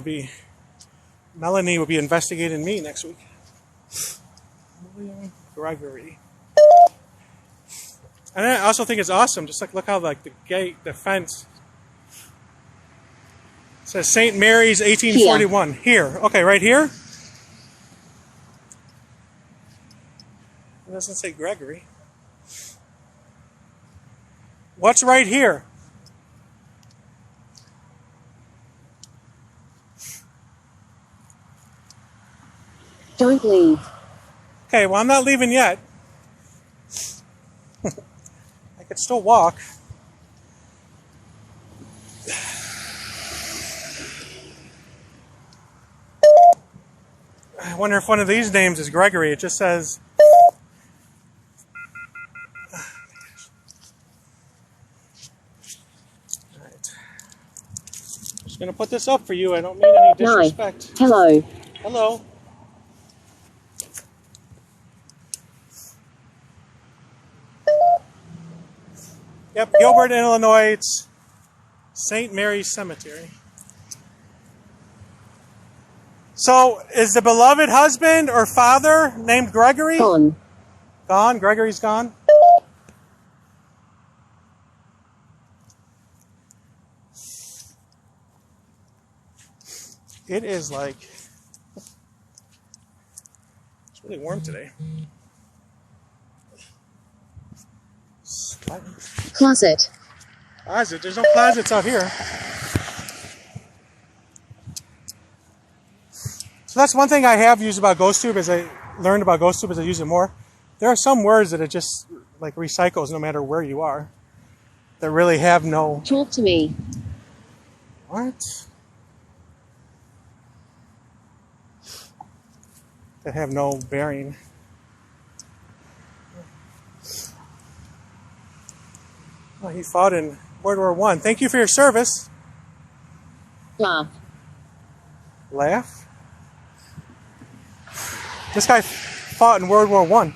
Melanie will be investigating me next week. William Gregory. And I also think it's awesome, just look how the gate, the fence, it says St. Mary's 1841. Here. Okay, right here? It doesn't say Gregory. What's right here? Don't leave. Okay, well, I'm not leaving yet. I could still walk. I wonder if one of these names is Gregory. It just says... Alright. Just going to put this up for you. I don't mean any disrespect. Hi. Hello. Hello. Yep, Gilbert, Illinois. It's St. Mary's Cemetery. So, is the beloved husband or father named Gregory? Gone. Gone? Gregory's gone? It is it's really warm today. Closet. Closet? There's no closets out here. So that's one thing I have used about GhostTube as I learned about GhostTube as I use it more. There are some words that it just recycles no matter where you are. That really have no... Talk to me. What? That have no bearing. he fought in World War One. Thank you for your service. Laugh. Laugh? This guy fought in World War One.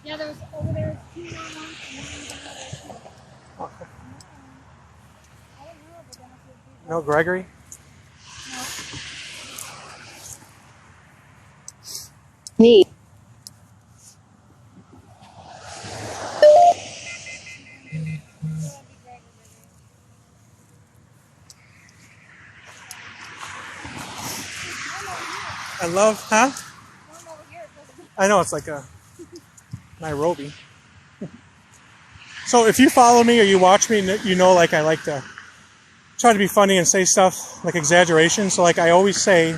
Yeah, there was over there 2 more months and one was Okay. I don't know, but then I feel No Gregory? Knee. I love, huh? I know, it's like a Nairobi. So if you follow me or you watch me, you know like I like to try to be funny and say stuff like exaggeration. So like I always say,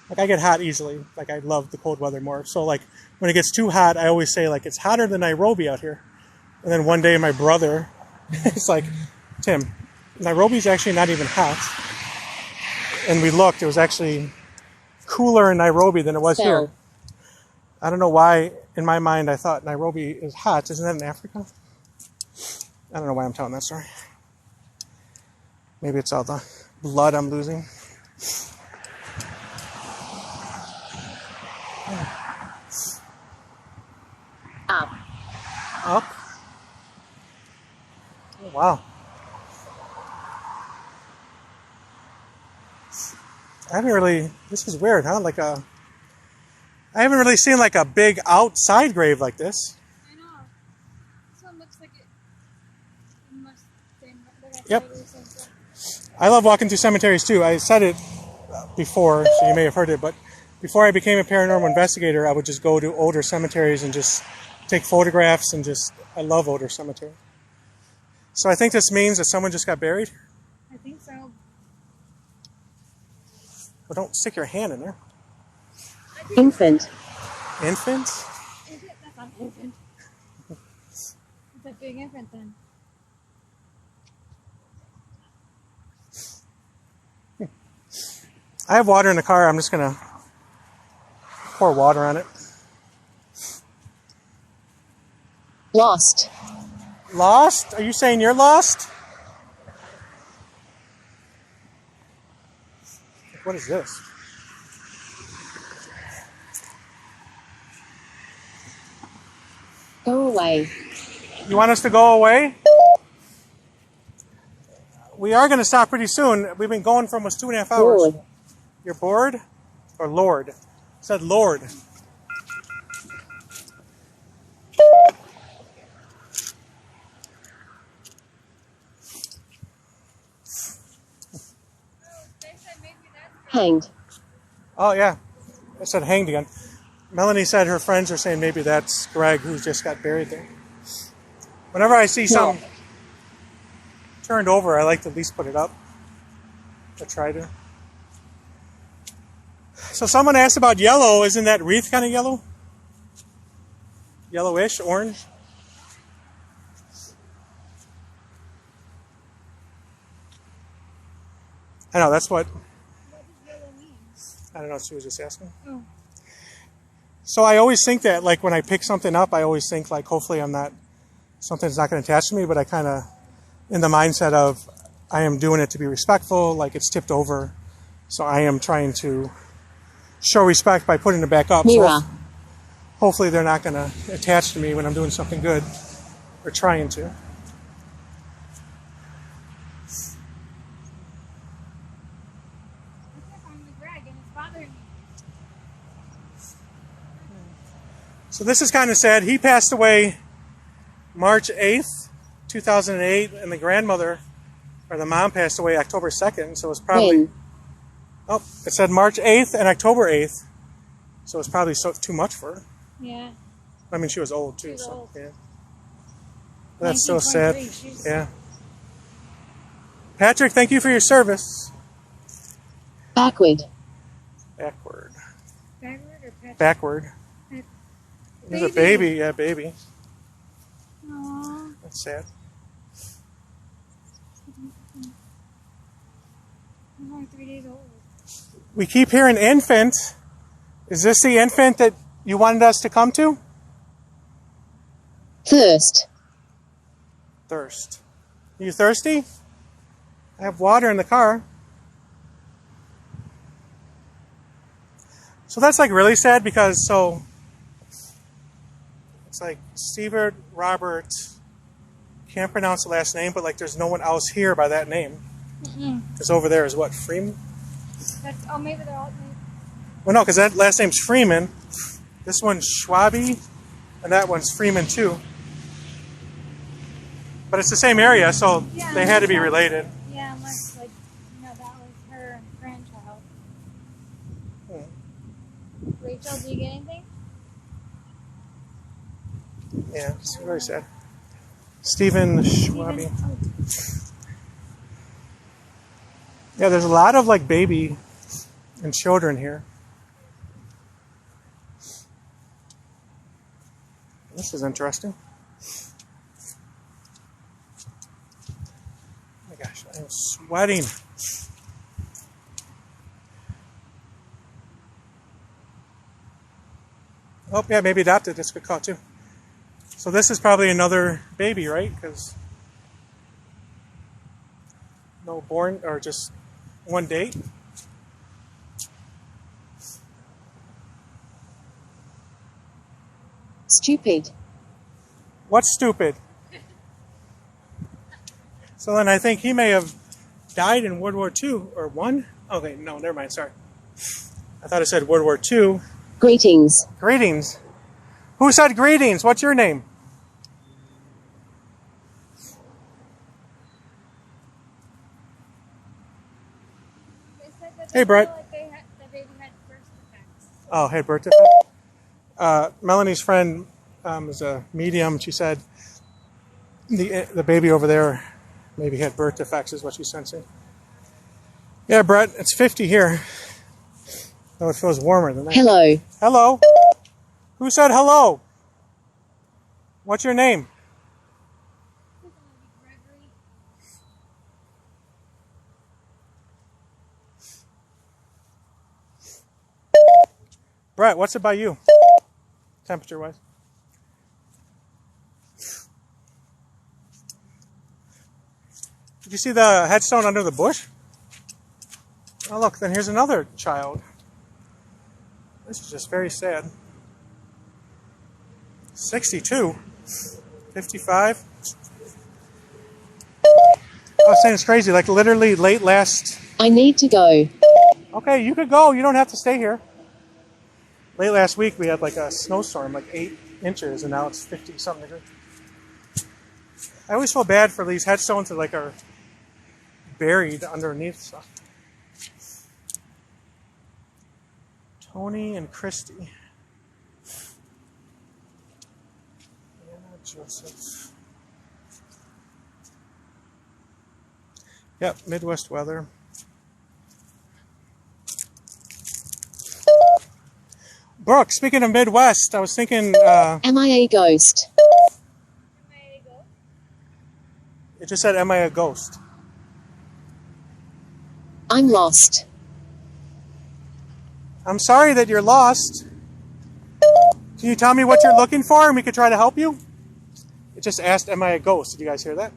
like I get hot easily. Like I love the cold weather more. So like when it gets too hot, I always say like it's hotter than Nairobi out here. And then one day my brother is like, Tim, Nairobi's actually not even hot. And we looked, it was actually cooler in Nairobi than it was here. I don't know why, in my mind, I thought Nairobi is hot. Isn't that in Africa? I don't know why I'm telling that story. Maybe it's all the blood I'm losing. Up. Up? Oh, wow. I haven't really, this is weird, huh? I haven't really seen like a big outside grave like this. I know. This one looks like it must be Yep. I love walking through cemeteries too. I said it before, so you may have heard it, but before I became a paranormal investigator, I would just go to older cemeteries and just take photographs and I love older cemeteries. So I think this means that someone just got buried. I think so. Well, don't stick your hand in there. Infant. Infant? Is it? That's not an infant. It's a big infant then. I have water in the car. I'm just going to pour water on it. Lost. Lost? Are you saying you're lost? What is this? Go away. You want us to go away? We are going to stop pretty soon. We've been going for almost 2.5 hours. Lord. You're bored? Or Lord? It said Lord. Hanged. Oh, yeah. It said hanged again. Melanie said her friends are saying maybe that's Greg who just got buried there. Whenever I see something turned over, I like to at least put it up. I try to. So someone asked about yellow. Isn't that wreath kind of yellow? Yellowish, orange? I know, that's what... I don't know, she was just asking. Oh. So I always think that, like, when I pick something up, I always think, like, hopefully something's not going to attach to me, but I kind of, in the mindset of, I am doing it to be respectful, like it's tipped over, so I am trying to show respect by putting it back up. Mirror. So hopefully they're not going to attach to me when I'm doing something good, or trying to. So this is kind of sad. He passed away March 8th, 2008, and the grandmother, or the mom, passed away October 2nd, so it was probably... When? Oh, it said March 8th and October 8th, so it's probably too much for her. Yeah. I mean, she was old too, She was so old. yeah. But that's so sad. 1923, Yeah. Patrick, thank you for your service. Backward. Backward. Backward or Patrick? Backward. There's a baby. Yeah, baby. Aww. That's sad. I'm only 3 days old. We keep hearing infant. Is this the infant that you wanted us to come to? Thirst. Thirst. You thirsty? I have water in the car. So that's like really sad because it's like Stevert Robert, can't pronounce the last name, but like there's no one else here by that name. Because over there is what, Freeman? Maybe they're all. Well, no, because that last name's Freeman. This one's Schwabe, and that one's Freeman too. But it's the same area, so Yeah, they had to be related. Yeah, unless like that was her grandchild. Rachel, do you get anything? Yeah, it's very sad. Stephen Schwabe. Yeah, there's a lot of like baby and children here. This is interesting. Oh my gosh, I am sweating. Oh yeah, maybe adopted. That's a good call too. So this is probably another baby, right? Because no born or just one date. Stupid. What's stupid? So then I think he may have died in World War II or one. Okay, no, never mind. Sorry. I thought it said World War II. Greetings. Greetings. Who said greetings? What's your name? They said that Hey, Brett. Like the baby had birth defects. Oh, hey, birth defect. Melanie's friend is a medium. She said the baby over there maybe had birth defects, is what she's sensing. Yeah, Brett, it's 50 here. Though it feels warmer than that. Hello. Hello. Who said hello? What's your name? Gregory. Brett, what's it by you? Temperature-wise. Did you see the headstone under the bush? Oh, look, then here's another child. This is just very sad. 62. 55. I was saying it's crazy, like literally late last... I need to go. Okay, you could go. You don't have to stay here. Late last week, we had like a snowstorm, like 8 inches, and now it's 50-something degrees. I always feel bad for these headstones that like are buried underneath stuff. Tony and Christy. Anna Joseph. Yep, Midwest weather. Brooke, speaking of Midwest, I was thinking... Am I a ghost? Am I a ghost? It just said, am I a ghost? I'm lost. I'm sorry that you're lost. Can you tell me what you're looking for and we could try to help you? It just asked, am I a ghost? Did you guys hear that?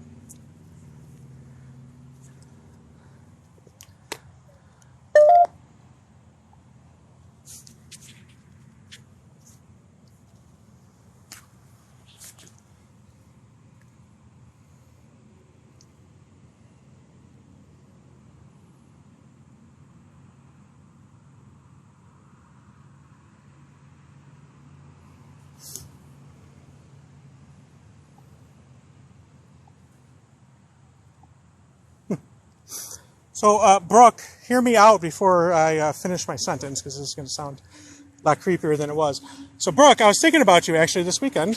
So, Brooke, hear me out before I finish my sentence, because this is going to sound a lot creepier than it was. So, Brooke, I was thinking about you actually this weekend.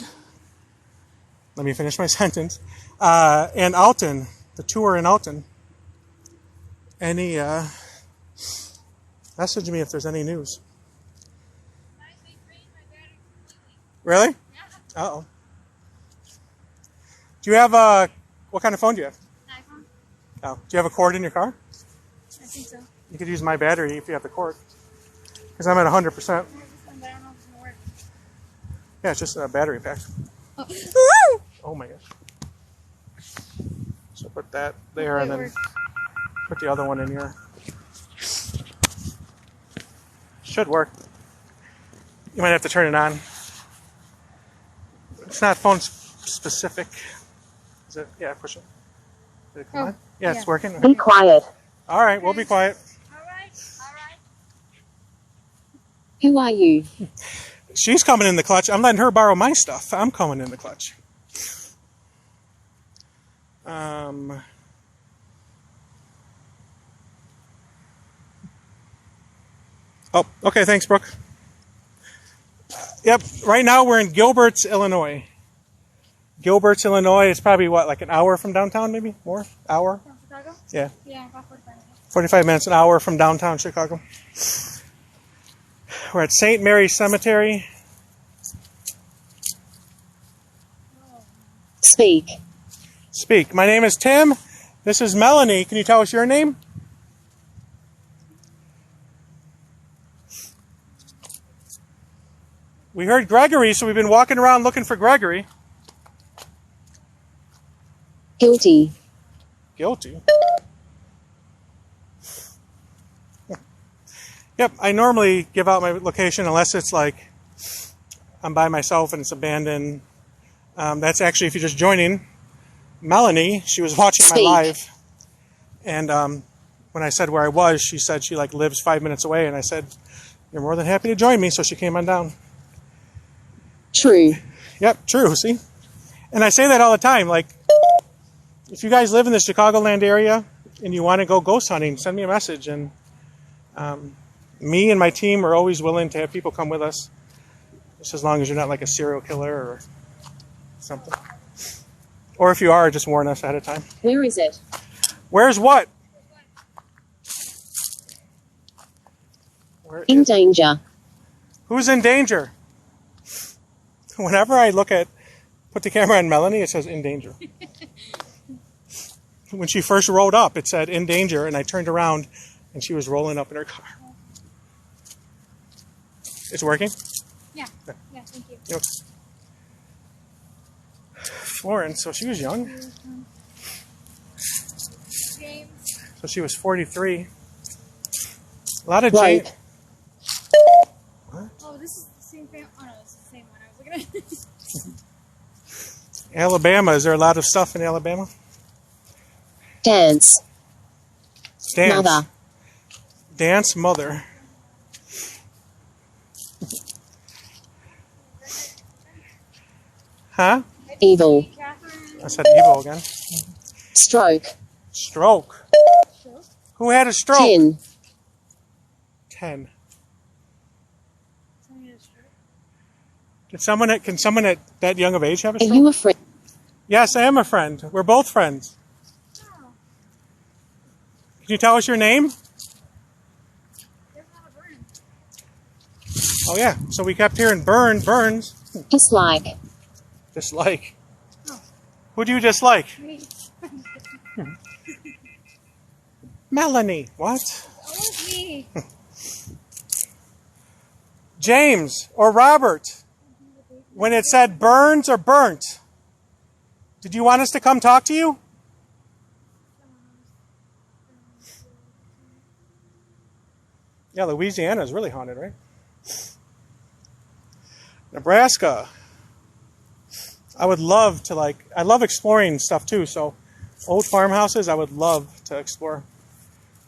Let me finish my sentence. And Alton, the tour in Alton. Any, message me if there's any news. Really? Yeah. Uh-oh. Do you have what kind of phone do you have? iPhone? Oh, do you have a cord in your car? I think so. You could use my battery if you have the cord. Because I'm at 100%. I have this one, but I don't know if it's gonna work. Yeah, it's just a battery pack. Oh. Oh my gosh. So put that there and then put the other one in here. Should work. You might have to turn it on. It's not phone specific. Is it? Yeah, push it. Did it come on? Yeah, it's working. Be quiet. All right, we'll be quiet. Alright. Who are you? She's coming in the clutch. I'm letting her borrow my stuff. I'm coming in the clutch. Oh, okay. Thanks, Brooke. Yep. Right now we're in Gilbert, Illinois. Gilbert, Illinois. It's probably what, like an hour from downtown, maybe more? Hour? From Chicago? Yeah. Yeah, about 45 minutes. 45 minutes, an hour from downtown Chicago. We're at St. Mary's Cemetery. Speak. Speak. My name is Tim. This is Melanie. Can you tell us your name? We heard Gregory, so we've been walking around looking for Gregory. Guilty. Guilty. Yep, I normally give out my location unless it's like I'm by myself and it's abandoned. That's actually, if you're just joining, Melanie, she was watching my live. And when I said where I was, she said she like lives 5 minutes away. And I said, you're more than happy to join me. So she came on down. True. Yep, true, see? And I say that all the time. Like, if you guys live in the Chicagoland area and you want to go ghost hunting, send me a message. And me and my team are always willing to have people come with us. Just as long as you're not like a serial killer or something. Or if you are, just warn us ahead of time. Where is it? Where's what? Where In is- danger. Who's in danger? Whenever I put the camera on Melanie, it says in danger. When she first rolled up, it said in danger, and I turned around, and she was rolling up in her car. It's working? Yeah, thank you. Yep. Florence, so she was young. James. So she was 43. A lot of Right. James. Oh, this is the same family. Oh, no, this is the same one. I was looking at. Alabama, is there a lot of stuff in Alabama? Dance. Dance. Mother. Dance mother. Huh? Evil. Catherine. I said evil again. Stroke. Stroke. Who had a stroke? 10. 10. Somebody had a stroke. Can someone at that young of age have a Are stroke? you a friend? Yes, I am a friend. We're both friends. Oh, Can you tell us your name? there's not a burn. Oh yeah. So we kept hearing burns. Dislike. Dislike. Who do you dislike? Me. Melanie. What? Almost me. James or Robert. When it said burns or burnt, did you want us to come talk to you? Yeah, Louisiana is really haunted, right? Nebraska. I would love to I love exploring stuff too, so old farmhouses I would love to explore.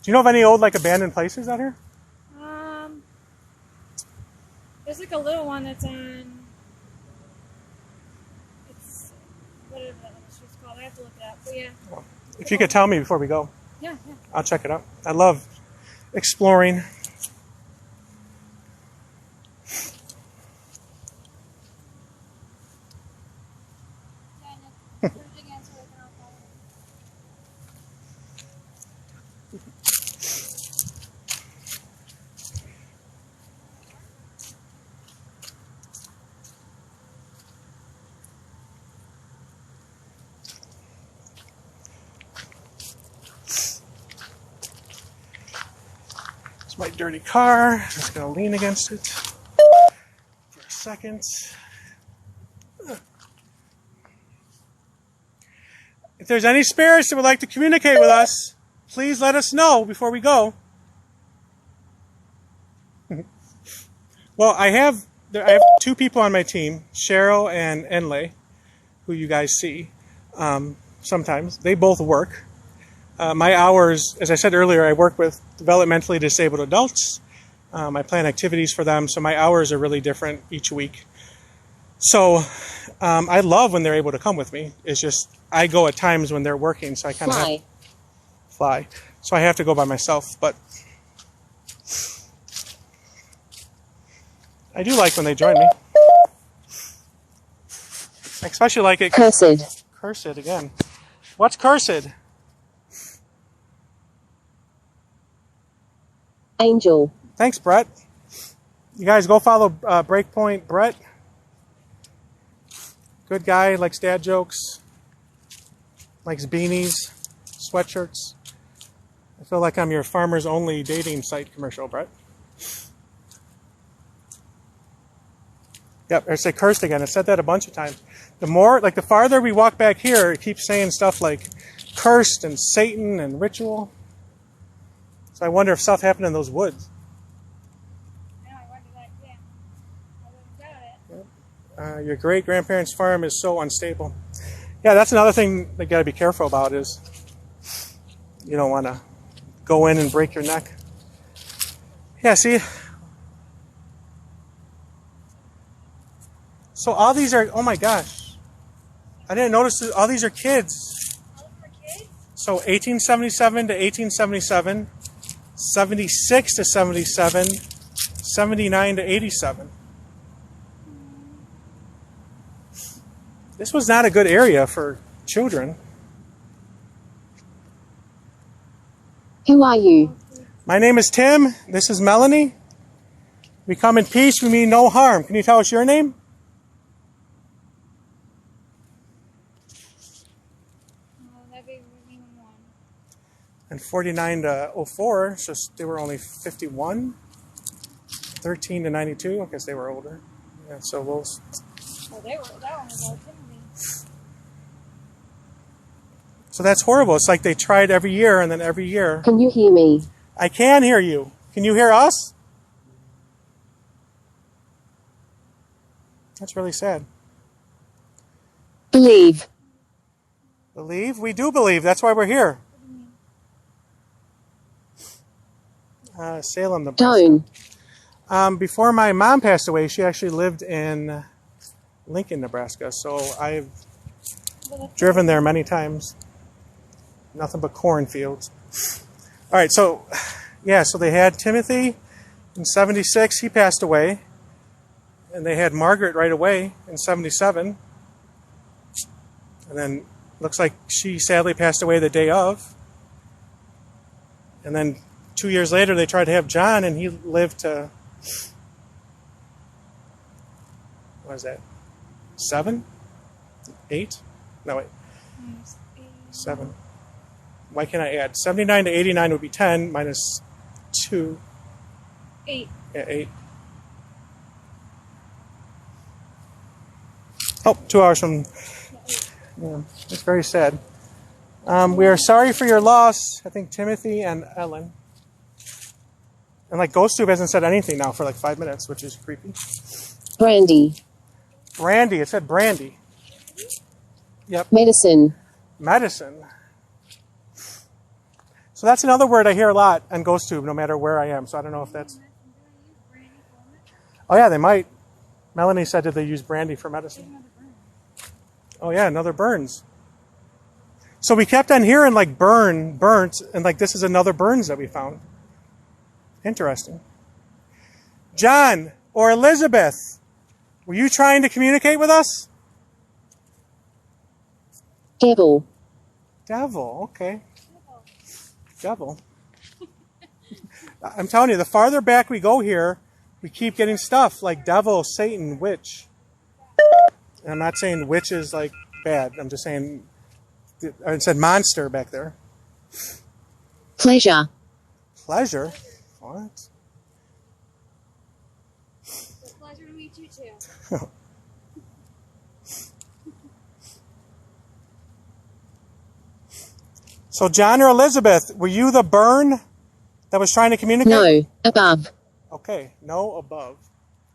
Do you know of any old abandoned places out here? There's like a little one that's on. Whatever that little street's called. I have to look it up. But yeah. If you could tell me before we go, Yeah. I'll check it out. I love exploring. It's my dirty car. I'm just going to lean against it for a second. If there's any spirits that would like to communicate with us, please let us know before we go. Well, I have 2 people on my team, Cheryl and Enlay, who you guys see sometimes. They both work. My hours, as I said earlier, I work with developmentally disabled adults. I plan activities for them, so my hours are really different each week. So I love when they're able to come with me. It's just I go at times when they're working, so I kind of have to fly. So I have to go by myself, but I do like when they join me. I especially like it. Cursed. Cursed again. What's cursed? Angel. Thanks, Brett. You guys go follow Breakpoint Brett. Good guy, likes dad jokes, likes beanies, sweatshirts. I feel like I'm your farmers only dating site commercial, Brett. Yep, I say cursed again. I said that a bunch of times. The farther we walk back here, it keeps saying stuff like cursed and Satan and ritual. So I wonder if stuff happened in those woods. Yeah, I wonder that, yeah. I wouldn't doubt it. Your great-grandparents' farm is so unstable. Yeah, that's another thing they got to be careful about is you don't want to go in and break your neck. Yeah, see? So all these are, oh my gosh. I didn't notice that all these are kids. All of them are kids? So 1877 to 1877, 76 to 77, 79 to 87. This was not a good area for children. Who are you? My name is Tim. This is Melanie. We come in peace. We mean no harm. Can you tell us your name? That'd be even one. And 49 to 04, so they were only 51. 13 to 92, I guess they were older. Yeah, so we'll... Oh, that one was old Timothy. So that's horrible. It's like they tried every year and then every year. Can you hear me? I can hear you. Can you hear us? That's really sad. Believe. Believe? We do believe. That's why we're here. Salem, Nebraska. Tone. Before my mom passed away, she actually lived in Lincoln, Nebraska. So I've driven there many times. Nothing but cornfields. All right, so yeah, so they had Timothy in 76. He passed away. And they had Margaret right away in 77. And then looks like she sadly passed away the day of. And then 2 years later, they tried to have John, and he lived to, what was that, 7? 8? No, wait, 7. Why can't I add? 79 to 89 would be 10 minus 2. 8. Yeah, 8. Oh, 2 hours from, yeah, it's very sad. We are sorry for your loss, I think Timothy and Ellen. And like GhostTube hasn't said anything now for like 5 minutes, which is creepy. Brandy. Brandy, it said brandy. Yep. Medicine. Medicine. So that's another word I hear a lot on GhostTube, no matter where I am. So I don't know if that's... Oh yeah, they might. Melanie said, did they use brandy for medicine? Oh yeah, another Burns. So we kept on hearing like burnt, and like this is another Burns that we found. Interesting. John or Elizabeth, were you trying to communicate with us? Devil. Devil, okay. Devil. I'm telling you, the farther back we go here, we keep getting stuff like devil, Satan, witch. And I'm not saying witch is like bad. I'm just saying, I said monster back there. Pleasure. Pleasure? What? It's a pleasure to meet you too. So John or Elizabeth, were you the burn that was trying to communicate? No, above. Okay, no above.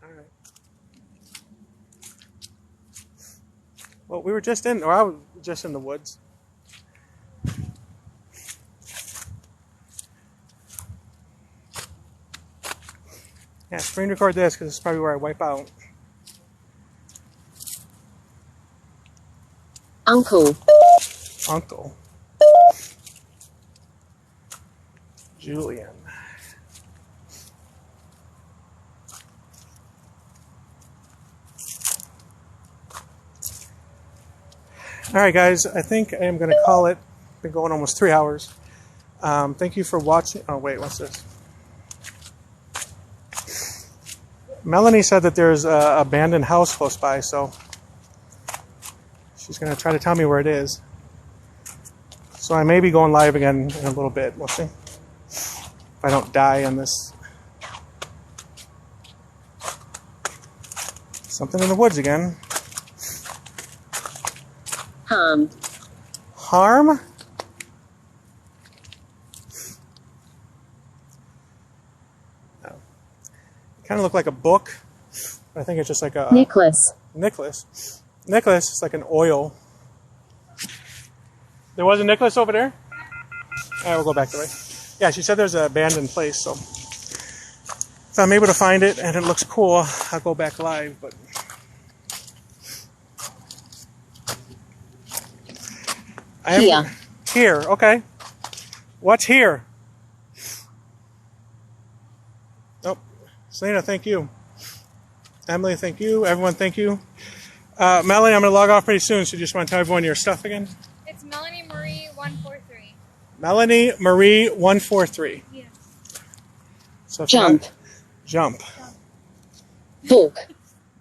All right. Well, we were just in, or I was just in the woods. Yeah, screen record this because it's probably where I wipe out. Uncle. Uncle. Julian. All right, guys, I think I am going to call it. Been going almost 3 hours. Thank you for watching. Oh, wait, what's this? Melanie said that there's an abandoned house close by, so she's going to try to tell me where it is. So I may be going live again in a little bit. We'll see. If I don't die on this. Something in the woods again. Harmed. Harm? No. Kind of look like a book. I think it's just like a... Necklace. Necklace. Necklace is like an oil. There was a necklace over there? All right, we'll go back the way. Yeah, she said there's an abandoned place, so if I'm able to find it and it looks cool, I'll go back live, but Here. Here, okay. What's here? Oh, Selena, thank you. Emily, thank you. Everyone, thank you. Melanie, I'm going to log off pretty soon, so you just want to tell everyone your stuff again? It's Melanie Marie 143. Melanie Marie 143. Yeah. So if Jump. Jump. Book.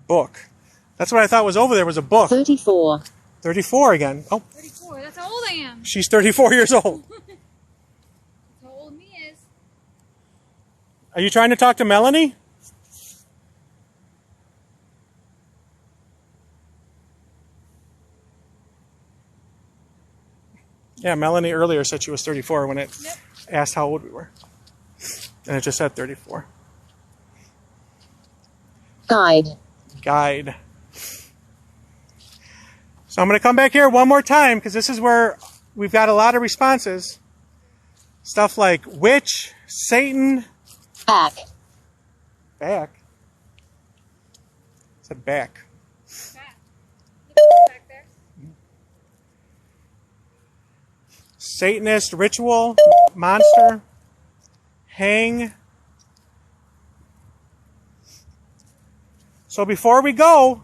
Book. That's what I thought was over there, was a book. 34. 34 again. Oh, 34. That's how old I am. she's 34 years old. That's how old me is. Are you trying to talk to Melanie? Yeah, Melanie earlier said she was 34 when it asked how old we were. And it just said 34. Guide. Guide. So I'm going to come back here one more time because this is where we've got a lot of responses. Stuff like witch, Satan. Back. Back. It said back. Back. Look back there. Satanist, ritual, monster, hang. So before we go,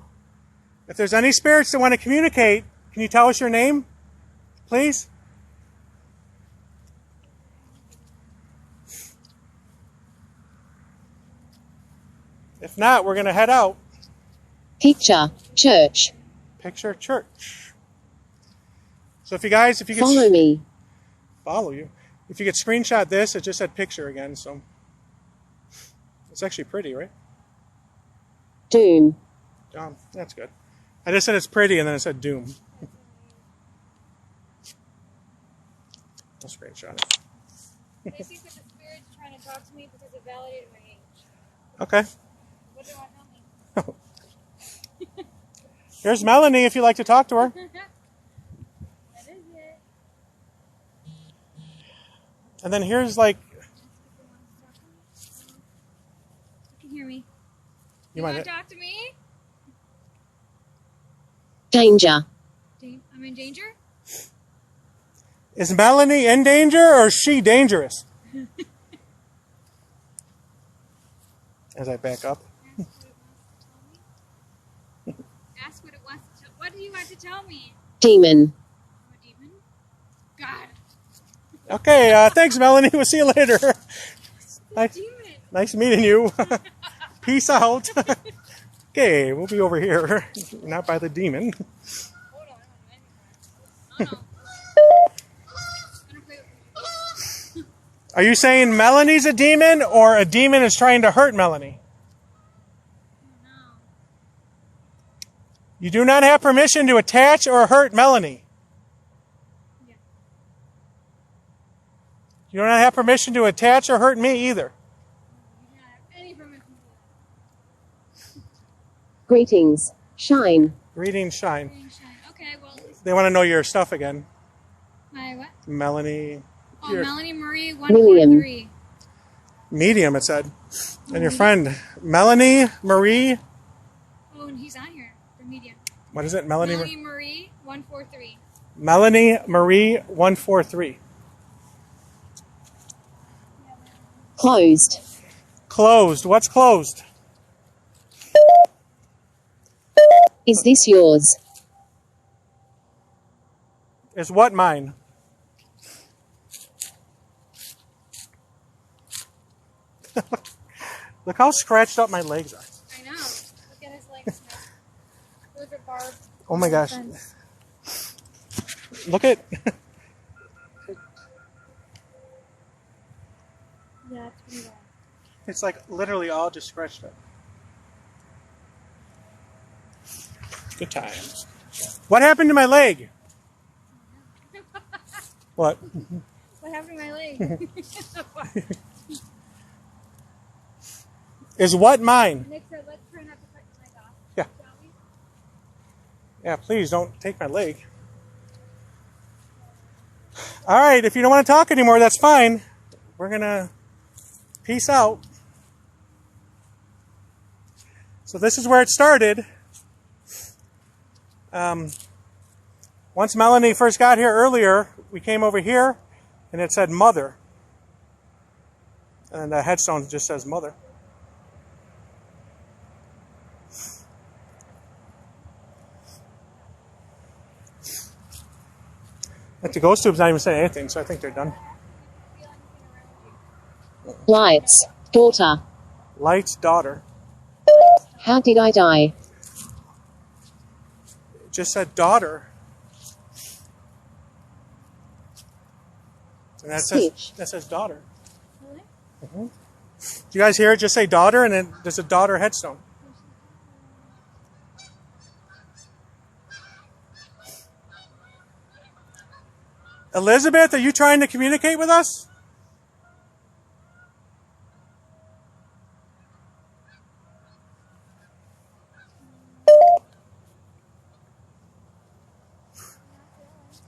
if there's any spirits that want to communicate, can you tell us your name, please? If not, we're going to head out. Picture. Church. Picture church. So if you guys, if you could Follow me. follow you, if you could screenshot this, it just said picture again, so it's actually pretty, right? Doom. That's good. I just said it's pretty, and then it said doom. I'll screenshot it. They think that the spirit's trying to talk to me because it validated my age. Okay. What do you want to tell me? Here's Melanie if you'd like to talk to her. That is it. And then here's like, You can hear me. you want might, to talk to me? Danger. I'm in danger? is Melanie in danger or is she dangerous? As I back up. Ask what it wants to tell me. What do you want to tell me? Demon. I'm a demon? God. Okay, thanks Melanie, we'll see you later. Nice, Demon. nice meeting you. Peace out. Okay, we'll be over here, not by the demon. Hold on. I don't know. I'm gonna play with you. Are you saying Melanie's a demon or a demon is trying to hurt Melanie? No. You do not have permission to attach or hurt Melanie. Yeah. You don't have permission to attach or hurt me either. You don't have any permission to do Greetings. Shine. Greetings, that. Shine. Green shine. Okay, well, They want to know your stuff again. my what? Melanie. Oh, Your Melanie Marie William. 143. medium, it said. And your friend, Melanie Marie. Oh, and he's on here. The medium. What is it? Melanie Marie 143. Melanie Marie 143. Closed. Closed. What's closed? Is this yours? Is what mine? Look how scratched up my legs are. I know. Look at his legs. Those are barbed. Oh my gosh. Fence. Look at. Yeah, it's pretty bad. It's like literally all just scratched up. Good times. What happened to my leg? What? What happened to my leg? Is what mine? Nick said, let's try not to cut your leg off. Yeah. Shall we? Yeah, please don't take my leg. All right, if you don't want to talk anymore, that's fine. We're going to peace out. So this is where it started. Once Melanie first got here earlier, we came over here and it said mother. And the headstone just says mother. But the ghost tube's not even saying anything, so I think they're done. Lights. Daughter. Light's daughter. How did I die? It just said daughter. And that says daughter. Really? Do you guys hear it just say daughter and then there's a daughter headstone? Elizabeth, are you trying to communicate with us?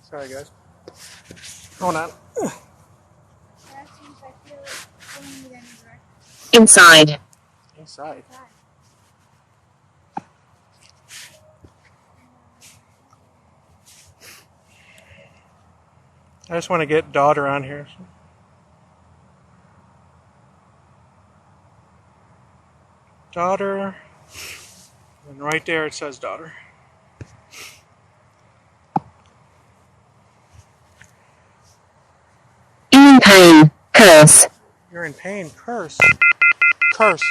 Sorry, guys. Hold on. That seems I feel it pulling me in a direction. Inside. Inside. I just want to get daughter on here. Daughter. And right there it says daughter. In pain. Curse. You're in pain. Curse. Curse.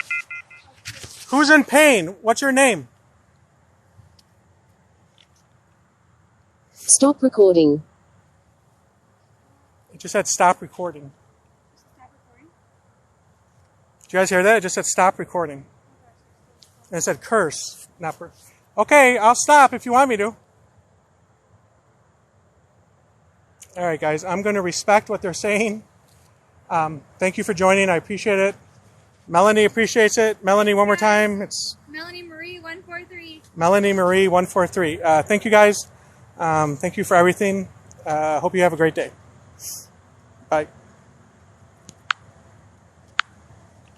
Who's in pain? What's your name? Stop recording. It just said stop recording. Stop recording. Did you guys hear that? It just said stop recording. And it said curse. Not okay, I'll stop if you want me to. All right, guys, I'm going to respect what they're saying. Thank you for joining. I appreciate it. Melanie appreciates it. Melanie, one more time. It's Melanie Marie 143. Melanie Marie 143. Thank you, guys. Thank you for everything. Hope you have a great day. Bye.